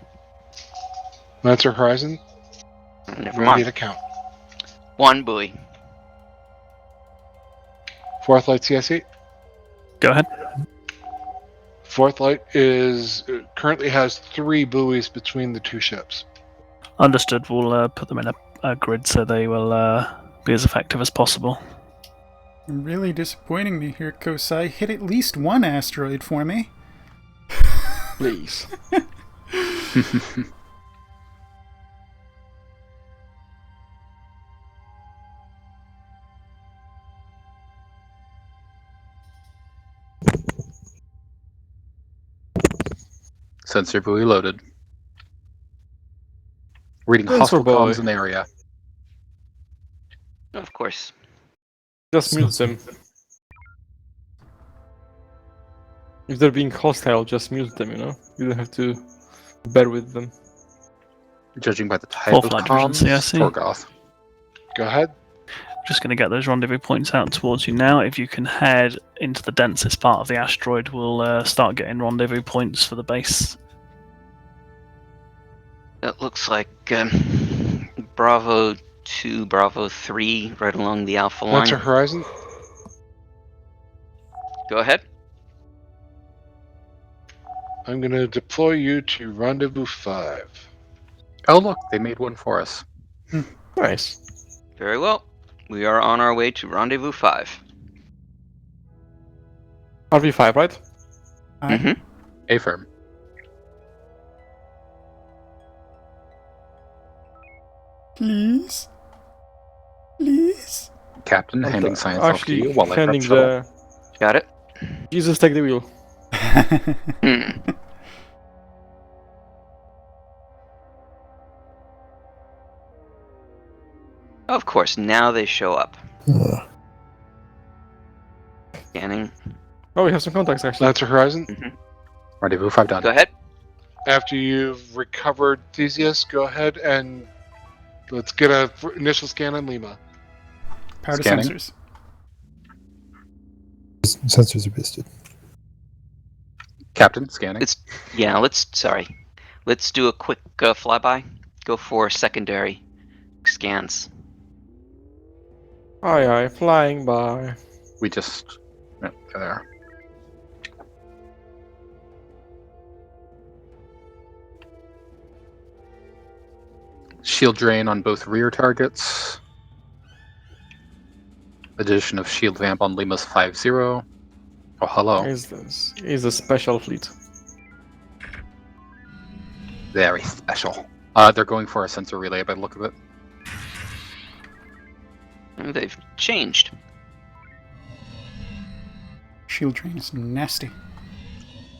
TSN Horizon, Never ready mind. to count. One buoy. Fourth Light CSE. Go ahead. Fourth Light currently has 3 buoys between the 2 ships. Understood. We'll put them in a grid so they will be as effective as possible. Really disappointing me here, Kosai. Hit at least one asteroid for me. Please. Sensor buoy loaded. Reading Sensor hostile buoy. comms in the area. Of course. Just mute them. If they're being hostile, just mute them, you know? You don't have to bear with them. Judging by the type Full of flight division comms, CSC. Torgoth. Go ahead. Just going to get those rendezvous points out towards you now. If you can head into the densest part of the asteroid, we'll start getting rendezvous points for the base. That looks like Bravo 2, Bravo 3, right along the Alpha line. Lancer Horizon. Go ahead. I'm going to deploy you to Rendezvous 5. Oh, look, they made one for us. Nice. Very well. We are on our way to Rendezvous 5. RV5, right? Mm-hmm. A-firm. Please? Please? Captain, And, handing science off to actually you while I prep handing shuttle. the... Got it. Jesus, take the wheel. Hmm. Of course, now they show up. Scanning. Oh, we have some contacts, actually. Lancer Horizon. Mm-hmm. Rendezvous 5 done. Go ahead. After you've recovered Theseus, go ahead and let's get a initial scan on Lima. Power to Scanning. sensors. Sensors are boosted. Captain, scanning. Let's do a quick flyby. Go for secondary scans. Aye, aye, flying by. We just... Yep, there. Shield drain on both rear targets. Addition of shield vamp on Lima's 5-0. Oh, hello. Is a special fleet. Very special. They're going for a sensor relay by the look of it. And they've changed. Shield drain is nasty.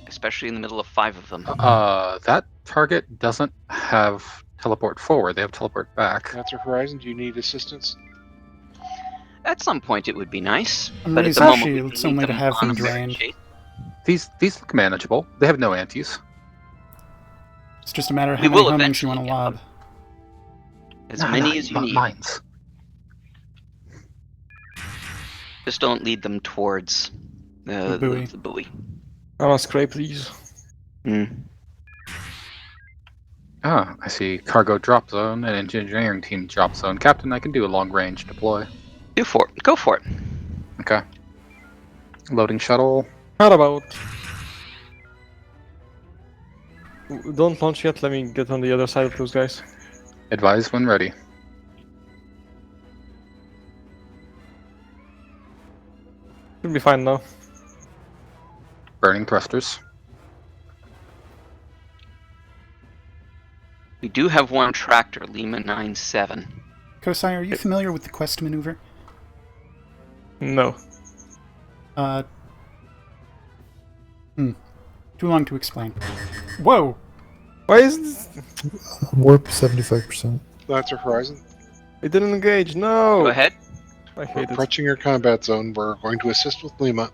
Especially in the middle of 5 of them. That target doesn't have teleport forward. They have teleport back. Lancer Horizon, do you need assistance? At some point it would be nice, I'm but at the raising moment we shields can leave only to them have on them a barricade. drained. These look manageable. They have no antis. It's just a matter of We how many will homings you eventually want to get lob. As many as you need. Mines. Just don't lead them towards The buoy. the buoy. I want to scrape these. Ah, I see cargo drop zone and engineering team drop zone. Captain, I can do a long range deploy. Go for it. Okay. Loading shuttle. How about... Don't launch yet, let me get on the other side of those guys. Advise when ready. Should be fine now. Burning thrusters. We do have one tractor, Lima 9-7. Kosai, are you familiar with the quest maneuver? No. Too long to explain. Whoa! Why is this? Warp 75%. Lancer Horizon. It didn't engage, no! Go ahead. I We're hate it. approaching your combat zone. We're going to assist with Lima.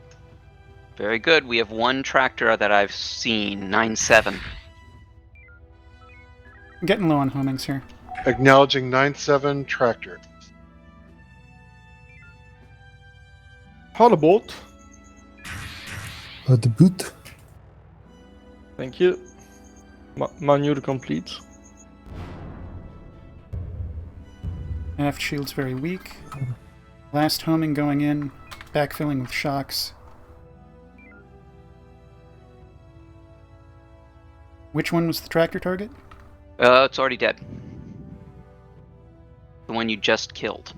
Very good. We have one tractor that I've seen, 9-7. I'm getting low on homings here. Acknowledging 9-7 tractor. Hollerbolt. The boot. Thank you. Manure complete. Aft shield's very weak. Last homing going in. Backfilling with shocks. Which one was the tractor target? It's already dead. The one you just killed.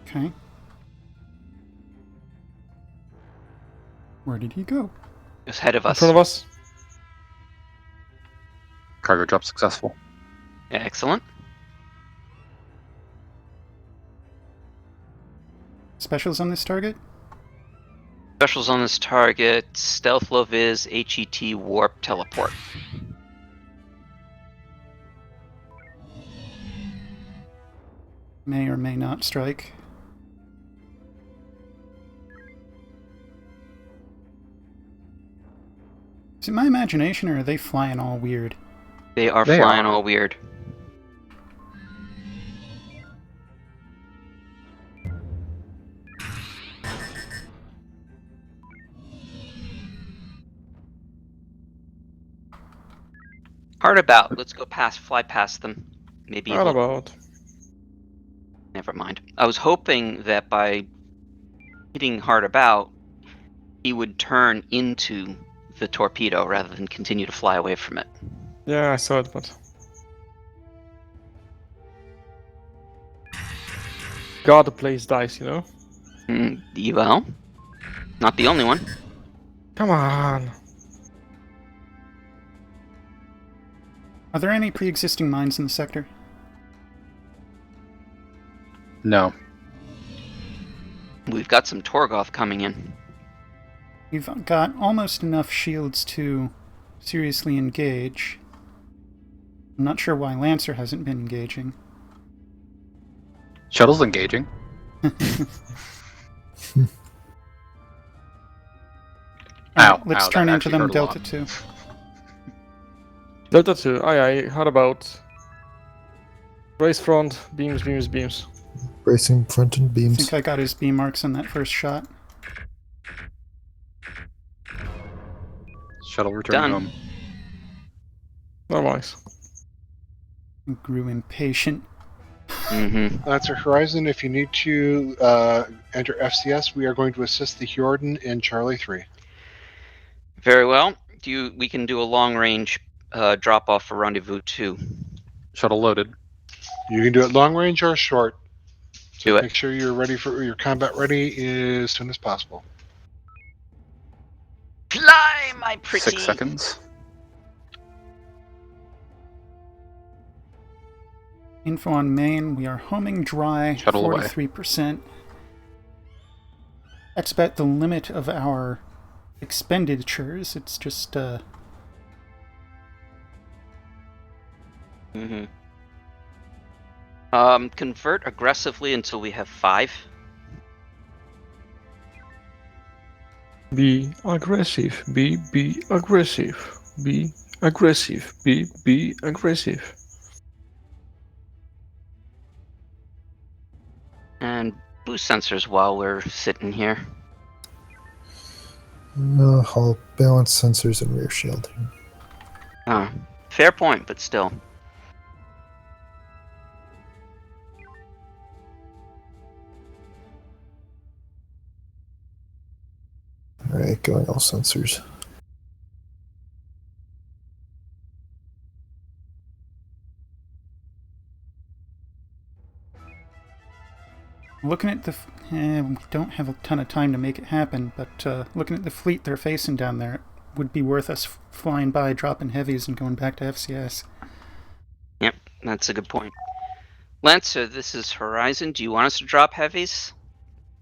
Okay. Where did he go? Just ahead of In us. front of us. Cargo drop successful. Excellent. Specials on this target? Specials on this target, stealth, low vis, HET, warp, teleport. May or may not strike. Is it my imagination, or are they flying all weird? They are They flying are. all weird. Hard about. Let's go fly past them. Maybe How he'll... about? Never mind. I was hoping that by hitting hard about, he would turn into the torpedo rather than continue to fly away from it. Yeah, I saw it, but gotta place dice, you know. Well, not the only one. Come on. Are there any pre-existing mines in the sector? No. We've got some Torgoth coming in. We've got almost enough shields to seriously engage. I'm not sure why Lancer hasn't been engaging. Shuttle's engaging. Alright, Ow, let's ow, turn that into actually them hurt a Delta lot. 2. Delta 2, aye. How about? Race front, beams. Bracing front and I beams. think I got his beam marks on that first shot. Shuttle returning Done. home. Oh, nice. Grew impatient. Lancer Horizon, if you need to enter FCS, we are going to assist the Hjordan in Charlie 3. Very well. We can do a long range drop off for Rendezvous 2. Shuttle loaded. You can do it long range or short. So Do it. make sure you're ready for your combat ready as soon as possible. Fly, my pretty. 6 seconds. Info on main, we are homing dry, Shuttle away. 43%. That's about the limit of our expenditures. It's just, Convert aggressively until we have 5. Be aggressive. Be aggressive. Be aggressive. Be aggressive. And boost sensors while we're sitting here. I'll balance sensors and rear shield. Fair point, but still. Alright, going all sensors. looking at the... we don't have a ton of time to make it happen, but looking at the fleet they're facing down there, it would be worth us flying by, dropping heavies, and going back to FCS. Yep, that's a good point. Lancer, this is Horizon. Do you want us to drop heavies?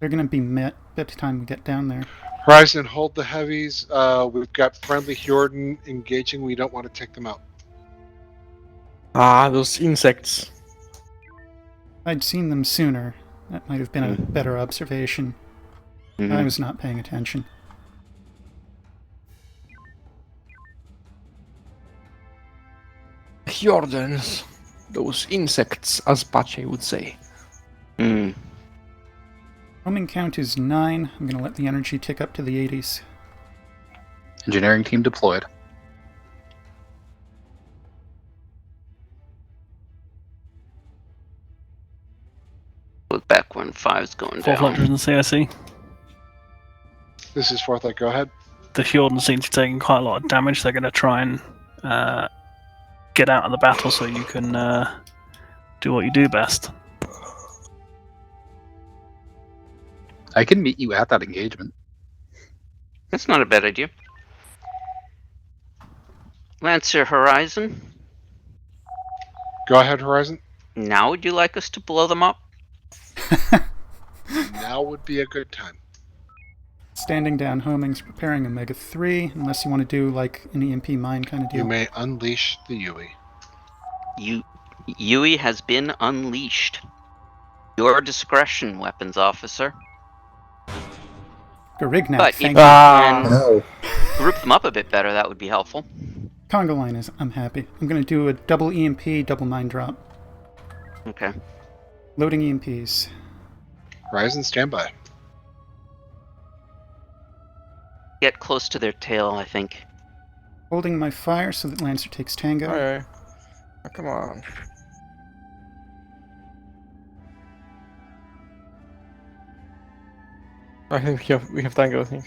They're going to be met by the time we get down there. Horizon, hold the heavies. We've got friendly Hjordan engaging. We don't want to take them out. Ah, those insects. I'd seen them sooner. That might have been a better observation. I was not paying attention. Hjordans. Those insects, as Pache would say. Homing count is 9. I'm going to let the energy tick up to the 80s. Engineering team deployed. Look back when 5's going Fourth down. Lectures in CSE. This is Fourth Light. Go ahead. The Hjordan seem to be taking quite a lot of damage. They're going to try and get out of the battle so you can do what you do best. I can meet you at that engagement. That's not a bad idea. Lancer Horizon. Go ahead, Horizon. Now would you like us to blow them up? Now would be a good time. Standing down homing's preparing Omega 3, unless you want to do like an EMP mine kind of deal. You may unleash the Yui. Yui has been unleashed. Your discretion, weapons officer. Garignac, But if thank you you. can No. group them up a bit better, that would be helpful. Conga line is. I'm happy. I'm going to do a double EMP, double mine drop. Okay. Loading EMPs. Horizon, standby. Get close to their tail, I think. Holding my fire so that Lancer takes Tango. Aye. Oh, come on. I think we have Tango, I think.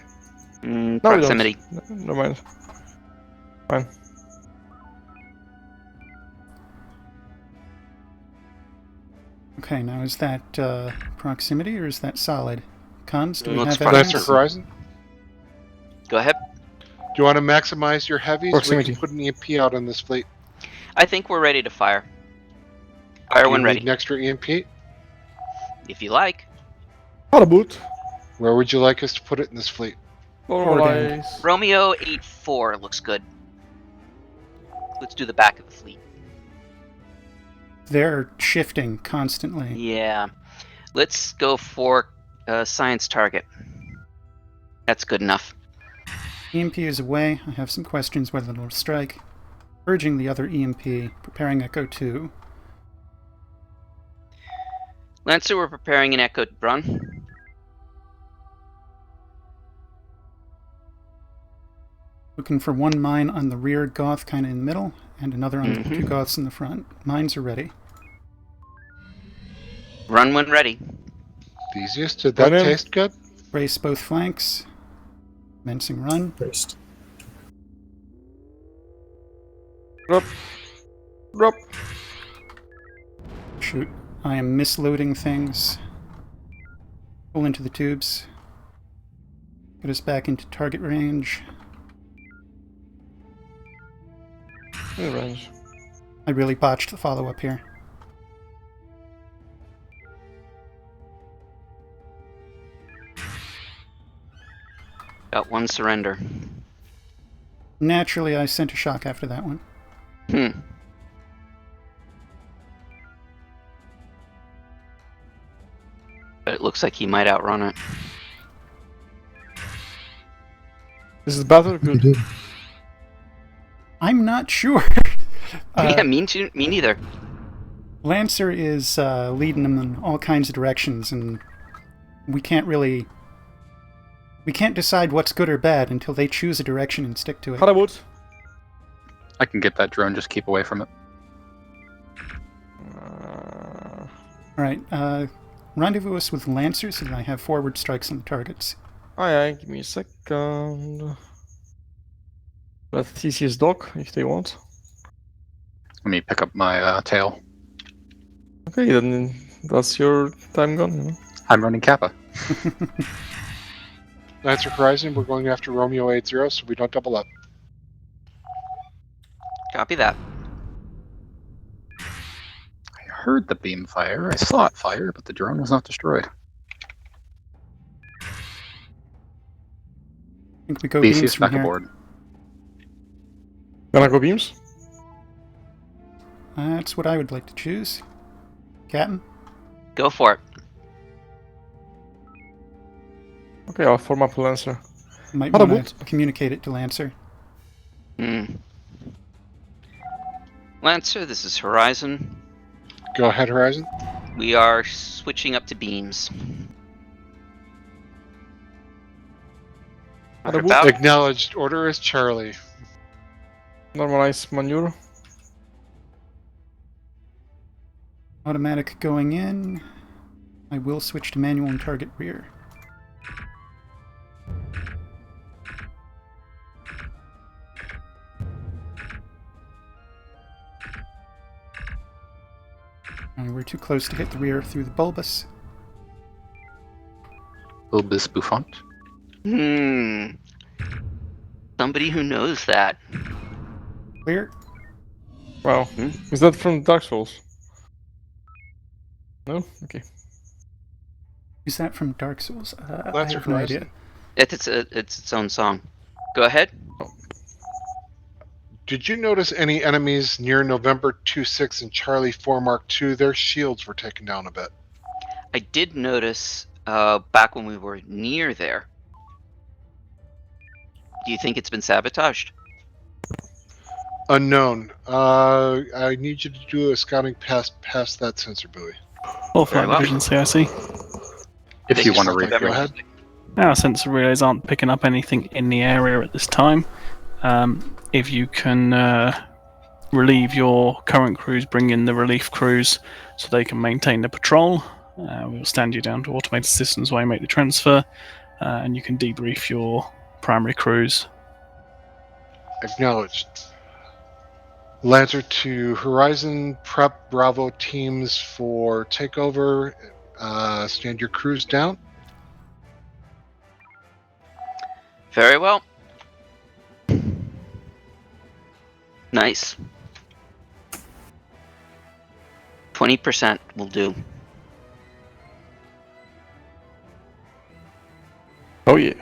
No, Proximity. we don't. No mind. Fine. Okay, now is that proximity or is that solid? Cons, do we Looks have Lancer evidence? Horizon, Go ahead. do you want to maximize your heavies? Proximity. We can put an EMP out on this fleet. I think we're ready to fire. Fire Do you when need ready. an extra EMP? If you like. How about Where would you like us to put it in this fleet? normalize? Romeo 8-4 looks good. Let's do the back of the fleet. They're shifting constantly. Yeah. Let's go for science target. That's good enough. EMP is away. I have some questions whether it'll strike. Urging the other EMP. Preparing Echo 2. Lancer, we're preparing an Echo run. Looking for one mine on the rear Goth, kind of in the middle, and another on the two Goths in the front. Mines are ready. Run when ready. The easiest. Did that Run in. taste good? Brace both flanks. Commencing run. First. Drop. Shoot. I am misloading things. Pull into the tubes. Get us back into target range. In range. I really botched the follow-up here. Got one surrender. Naturally, I sent a shock after that one. But it looks like he might outrun it. This is bad or You good? did. I'm not sure. Yeah, me neither. Lancer is leading them in all kinds of directions, and we can't decide what's good or bad until they choose a direction and stick to it. How about? I can get that drone, just keep away from it. Alright, rendezvous us with Lancer so that I have forward strikes on the targets. Aye, give me a second. Let TCS dock if they want. Let me pick up my tail. Okay, then that's your time gone. You know? I'm running Kappa. Lancer Horizon, we're going after Romeo 80 so we don't double up. Copy that. I heard the beam fire. I saw it fire, but the drone was not destroyed. I think we go beams BCS from back here. aboard. Gonna go beams? That's what I would like to choose. Captain? Go for it. Okay, I'll form up Lancer. Might How want about? to communicate it to Lancer. Lancer, this is Horizon. Go ahead, Horizon. We are switching up to beams. What about? About Acknowledged. Order is Charlie. Normalize maneuver. Automatic going in. I will switch to manual and target rear. We're too close to get the rear through the bulbous. Bulbous Bouffant. Somebody who knows that. Clear? Wow. Is that from Dark Souls? No? Okay. Is that from Dark Souls? I Lancer have no Horizon. idea. It's its own song. Go ahead. Did you notice any enemies near November 26 and Charlie 4 Mark II? Their shields were taken down a bit. I did notice back when we were near there Do you think it's been sabotaged? Unknown. I need you to do a scouting past that sensor buoy. Or Very flight well. division CIC. If you want to Something, go refuel. ahead. Our sensor relays aren't picking up anything in the area at this time. If you can relieve your current crews, bring in the relief crews so they can maintain the patrol. We'll stand you down to automated systems while you make the transfer, and you can debrief your primary crews. Acknowledged. Lancer to Horizon, prep Bravo teams for takeover. Stand your crews down. Very well. Nice. 20% will do. Oh yeah.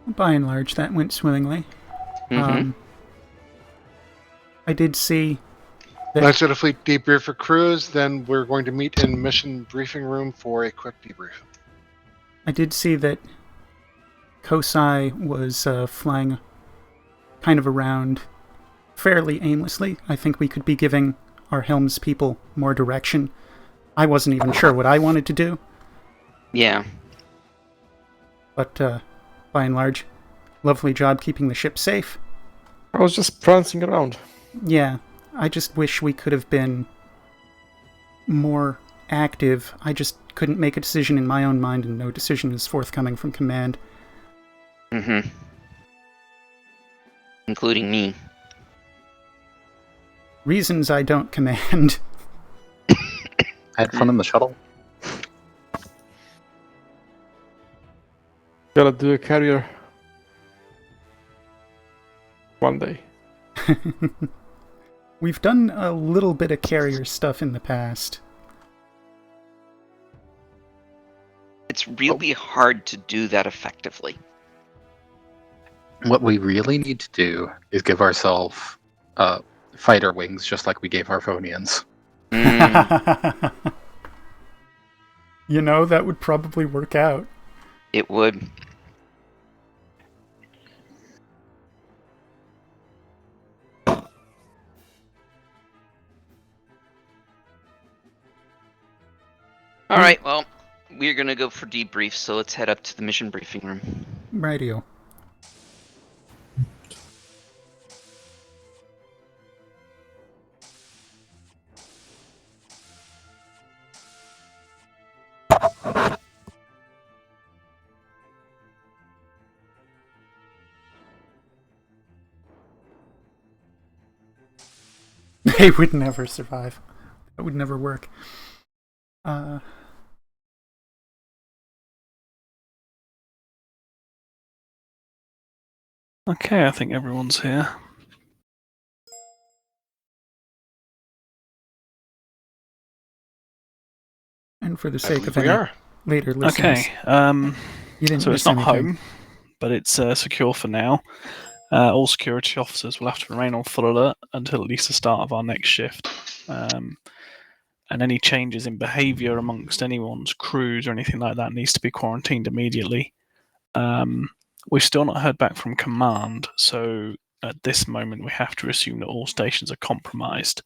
By and large, that went swimmingly. I did see that... Lancer to Fleet debrief for crews. Then we're going to meet in mission briefing room for a quick debrief. I did see that Kosai was flying kind of around fairly aimlessly. I think we could be giving our Helms people more direction. I wasn't even sure what I wanted to do. Yeah. But by and large, lovely job keeping the ship safe. I was just prancing around. Yeah, I just wish we could have been more active. I just couldn't make a decision in my own mind, and no decision is forthcoming from command. Including me. Reasons I don't command. I had fun in the shuttle. Gotta do a carrier one day. We've done a little bit of carrier stuff in the past. It's really hard to do that effectively. What we really need to do is give ourselves fighter wings, just like we gave Arphonians. You know, that would probably work out. It would. All right, well, we're going to go for debrief, so let's head up to the mission briefing room. Rightio. They would never survive. That would never work. Okay, I think everyone's here. And for the sake of we any are. later listeners. Okay, You didn't so miss it's not anything. home, but it's secure for now. All security officers will have to remain on full alert until at least the start of our next shift. And any changes in behaviour amongst anyone's crews or anything like that needs to be quarantined immediately. We've still not heard back from command, so at this moment we have to assume that all stations are compromised.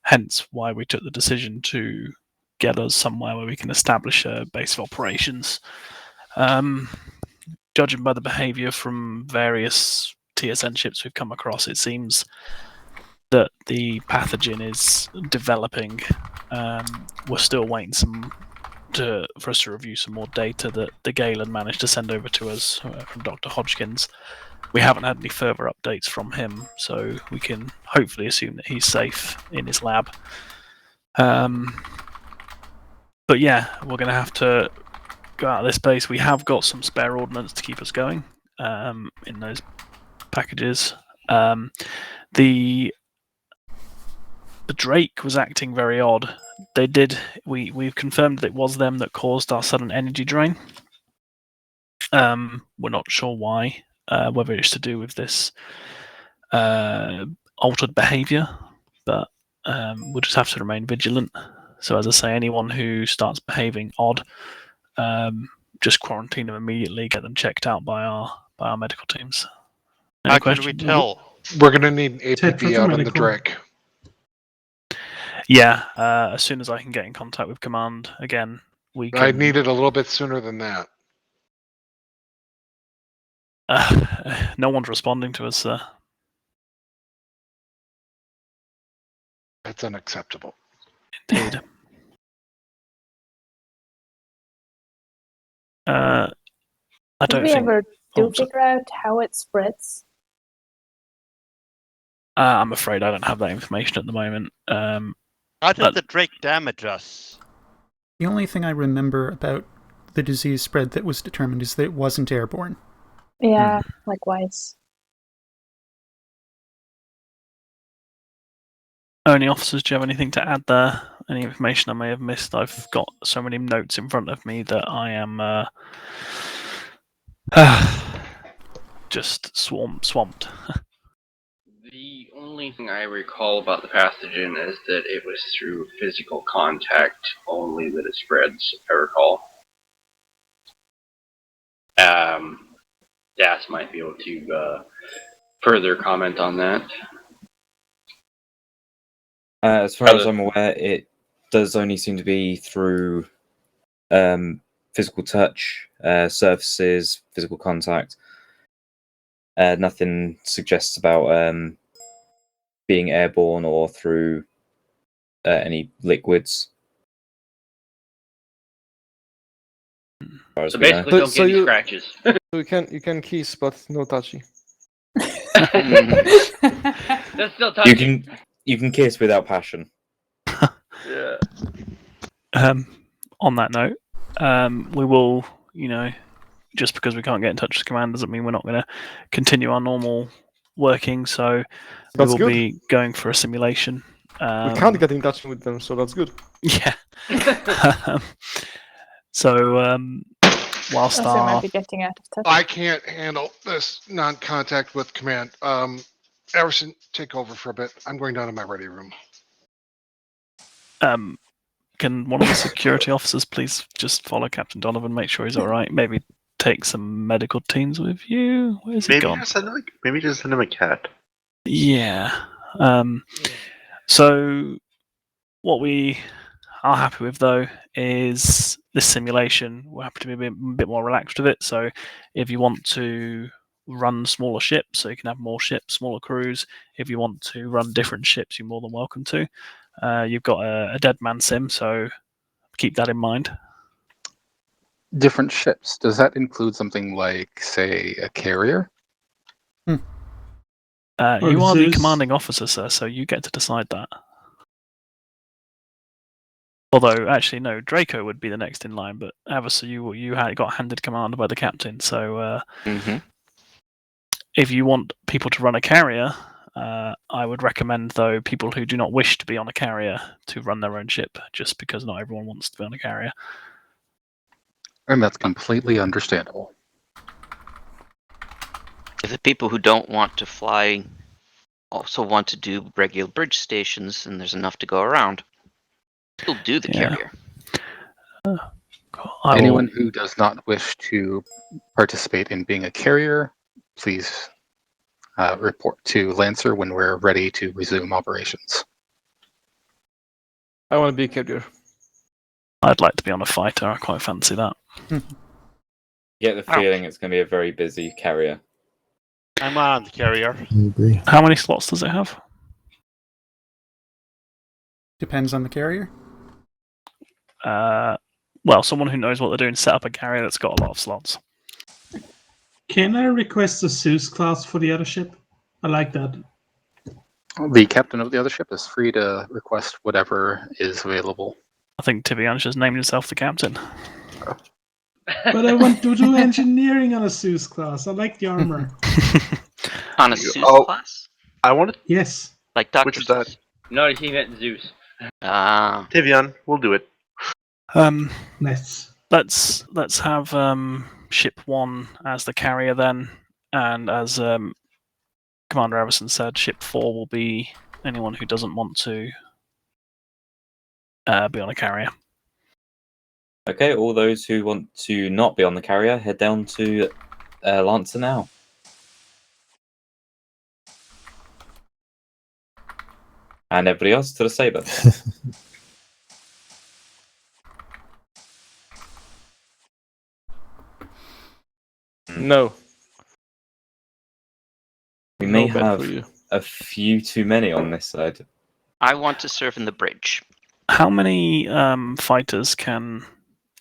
Hence why we took the decision to get us somewhere where we can establish a base of operations. Judging by the behaviour from various TSN ships we've come across, it seems that the pathogen is developing. We're still waiting for us to review some more data that the Galen managed to send over to us from Dr. Hodgkins. We haven't had any further updates from him, so we can hopefully assume that he's safe in his lab. But yeah, we're going to have to go out of this base. We have got some spare ordnance to keep us going in those packages. The Drake was acting very odd. We've confirmed that it was them that caused our sudden energy drain. We're not sure why, whether it's to do with this altered behaviour, but we'll just have to remain vigilant. So as I say, anyone who starts behaving odd, just quarantine them immediately, get them checked out by our medical teams. How can we tell? We're going to need an APB Tetra out on the medical. Drake. Yeah, as soon as I can get in contact with command again, we can. I need it a little bit sooner than that. No one's responding to us, sir. That's unacceptable. Indeed. I Did don't we think. ever figure out how it spreads? I'm afraid I don't have that information at the moment. How did the Drake damage us? The only thing I remember about the disease spread that was determined is that it wasn't airborne. Yeah, likewise. Only officers, do you have anything to add there? Any information I may have missed? I've got so many notes in front of me that I am just swamped. The only thing I recall about the pathogen is that it was through physical contact only that it spreads, if I recall. Das might be able to further comment on that. As far as I'm aware, it does only seem to be through physical touch, surfaces, physical contact. Nothing suggests about being airborne or through any liquids. So basically, don't get any scratches. So you can kiss, but no touchy. That's still touchy. You can kiss without passion. Yeah. On that note, we will, just because we can't get in touch with command doesn't mean we're not going to continue our normal working. So we will be going for a simulation. We can't get in touch with them, so that's good. Yeah. So whilst They might be getting out of touch. I can't handle this non-contact with command. Everson, take over for a bit. I'm going down to my ready room. Can one of the security officers please just follow Captain Donovan, make sure he's all right? Maybe take some medical teams with you. Where's he gone? Maybe just send him a cat. Yeah. So what we are happy with, though, is this simulation. We're happy to be a bit more relaxed with it. So if you want to run smaller ships, so you can have more ships, smaller crews. If you want to run different ships, you're more than welcome to. You've got a dead man sim, so keep that in mind. Different ships. Does that include something like, say, a carrier? You are the commanding officer, sir, so you get to decide that. Although, actually, no, Draco would be the next in line, but Avasa, you got handed command by the captain, so if you want people to run a carrier, I would recommend, though, people who do not wish to be on a carrier to run their own ship, just because not everyone wants to be on a carrier. And that's completely understandable. If the people who don't want to fly also want to do regular bridge stations, and there's enough to go around, we'll do the carrier. Anyone who does not wish to participate in being a carrier, please report to Lancer when we're ready to resume operations. I want to be a carrier. I'd like to be on a fighter. I quite fancy that. You get the feeling it's going to be a very busy carrier. I'm on the carrier. I agree. How many slots does it have? Depends on the carrier. Well, someone who knows what they're doing set up a carrier that's got a lot of slots. Can I request a Zeus class for the other ship? I like that. The captain of the other ship is free to request whatever is available. I think Tibian's just named himself the captain. But I want to do engineering on a Zeus class. I like the armor. On a Zeus class? I want to. Yes. Like Dr. Which is that? No, he meant Zeus. Tivian, we'll do it. Let's have ship 1 as the carrier then, and as Commander Everson said, ship 4 will be anyone who doesn't want to be on a carrier. Okay, all those who want to not be on the carrier, head down to Lancer now. And everybody else to the Saber. No. We may No bet have for you. a few too many on this side. I want to serve in the bridge. How many fighters can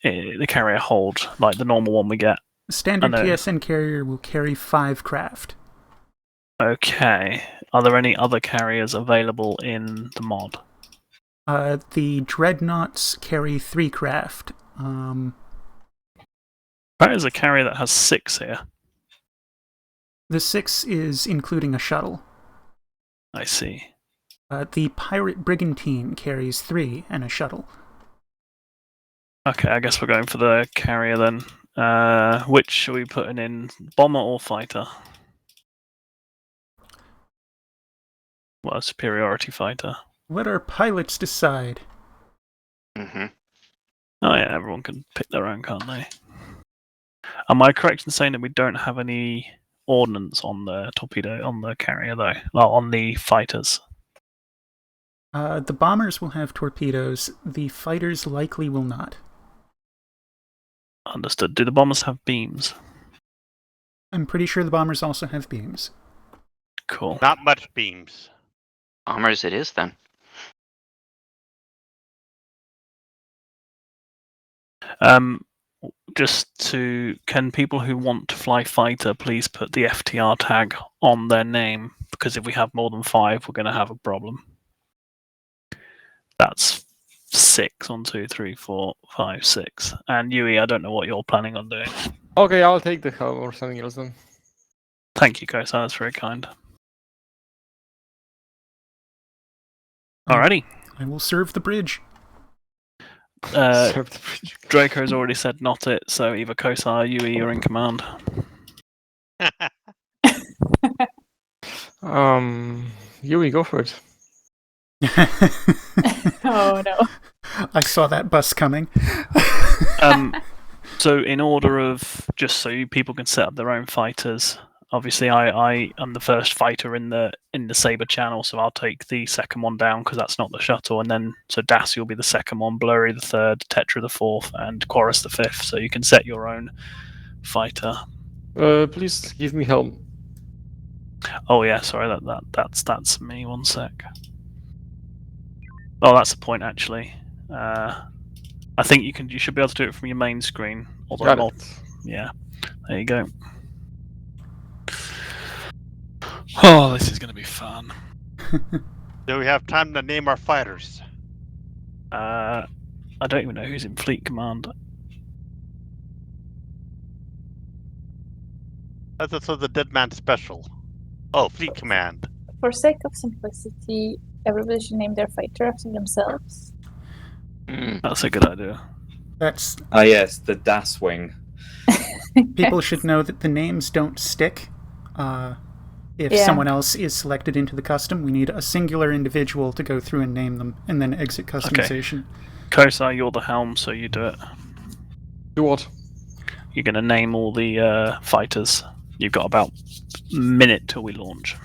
the carrier hold, like the normal one we get? The standard TSN carrier will carry 5 craft. Okay. Are there any other carriers available in the mod? The dreadnoughts carry 3 craft. That is a carrier that has 6 here. The 6 is including a shuttle. I see. The pirate brigantine carries 3 and a shuttle. Okay, I guess we're going for the carrier then. Which are we putting in? Bomber or fighter? Well, superiority fighter. Let our pilots decide. Mm-hmm. Oh yeah, everyone can pick their own, can't they? Am I correct in saying that we don't have any ordnance on the torpedo, on the carrier though? Well, on the fighters? The bombers will have torpedoes. The fighters likely will not. Understood. Do the bombers have beams? I'm pretty sure the bombers also have beams. Cool. Not much beams. Bombers it is then. Can people who want to fly fighter please put the FTR tag on their name? Because if we have more than 5, we're going to have a problem. That's 6. 1, 2, 3, 4, 5, 6. And Yui, I don't know what you're planning on doing. Okay, I'll take the helm or something else then. Thank you, Kosa. That's very kind. Alrighty. I will serve the bridge. Draco's already said not it, so either Kosa or Yui are in command. Yui, go for it. Oh no. I saw that bus coming. So in order of, just so people can set up their own fighters, obviously I am the first fighter in the Saber channel, so I'll take the second one down because that's not the shuttle, and then so Dassi will be the second one, Blurry the third, Tetra the fourth, and Chorus the fifth. So you can set your own fighter. Please give me helm. Oh yeah, sorry, that's me. 1 sec. Oh, that's the point actually. I think you should be able to do it from your main screen. Although not. Yeah, there you go. Oh, this is going to be fun. Do we have time to name our fighters? I don't even know who's in Fleet Command. That's also the Dead Man Special. Oh, Fleet Command. For sake of simplicity, everybody should name their fighter after themselves. That's a good idea. That's... Ah yes, the Das Wing. People should know that the names don't stick. If someone else is selected into the custom, we need a singular individual to go through and name them, and then exit customization. Okay. Kosai, you're the helm, so you do it. Do what? You're going to name all the fighters. You've got about a minute till we launch.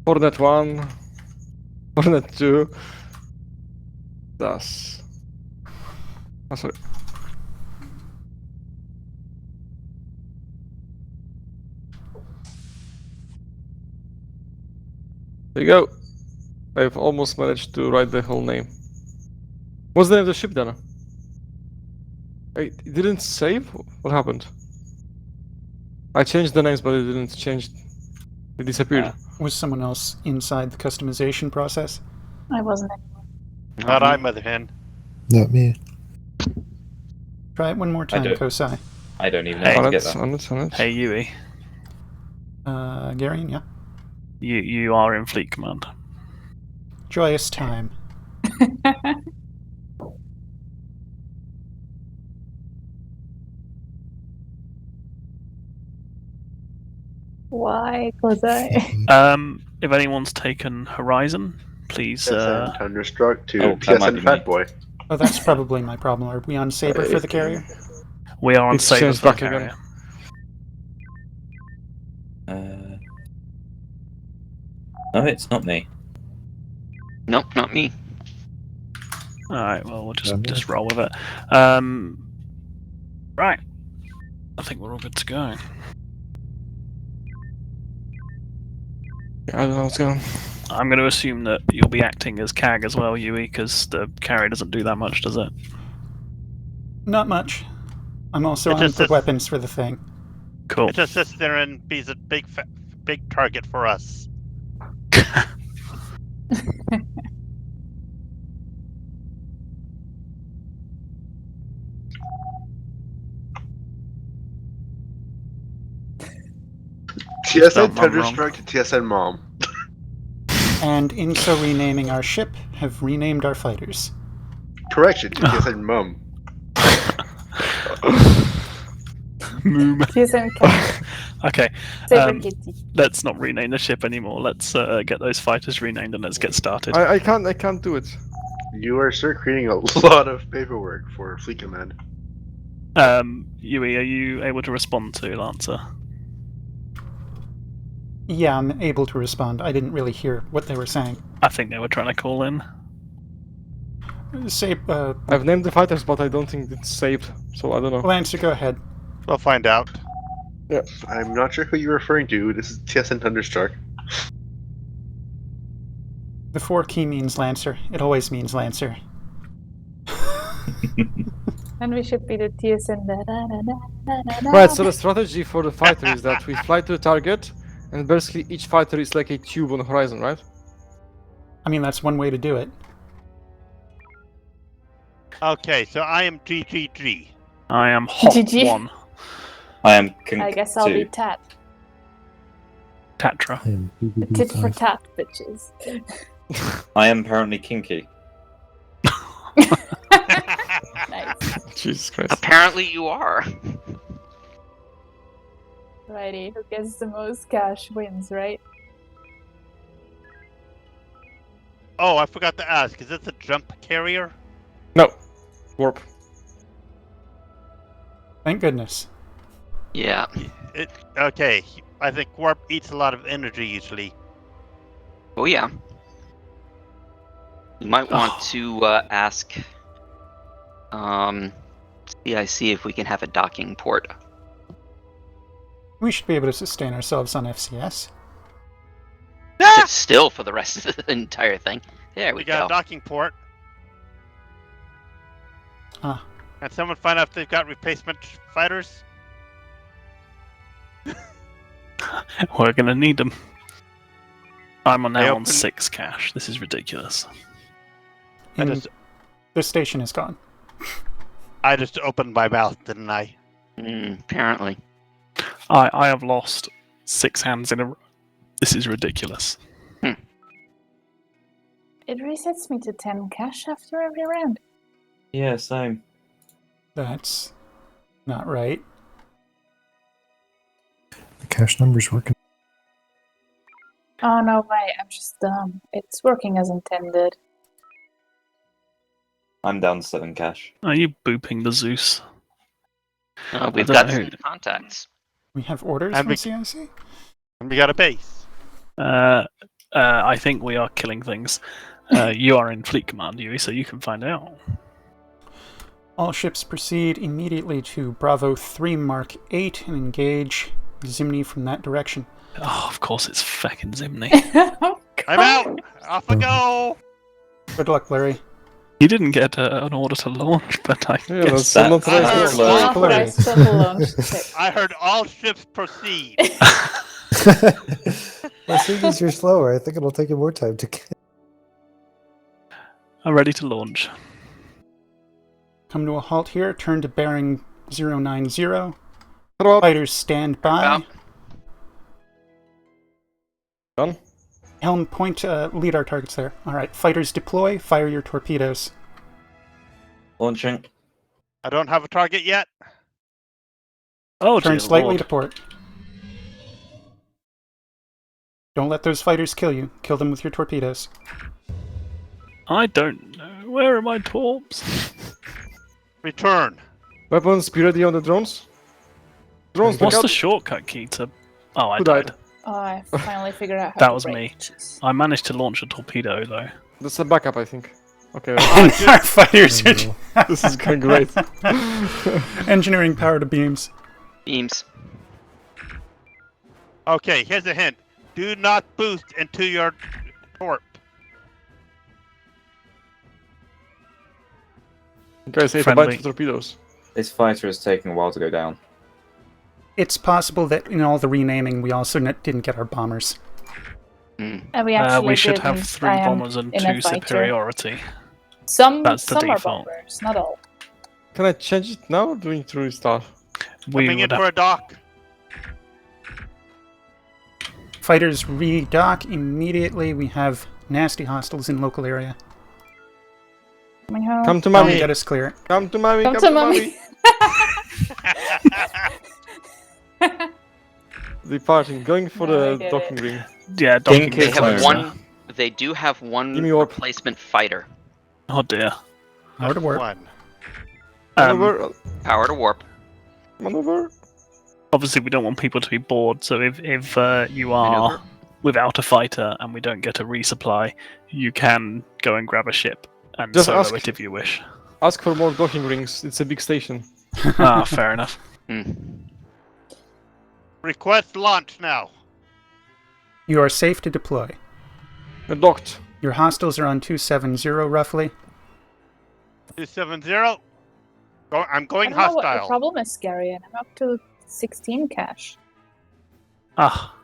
Hornet 1, Hornet 2, Das. Oh, sorry. There you go. I've almost managed to write the whole name. What's the name of the ship then? It didn't save? What happened? I changed the names, but it didn't change. It disappeared. Was someone else inside the customization process? I wasn't. Not I, Mother Hen. Not me. Try it one more time, Kosai. I don't even know how to get that. On it. Hey, Yui. Garion, yeah? You are in Fleet Command. Joyous time. Why? Kosai? If anyone's taken Horizon, please. TSN Thunderstruck to TSN Fat Boy. Oh, that's probably my problem. Are we on Saber for the carrier? We are on It's Saber changed for the back again. carrier. No, it's not me. Nope, not me. Alright, well, we'll Yeah, just roll with it. Right. I think we're all good to go. I don't know what's going on. I'm going to assume that you'll be acting as CAG as well, Yui, because the carrier doesn't do that much, does it? Not much. I'm also It on just the says- weapons for the thing. Cool. It just sits there and be a big target for us. TSN Spelled mum wrong. Thunderstruck to TSN Mom. And in so renaming our ship, have renamed our fighters. Correction to TSN Mum. Moom. TSN Cat. Okay, Saber Kitty. let's not rename the ship anymore. Let's get those fighters renamed and let's get started. I can't do it. You are sir creating a lot of paperwork for Fleet Command. Yui, are you able to respond to Lancer? Yeah, I'm able to respond. I didn't really hear what they were saying. I think they were trying to call in. I've named the fighters, but I don't think it's saved, so I don't know. Lancer, go ahead. We'll find out. Yeah. I'm not sure who you're referring to. This is TSN Thunderstruck. The 4 key means Lancer. It always means Lancer. And we should be the TSN. Right, so the strategy for the fighter is that we fly to the target, and basically each fighter is like a tube on the horizon, right? I mean, that's one way to do it. Okay, so I am GGG. I am Hot GG. 1. I am I guess I'll be Tat. Tatra. Tit for tat, bitches. I am apparently kinky. Nice. Jesus Christ. Apparently you are. Righty, who gets the most cash wins, right? Oh, I forgot to ask. Is this a jump carrier? No. Warp. Thank goodness. Yeah. Okay, I think warp eats a lot of energy usually. Oh yeah. You might want to ask CIC if we can have a docking port. We should be able to sustain ourselves on FCS. Sit still for the rest of the entire thing. There we got go. a docking port. Ah. Can someone find out if they've got replacement fighters? We're gonna need them. I'm now on opened- 6 cash. This is ridiculous. And the station is gone. I just opened my mouth, didn't I? Apparently. I have lost 6 hands in a row. This is ridiculous. It resets me to 10 cash after every round. Yeah, same. That's not right. The cash number's working. Oh no way, I'm just dumb. It's working as intended. I'm down 7 cash. Are you booping the Zeus? We've I got don't some know. contacts. We have orders And from we- CIC? And we got a base. I think we are killing things. You are in Fleet Command, Yui, so you can find out. All ships proceed immediately to Bravo 3 Mark 8 and engage Zimni from that direction. Oh, of course it's feckin' Zimni. I'm out! Off I go! Good luck, Larry. You didn't get an order to launch, but I Yeah, guess that's not I right. heard, Larry. Authorized shuttle launch check. I heard all ships proceed. As soon as you're slower, I think it'll take you more time to get. I'm ready to launch. Come to a halt here. Turn to bearing 090. Hello. Fighters stand by. Out. Done. Helm point, lead our targets there. Alright, fighters deploy. Fire your torpedoes. Launching. I don't have a target yet. Oh, Turn dear slightly Lord. to port. Don't let those fighters kill you. Kill them with your torpedoes. I don't know Where are my torps? Return. Weapons, be ready on the drones. Drones, What's look the out. shortcut key to... Oh, I Who died. died? Oh, I finally figured out how That to was break. me. Jeez. I managed to launch a torpedo, though. That's a backup, I think. Okay. And our fighters are... This is going great. Engineering power to beams. Beams. Okay, here's a hint. Do not boost into your torp. Guys, say a Friendly. bunch of torpedoes. This fighter is taking a while to go down. It's possible that in all the renaming we also didn't get our bombers. And we actually we should have didn't 3 land bombers and in a 2 fighter. superiority. Some That's the some are default. bombers, not all. Can I change it now or do we need to restart? We Coming in would for have... a dock. Fighters redock immediately. We have nasty hostiles in local area. Coming home. Come to Mommy, mommy. get us clear. Come to mommy. Come to mommy. Departing. Going for No, I the get docking it. ring. Yeah, King docking They is have home. one. They do have one Give me warp. replacement fighter. Oh dear. Power to work. One. Maneuver. Power to warp. Maneuver. Obviously, we don't want people to be bored, so if you are Maneuver. without a fighter and we don't get a resupply, you can go and grab a ship and Just solo ask- it if you wish. Ask for more docking rings. It's a big station. Ah, fair enough. Request launch now. You are safe to deploy. We're docked. Your hostiles are on 270 roughly. 270. I'm I going don't know what the hostile. problem is, Gary, and I'm up to 16 cash. Ah.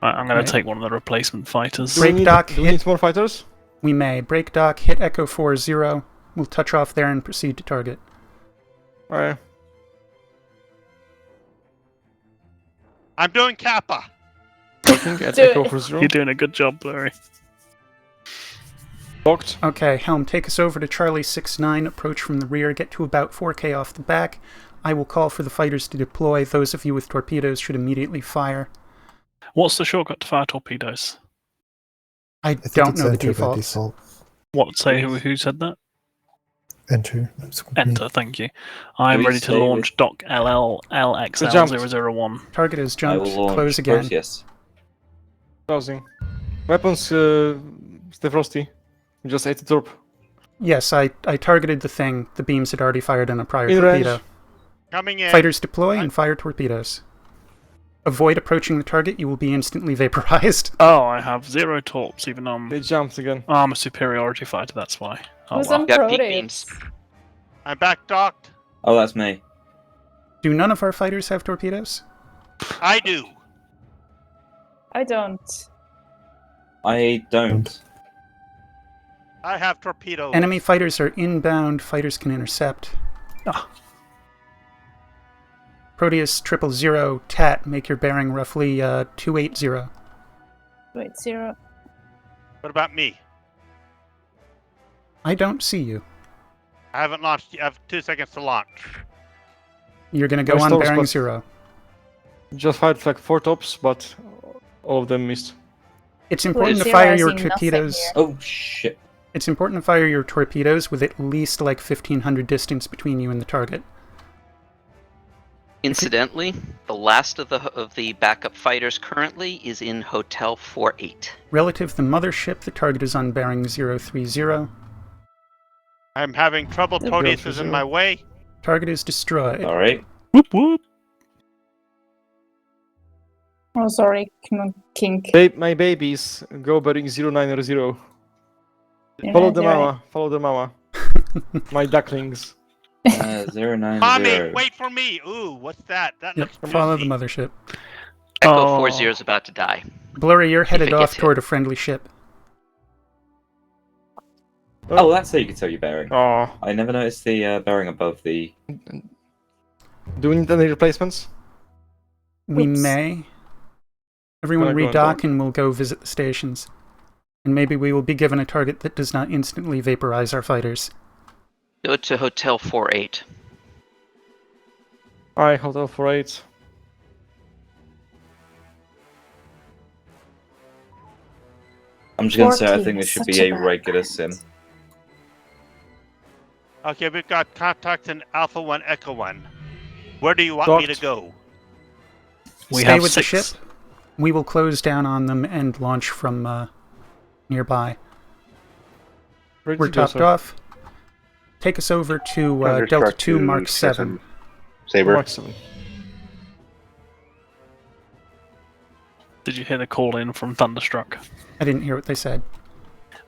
Right, I'm going Right. to take one of the replacement fighters. Do we Break need, dock, do we hit- need more fighters? We may. Break dock, hit Echo 40. We'll touch off there and proceed to target. Alright. I'm doing Kappa. Docking at Do Echo it. 40. You're doing a good job, Blurry. Docked. Okay, Helm, take us over to Charlie 69. Approach from the rear. Get to about 4K off the back. I will call for the fighters to deploy. Those of you with torpedoes should immediately fire. What's the shortcut to fire torpedoes? I think don't it's know the enter by defaults. default. What? Say who said that? Enter. That's what we need. Enter, thank you. I'm we ready to say launch Doc We jumped. LLLXL001. Target is I jumped. will launch Close again. Proteus. Closing. Weapons, stay frosty. We just ate the torp. Yes, I targeted the thing. The beams had already fired on a prior In range. torpedo. Coming in. Fighters deploy and fire torpedoes. Avoid approaching the target. You will be instantly vaporized. Oh, I have 0 torps, even on... They jumped again. Oh, I'm a superiority fighter, that's why. Oh, Who's well. on Got peak Proteus? beams. I'm back docked. Oh, that's me. Do none of our fighters have torpedoes? I do. I don't. I don't. I have torpedoes. Enemy fighters are inbound. Fighters can intercept. Ah. Proteus 000 TAT. Make your bearing roughly 280. Wait, 0. What about me? I don't see you. I haven't launched. I have 2 seconds to launch. You're going to go We're on slow, bearing but- 0. Just fired like 4 tops, but all of them missed. It's important to Zero, fire I your see nothing torpedoes. here. Oh, shit. It's important to fire your torpedoes with at least like 1500 distance between you and the target. Incidentally, the last of the backup fighters currently is in Hotel 48. Relative to the mothership, the target is on bearing 030. I'm having trouble. Yep. Proteus is in my way. Target is destroyed. All right. Whoop whoop. Oh, sorry, Kink. My babies, go bearing 090. You're Follow not the right. mama. Follow the mama. My ducklings. 090. Mommy, wait for me. Ooh, what's that? That Yep, looks follow the juicy. mothership. Echo Oh. 40 is about to die. Blurry, you're headed it off gets toward a friendly ship. Oh, that's how you can tell your bearing. Oh. I never noticed the bearing above the. Do we need any replacements? We Oops. may. Everyone Gonna go and redock dock. and we'll go visit the stations. And maybe we will be given a target that does not instantly vaporize our fighters. Go to Hotel 48. Alright, Hotel 48. I'm just gonna say I 14 think is this should such be a a bad regular brand. sim. Okay, we've got contact in Alpha 1, Echo 1. Where do you want me to go? Stay with the ship. We will close down on them and launch from nearby. We're topped off. Take us over to Delta 2 Mark 7. Saber. Mark 7. Did you hear the call in from Thunderstruck? I didn't hear what they said.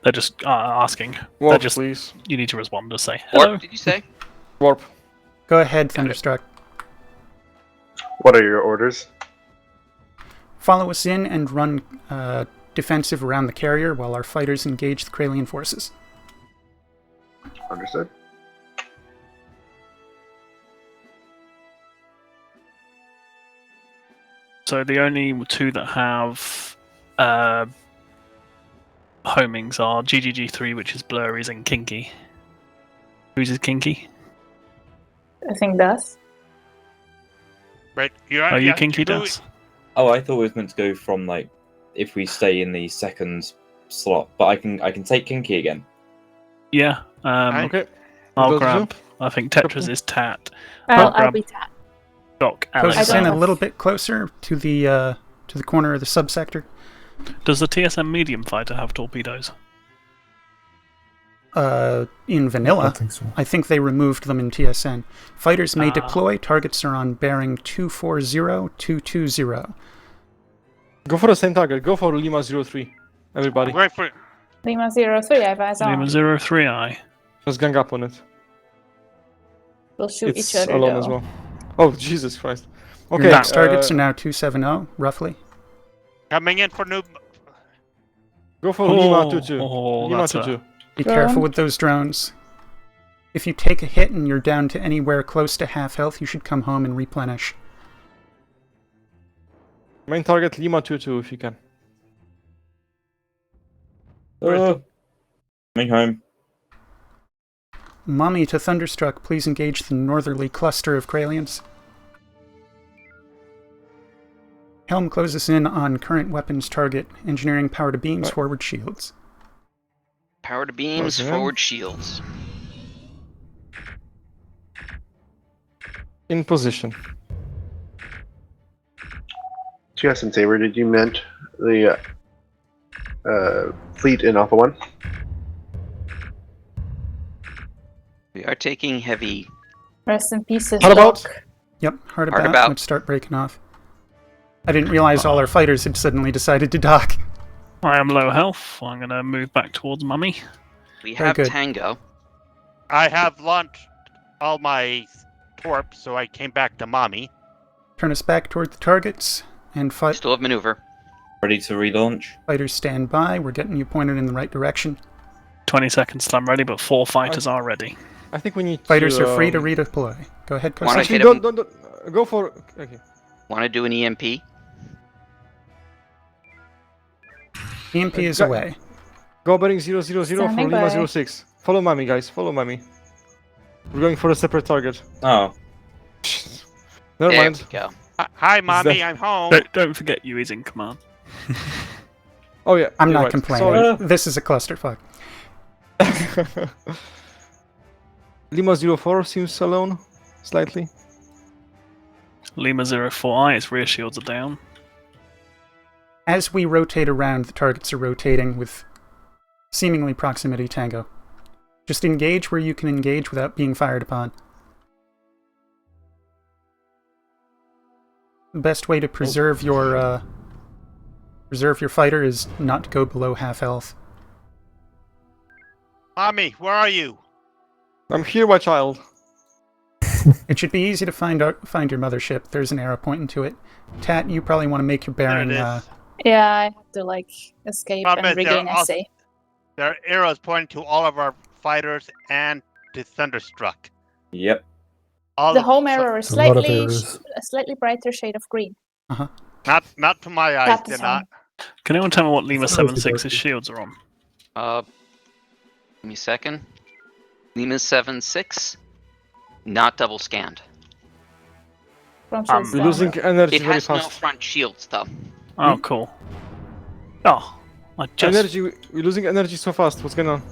They're just asking. Warp, just, please. You need to respond to say hello. Warp, did you say? Warp. Go ahead, Thunderstruck. What are your orders? Follow us in and run defensive around the carrier while our fighters engage the Kralian forces. Understood. So the only two that have homings are GGG3, which is Blurries, and Kinky. Whose is Kinky? I think Das. Right. Are you Kinky, Das? Oh, I thought it was meant to go from like if we stay in the second slot, but I can take Kinky again. Yeah. Okay. I'll grab. I think Tetris is Tat. I'll be Tat. Doc. Close us in a little bit closer to the corner of the subsector. Does the TSN medium fighter have torpedoes? In vanilla, I think so. they removed them in TSN. Fighters may deploy. Targets are on bearing 240220. Go for the same target. Go for Lima 03. Everybody. Right for Lima 03, I've eyes on. Lima 03I. Just gang up on it. We'll shoot It's each other alone though. as well. Oh, Jesus Christ. Your Okay. next targets are now 270, roughly. coming in for new. Go for Lima 22. Lima that's 22. Be careful with those drones. If you take a hit and you're down to anywhere close to half health, you should come home and replenish. Main target Lima 22 if you can. Coming home. Mommy to Thunderstruck, please engage the northerly cluster of Kralians. Helm closes in on current weapons target. Engineering power to beams, forward shields. Power to beams, Okay. forward shields. In position. TSN Saber, did you meant the fleet in Alpha 1? We are taking heavy. Rest in pieces. How about? Doc. Yep, hard Hard about. about. Let's start breaking off. I didn't realize all our fighters had suddenly decided to dock. I am low health. I'm going to move back towards Mummy. We Very have good. Tango. I have launched all my torps, so I came back to mommy. Turn us back toward the targets, and Still have maneuver. Ready to relaunch. fighters stand by. We're getting you pointed in the right direction. 20 seconds till I'm ready, but 4 fighters are ready. I think we need Fighters to, are free to redeploy. Go ahead, Wanna Kosi. hit Actually, him? don't. Go for. Okay. Want to do an EMP? EMP is Go- away. Go bearing 000 for Standing Lima by. 06. Follow Mommy, guys. Follow Mommy. We're going for a separate target. Oh, Never There mind. we go. Hi, mommy, that- I'm home. Don't forget you is in command. Oh yeah. I'm you're not right. complaining. Sorry. This is a clusterfuck. Lima 04 seems alone, slightly. Lima 04I, its rear shields are down. As we rotate around, the targets are rotating with seemingly proximity tango. Just engage where you can engage without being fired upon. The best way to preserve your fighter is not to go below half health. Mommy, where are you? I'm here, my child. It should be easy to find your mothership. There's an arrow pointing to it. Tat, you probably want to make your bearing. There it is. Yeah, I have to like escape Problem and is they're regain also- SA. There are arrows pointing to all of our fighters and to Thunderstruck. yep. All The of- home so- arrow is A lot of slightly arrows. a slightly brighter shade of green. Not to my eyes, That's they're fine. not. Can anyone tell me what Lima It's supposed to 76's be. shields are on? Give me a second. Lima 76. Not double scanned. Front shields We're down. losing energy It very has no fast. front shields though. Oh, cool. Oh, I just... Energy, we're losing energy so fast. What's going on?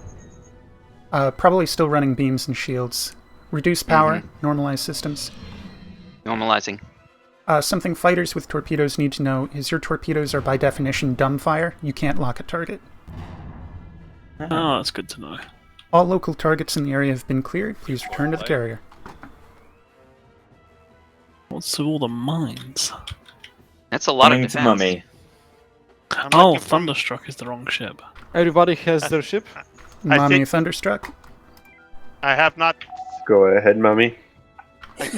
Probably still running beams and shields. Reduce power, normalize systems. Normalizing. Something fighters with torpedoes need to know is your torpedoes are by definition dumbfire. You can't lock a target. Oh, that's good to know. All local targets in the area have been cleared. Please return to the carrier. What's with all the mines? That's a lot of Coming to defense. Mummy. Oh, Thunderstruck is the wrong ship. Everybody has their ship. Mommy Thunderstruck. I have not. Go ahead, Mummy.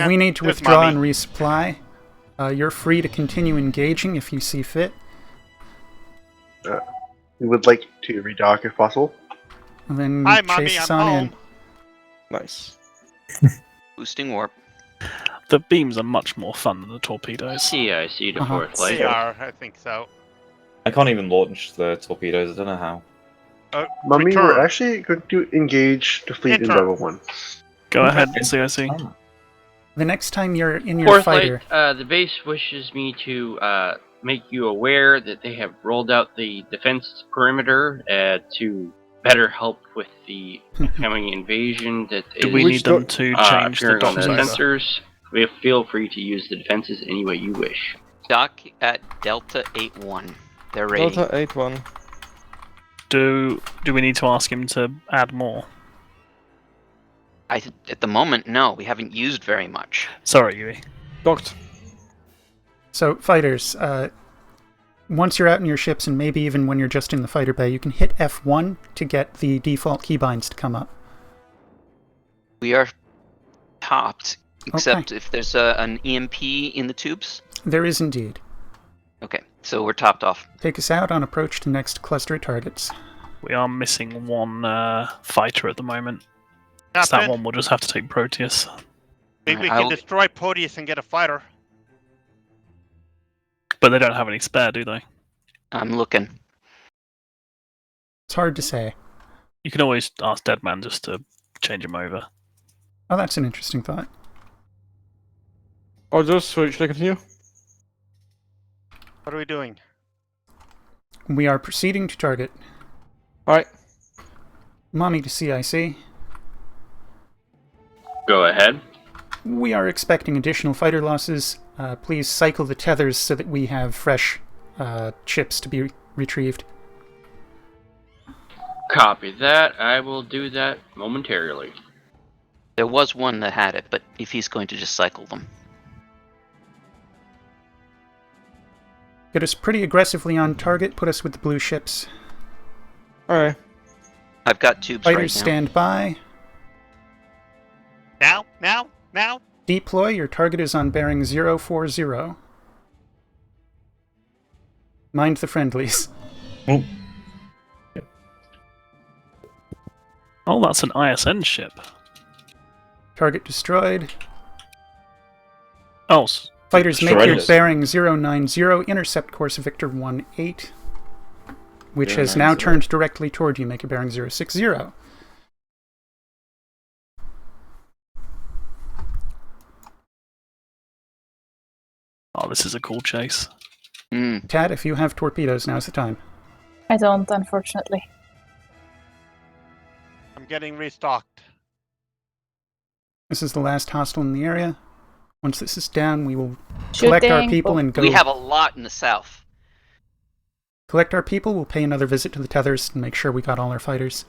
We need to withdraw and resupply. You're free to continue engaging if you see fit. We would like to redock if possible. And then Hi, Mommy, chase I'm on home. in. Nice. Boosting warp. The beams are much more fun than the torpedoes. Yeah, I see the fourth They light. are, I think so. I can't even launch the torpedoes. I don't know how. Mummy, Return. we're actually going to engage the fleet in Enter. Bravo 1. Go ahead, CIC. The next time you're in your Fourth fighter... light, the base wishes me to make you aware that they have rolled out the defense perimeter to better help with the coming invasion that Do is we need them to change the appearing on the docks over? sensors. Feel free to use the defenses any way you wish. Dock at Delta 8-1. They're ready. Delta 8-1. Do we need to ask him to add more? At the moment, no. We haven't used very much. Sorry, Yui. Docked. So, fighters, once you're out in your ships, and maybe even when you're just in the fighter bay, you can hit F1 to get the default keybinds to come up. We are topped, except if there's an EMP in the tubes. There is indeed. Okay, so we're topped off. Take us out on approach to next cluster of targets. We are missing one fighter at the moment. So that one will just have to take Proteus. Maybe we can destroy Proteus and get a fighter. But they don't have any spare, do they? I'm looking. It's hard to say. You can always ask Deadman just to change him over. Oh, that's an interesting thought. Or just, should I continue? What are we doing? We are proceeding to target. Alright. Mommy to CIC. Go ahead. We are expecting additional fighter losses. Please cycle the tethers so that we have fresh ships to be retrieved. Copy that. I will do that momentarily. There was one that had it, but if he's going to just cycle them. Get us pretty aggressively on target. Put us with the blue ships. Alright. I've got tubes Fighters right now. stand by. Now? Deploy. Your target is on bearing 040. Mind the friendlies. Oh, that's an ISN ship. Target destroyed. Oh, fighters make destroyed your it. bearing 090. Intercept course Victor 18, which has now 090. turned directly toward you. Make your bearing 060. Oh, this is a cool chase. Tad, if you have torpedoes, now's the time. I don't, unfortunately. I'm getting restocked. This is the last hostile in the area. Once this is down, we will collect our Shooting. people and go. We have a lot in the south. Collect our people. We'll pay another visit to the tethers and make sure we got all our fighters.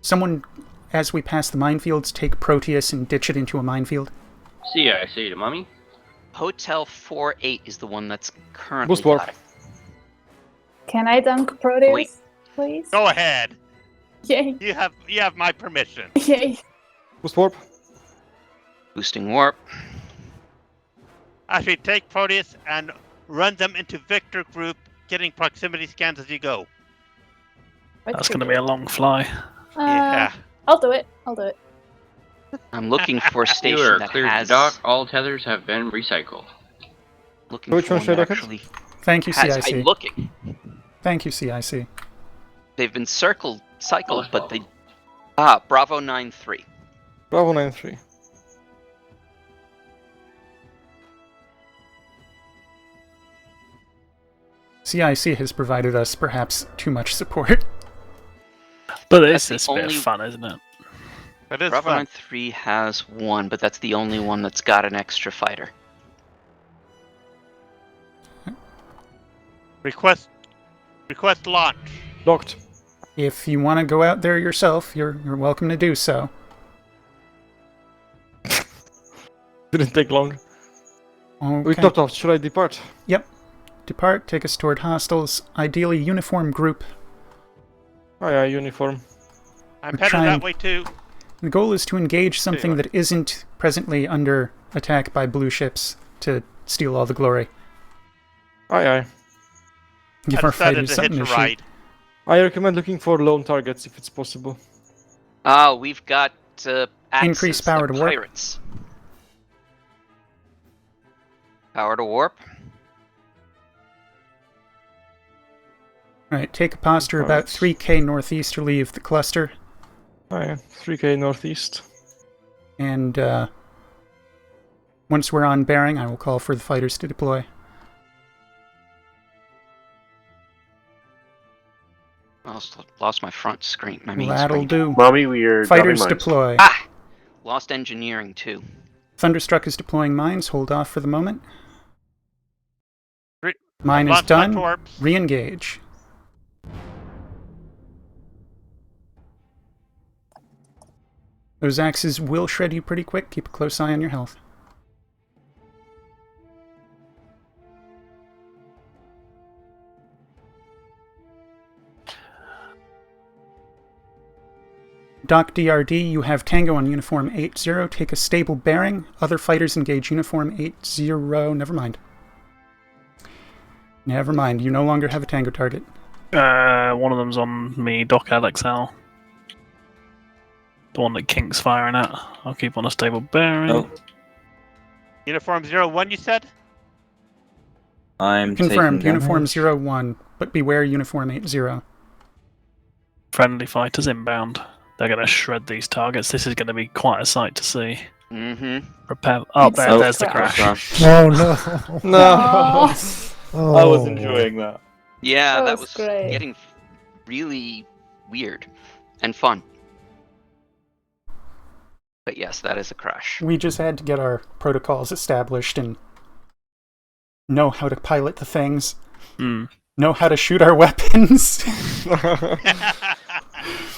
Someone, as we pass the minefields, take Proteus and ditch it into a minefield. CIC to Mummy. Hotel 48 is the one that's currently Boost warp. got it. Can I dunk Proteus, Wait. please? Go ahead. Yay. You have my permission. Yay. Boost warp. Boosting warp. Actually, take Proteus and run them into Victor group, getting proximity scans as you go. That's going to be a long fly. Yeah. I'll do it. I'm looking for a You station are that cleared has... to dock. All tethers have been recycled. Looking Which for one one should I that dock it? actually Thank you, has... CIC. I'm looking. Thank you, CIC. They've been cycled, but they... Ah, Bravo 9-3. Bravo 9-3. CIC has provided us perhaps too much support. But it's a bit of fun, isn't it? It is Bravo fun. 93 has one, but that's the only one that's got an extra fighter. Request launch. Locked. If you want to go out there yourself, you're welcome to do so. Didn't take long. Okay. We topped off. Should I depart? Yep. Depart, take us toward hostiles, ideally uniform group. Oh yeah, uniform. I'm headed that way too. The goal is to engage something that isn't presently under attack by blue ships to steal all the glory. Aye aye. Give our fighters something to shoot. I recommend looking for lone targets if it's possible. We've got increased power to warp. Pirates. Power to warp. Alright, take a posture about 3k northeasterly of the cluster. Oh yeah, 3k northeast. And once we're on bearing, I will call for the fighters to deploy. Lost my front screen. My main That'll screen. do. Mommy, we are Fighters dropping mines. deploy. Ah! Lost engineering too. Thunderstruck is deploying mines. Hold off for the moment. Mine is Launch my done. torps. Re-engage. Those axes will shred you pretty quick. Keep a close eye on your health. Doc DRD, you have Tango on uniform 80. Take a stable bearing. Other fighters engage uniform 80. Never mind. Never mind. You no longer have a Tango target. One of them's on me, Doc LXL. The one that King's firing at. I'll keep on a stable bearing. Oh. Uniform 01, you said? I'm confirmed. taking Uniform damage. 01, but beware uniform 80. Friendly fighters inbound. They're going to shred these targets. This is going to be quite a sight to see. Mm-hmm. Prepare. Oh, there's the crash. Oh no! No. Oh. I was enjoying that. Yeah, that That was was great. getting really weird and fun. But yes, that is a crash. We just had to get our protocols established and know how to pilot the things. Know how to shoot our weapons.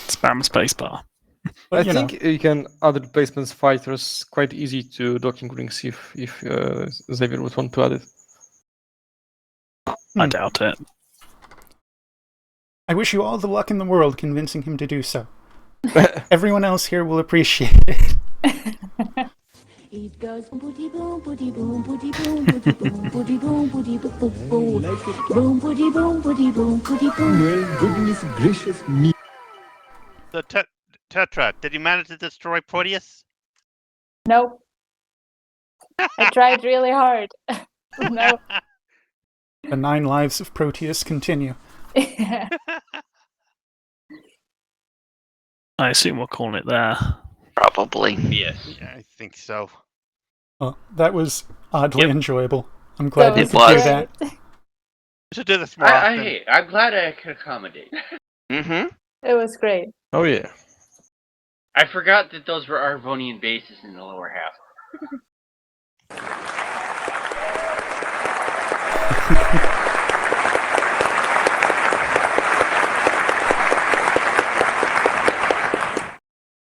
Spam spacebar. But, I think you can add replacements fighters quite easy to docking rings if Xavier would want to add it. I doubt it. I wish you all the luck in the world convincing him to do so. Everyone else here will appreciate it. It goes booty boom, booty boom, booty boom, booty boom, booty boom, booty boom, boom, boom, booty boom, booty boom, booty boom. Well, goodness gracious me. The Tetra, did you manage to destroy Proteus? Nope. I tried really hard. No. The 9 lives of Proteus continue. I assume we're calling it there. Probably. Yes. Yeah, I think so. Well, that was oddly enjoyable. I'm glad we It could was. do that. We should do this more often. I'm glad I could accommodate. Mm-hmm. It was great. Oh yeah. I forgot that those were Arvonian bases in the lower half.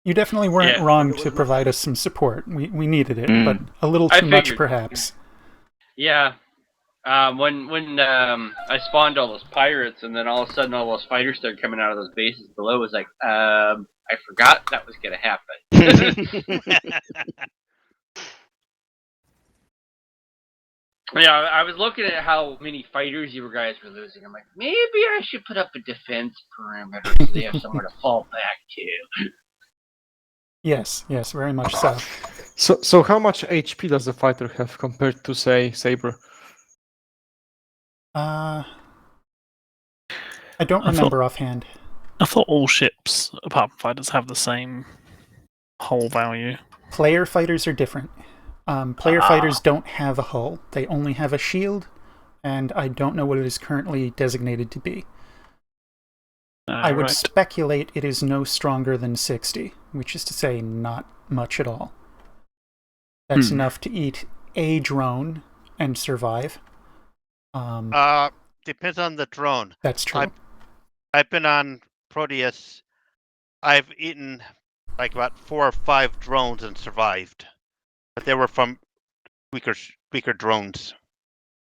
You definitely weren't wrong to provide us some support. We needed it, but a little I too much figured. perhaps. Yeah. When I spawned all those pirates, and then all of a sudden all those fighters started coming out of those bases below, it was like, I forgot that was gonna happen. Yeah, I was looking at how many fighters you guys were losing. I'm like, maybe I should put up a defense perimeter so they have somewhere to fall back to. Yes, very much so. So how much HP does the fighter have compared to, say, Saber? I don't remember offhand. I thought all ships, apart from fighters, have the same hull value. Player fighters are different. Player fighters don't have a hull. They only have a shield, and I don't know what it is currently designated to be. I would Right. speculate it is no stronger than 60, which is to say not much at all. That's enough to eat a drone and survive. Depends on the drone. That's true. I've been on Proteus. I've eaten like about 4 or 5 drones and survived, but they were from weaker drones.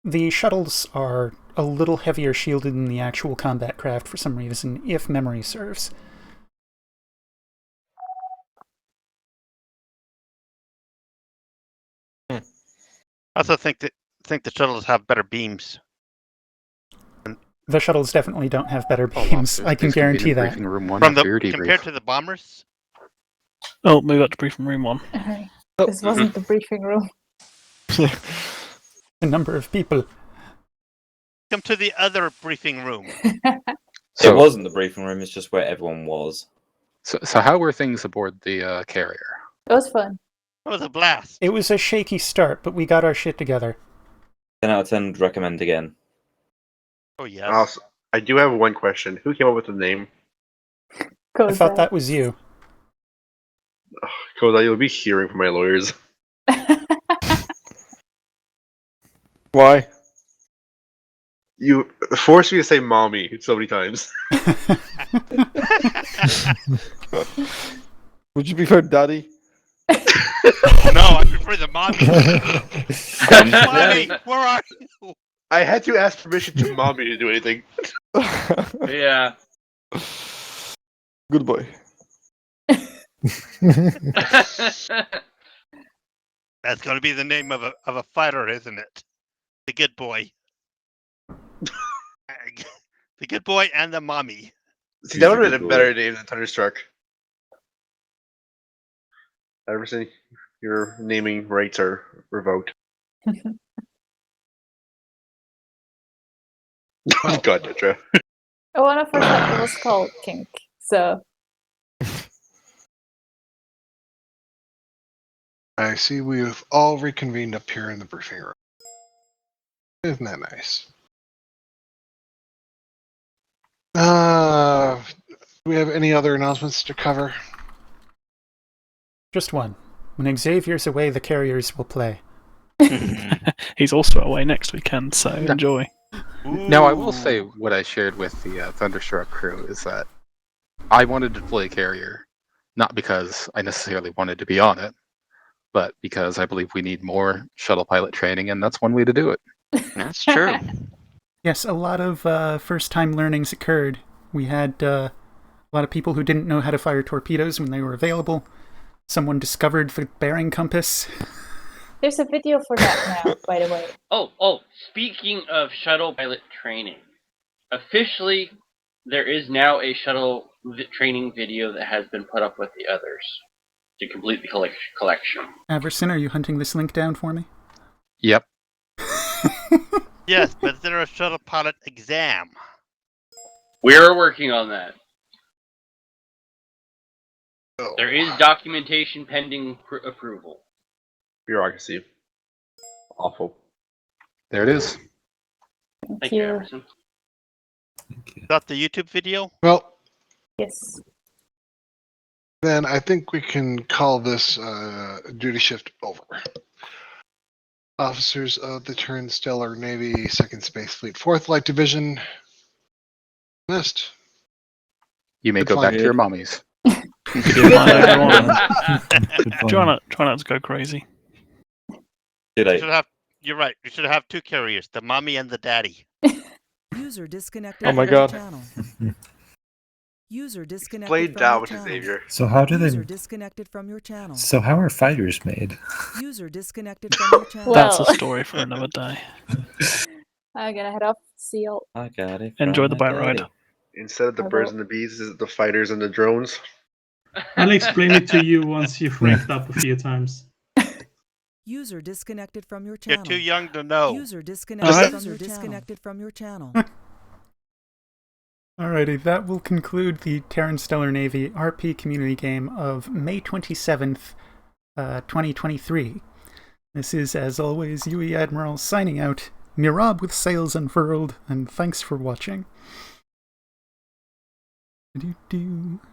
The shuttles are a little heavier shielded than the actual combat craft for some reason, if memory serves. I also think the shuttles have better beams. The shuttles definitely don't have better beams. I can guarantee that. Compared to the bombers. Oh, move up to briefing room 1. This wasn't the briefing room. A number of people. Come to the other briefing room. It wasn't the briefing room, it's just where everyone was. So how were things aboard the carrier? It was fun. It was a blast. It was a shaky start, but we got our shit together. 10 out of 10 would recommend again. Oh, yeah. I do have one question. Who came up with the name? I thought that was you. Koza, you'll be hearing from my lawyers. Why? You forced me to say mommy so many times. Would you prefer daddy? No, I prefer the mommy. Mommy, where are you? I had to ask permission to mommy to do anything. Yeah. Good boy. That's going to be the name of a fighter, isn't it? The good boy. The good boy and the mommy. See, that would have been a better name than Thunderstruck. Everson, your naming rights are revoked. Oh God, Tetra. When I first thought it was called Kink, so. I see we have all reconvened up here in the briefing room. Isn't that nice? Do we have any other announcements to cover? Just one. When Xavier's away, the carriers will play. He's also away next weekend, so enjoy. Now, I will say what I shared with the Thunderstruck crew is that I wanted to play carrier, not because I necessarily wanted to be on it, but because I believe we need more shuttle pilot training, and that's one way to do it. That's true. Yes, a lot of first-time learnings occurred. We had a lot of people who didn't know how to fire torpedoes when they were available. Someone discovered the bearing compass. There's a video for that now, by the way. Oh, speaking of shuttle pilot training, officially, there is now a shuttle training video that has been put up with the others to complete the collection. Averson, are you hunting this link down for me? Yep. Yes, but there's a shuttle pilot exam. We're working on that. There is documentation pending approval. Bureaucracy. Awful. There it is. Thank you, Emerson. Is that the YouTube video? Well, yes. Then I think we can call this duty shift over. Officers of the Terran Stellar Navy, Second Space Fleet, 4th Light Division. Missed. You may go back to your mommies. Goodbye, everyone. Try not to go crazy. You're right. You should have 2 carriers, the mommy and the daddy. User disconnected. Oh my from your God. channel. User disconnected. Played from down your with channel. Xavier. So how do User they? disconnected from your channel. So how are fighters made? User disconnected from your channel. That's a story for another day. I'm gonna head off. See you. I got it. Enjoy the bike ride. Instead of the birds and the bees, is it the fighters and the drones? I'll explain it to you once you've ranked up a few times. User disconnected from your You're channel. too young to know. User disconnected Alright. from your disconnected from your channel. Alrighty, that will conclude the Terran Stellar Navy RP community game of May 27th, 2023. This is, as always, UE Admiral signing out. Mirab with sails unfurled, and thanks for watching. Do-do-do.